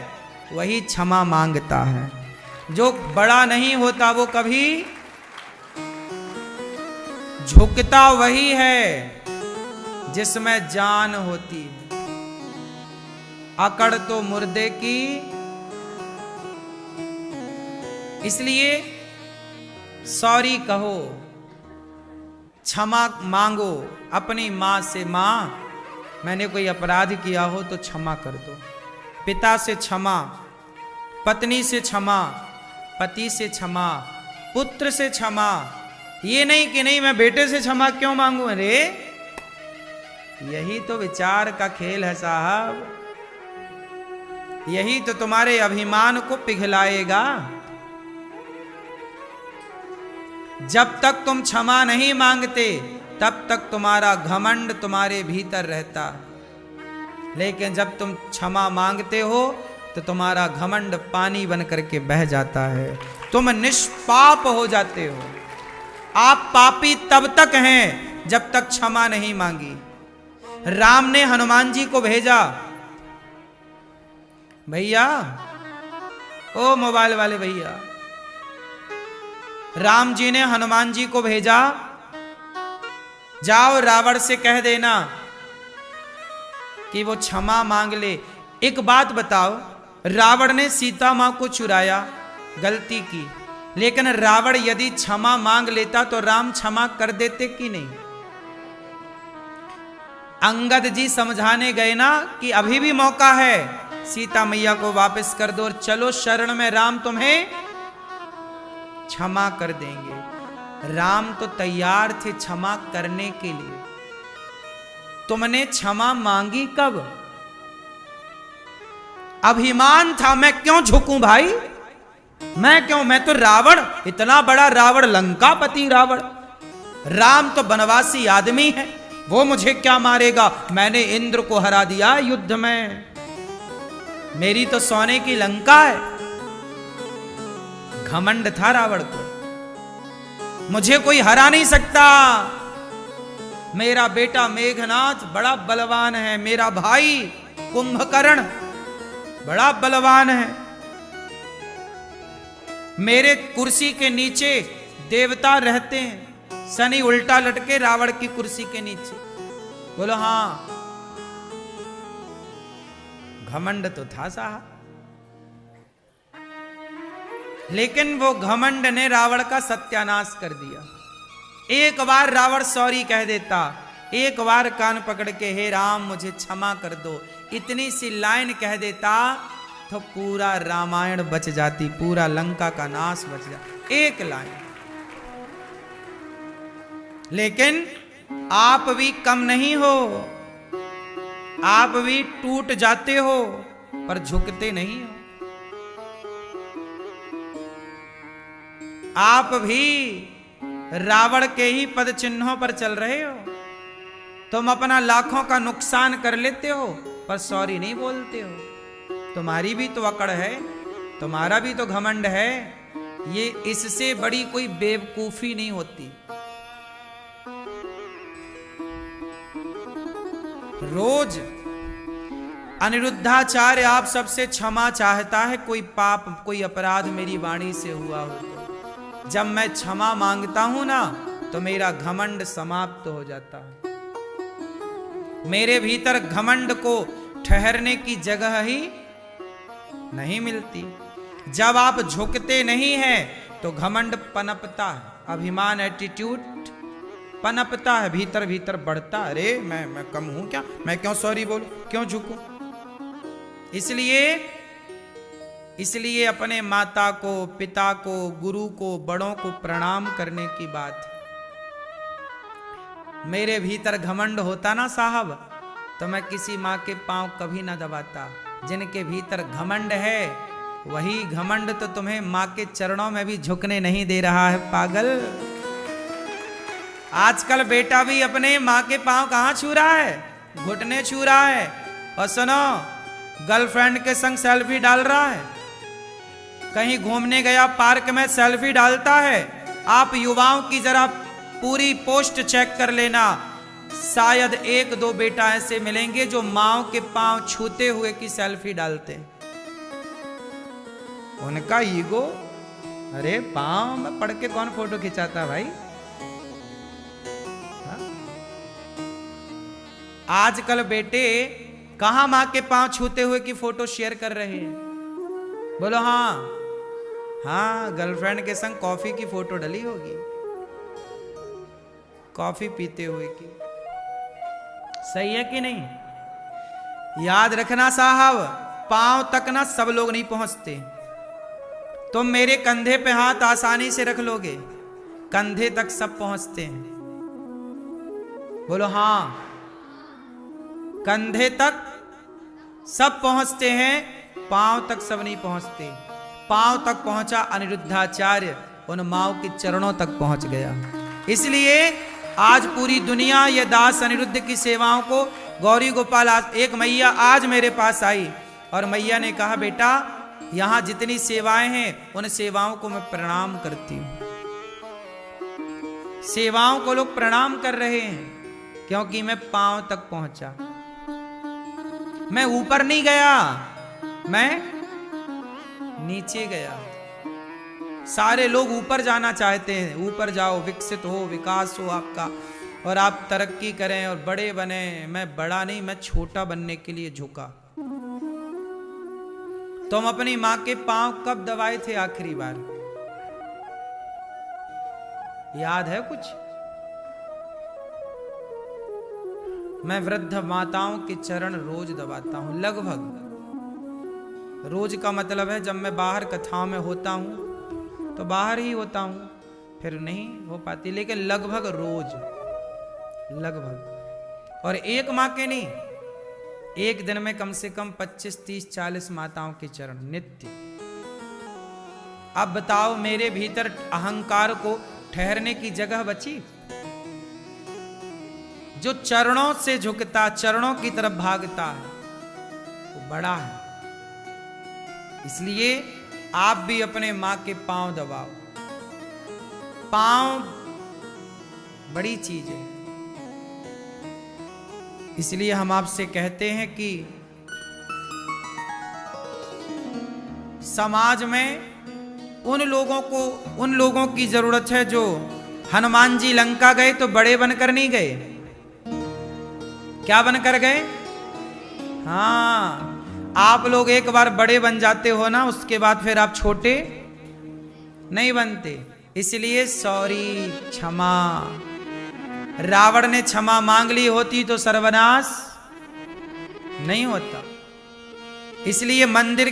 वही क्षमा मांगता है, जो बड़ा नहीं होता वो कभी झुकता वही है जिसमें जान होती है। अकड़ तो मुर्दे की। इसलिए सॉरी कहो, क्षमा मांगो अपनी मां से, मां मैंने कोई अपराध किया हो तो क्षमा कर दो। पिता से क्षमा, पत्नी से क्षमा, पति से क्षमा, पुत्र से क्षमा। ये नहीं कि नहीं मैं बेटे से क्षमा क्यों मांगू। अरे यही तो विचार का खेल है साहब, यही तो तुम्हारे अभिमान को पिघलाएगा। जब तक तुम क्षमा नहीं मांगते तब तक तुम्हारा घमंड तुम्हारे भीतर रहता, लेकिन जब तुम क्षमा मांगते हो तो तुम्हारा घमंड पानी बन करके बह जाता है, तुम निष्पाप हो जाते हो। आप पापी तब तक हैं जब तक क्षमा नहीं मांगी। राम ने हनुमान जी को भेजा, भैया ओ मोबाइल वाले भैया, राम जी ने हनुमान जी को भेजा, जाओ रावण से कह देना कि वो क्षमा मांग ले। एक बात बताओ, रावण ने सीता मां को चुराया, गलती की, लेकिन रावण यदि क्षमा मांग लेता तो राम क्षमा कर देते कि नहीं? अंगद जी समझाने गए ना कि अभी भी मौका है, सीता मैया को वापस कर दो और चलो शरण में, राम तुम्हें क्षमा कर देंगे। राम तो तैयार थे क्षमा करने के लिए। तुमने क्षमा मांगी कब? अभिमान था, मैं क्यों झुकूं भाई, मैं तो रावण, इतना बड़ा रावण, लंकापति रावण। राम तो वनवासी आदमी है, वो मुझे क्या मारेगा, मैंने इंद्र को हरा दिया युद्ध में, मेरी तो सोने की लंका है। घमंड था रावण को, मुझे कोई हरा नहीं सकता। मेरा बेटा मेघनाथ बड़ा बलवान है, मेरा भाई कुंभकर्ण बड़ा बलवान है, मेरे कुर्सी के नीचे देवता रहते हैं, शनि उल्टा लटके रावण की कुर्सी के नीचे। बोलो हाँ, घमंड तो था साहब, लेकिन वो घमंड ने रावण का सत्यानाश कर दिया। एक बार रावण सॉरी कह देता, एक बार कान पकड़ के हे राम मुझे क्षमा कर दो, इतनी सी लाइन कह देता तो पूरा रामायण बच जाती, पूरा लंका का नाश बच जाता, एक लाइन। लेकिन आप भी कम नहीं हो, आप भी टूट जाते हो पर झुकते नहीं हो। आप भी रावण के ही पद चिन्हों पर चल रहे हो। तुम अपना लाखों का नुकसान कर लेते हो पर सॉरी नहीं बोलते हो। तुम्हारी भी तो अकड़ है, तुम्हारा भी तो घमंड है, ये इससे बड़ी कोई बेवकूफी नहीं होती। रोज अनिरुद्धाचार्य आप सबसे क्षमा चाहता है, कोई पाप कोई अपराध मेरी वाणी से हुआ हो तो। जब मैं क्षमा मांगता हूं ना तो मेरा घमंड समाप्त हो जाता है। मेरे भीतर घमंड को ठहरने की जगह ही नहीं मिलती। जब आप झुकते नहीं हैं तो घमंड पनपता है, अभिमान एटीट्यूड पनपता है, भीतर भीतर बढ़ता। अरे मैं कम हूं क्या, मैं क्यों सॉरी बोलूं, क्यों झुकूं। इसलिए अपने माता को, पिता को, गुरु को, बड़ों को प्रणाम करने की बात है। मेरे भीतर घमंड होता ना साहब तो मैं किसी माँ के पांव कभी ना दबाता। जिनके भीतर घमंड है वही घमंड तो तुम्हें माँ के चरणों में भी झुकने नहीं दे रहा है, पागल। आजकल बेटा भी अपने माँ के पांव कहां छू रहा है, घुटने छू रहा है। और सुनो, गर्लफ्रेंड के संग सेल्फी डाल रहा है, कहीं घूमने गया पार्क में सेल्फी डालता है। आप युवाओं की जरा पूरी पोस्ट चेक कर लेना, शायद एक दो बेटा ऐसे मिलेंगे जो माओ के पांव छूते हुए की सेल्फी डालते हैं। उनका ईगो, अरे पांव में पड़ के कौन फोटो खिंचाता भाई। हाँ? आजकल बेटे कहां मां के पांव छूते हुए की फोटो शेयर कर रहे हैं। बोलो हाँ, हाँ गर्लफ्रेंड के संग कॉफी की फोटो डली होगी, कॉफी पीते हुए की। सही है कि नहीं। याद रखना साहब, पांव तक ना सब लोग नहीं पहुंचते। तुम मेरे कंधे पे हाथ आसानी से रख लोगे, कंधे तक सब पहुंचते हैं। बोलो हाँ, कंधे तक सब पहुंचते हैं, पांव तक सब नहीं पहुंचते। पांव तक पहुंचा अनिरुद्धाचार्य, उन माओ के चरणों तक पहुंच गया। इसलिए आज पूरी दुनिया ये दास अनिरुद्ध की सेवाओं को, गौरी गोपाल, एक मैया आज मेरे पास आई और मैया ने कहा बेटा यहां जितनी सेवाएं हैं उन सेवाओं को मैं प्रणाम करती हूं। सेवाओं को लोग प्रणाम कर रहे हैं क्योंकि मैं पांव तक पहुंचा। मैं ऊपर नहीं गया, मैं नीचे गया। सारे लोग ऊपर जाना चाहते हैं, ऊपर जाओ, विकसित हो, विकास हो आपका और आप तरक्की करें और बड़े बने। मैं बड़ा नहीं, मैं छोटा बनने के लिए झुका। तुम अपनी मां के पांव कब दबाए थे आखिरी बार, याद है कुछ? मैं वृद्ध माताओं के चरण रोज दबाता हूं, लगभग रोज का मतलब है जब मैं बाहर कथाओं में होता हूँ तो बाहर ही होता हूँ, फिर नहीं हो पाती, लेकिन लगभग रोज, लगभग। और एक माँ के नहीं, एक दिन में कम से कम 25, 30, 40 माताओं के चरण नित्य। अब बताओ मेरे भीतर अहंकार को ठहरने की जगह बची? जो चरणों से झुकता, चरणों की तरफ भागता है, वो बड़ा है। इसलिए आप भी अपने मां के पांव दबाओ। पांव बड़ी चीज है। इसलिए हम आपसे कहते हैं कि समाज में उन लोगों की जरूरत है जो हनुमान जी लंका गए तो बड़े बनकर नहीं गए। क्या बनकर गए? हाँ, आप लोग एक बार बड़े बन जाते हो ना, उसके बाद फिर आप छोटे नहीं बनते। इसलिए सॉरी, क्षमा। रावण ने क्षमा मांग ली होती तो सर्वनाश नहीं होता। इसलिए मंदिर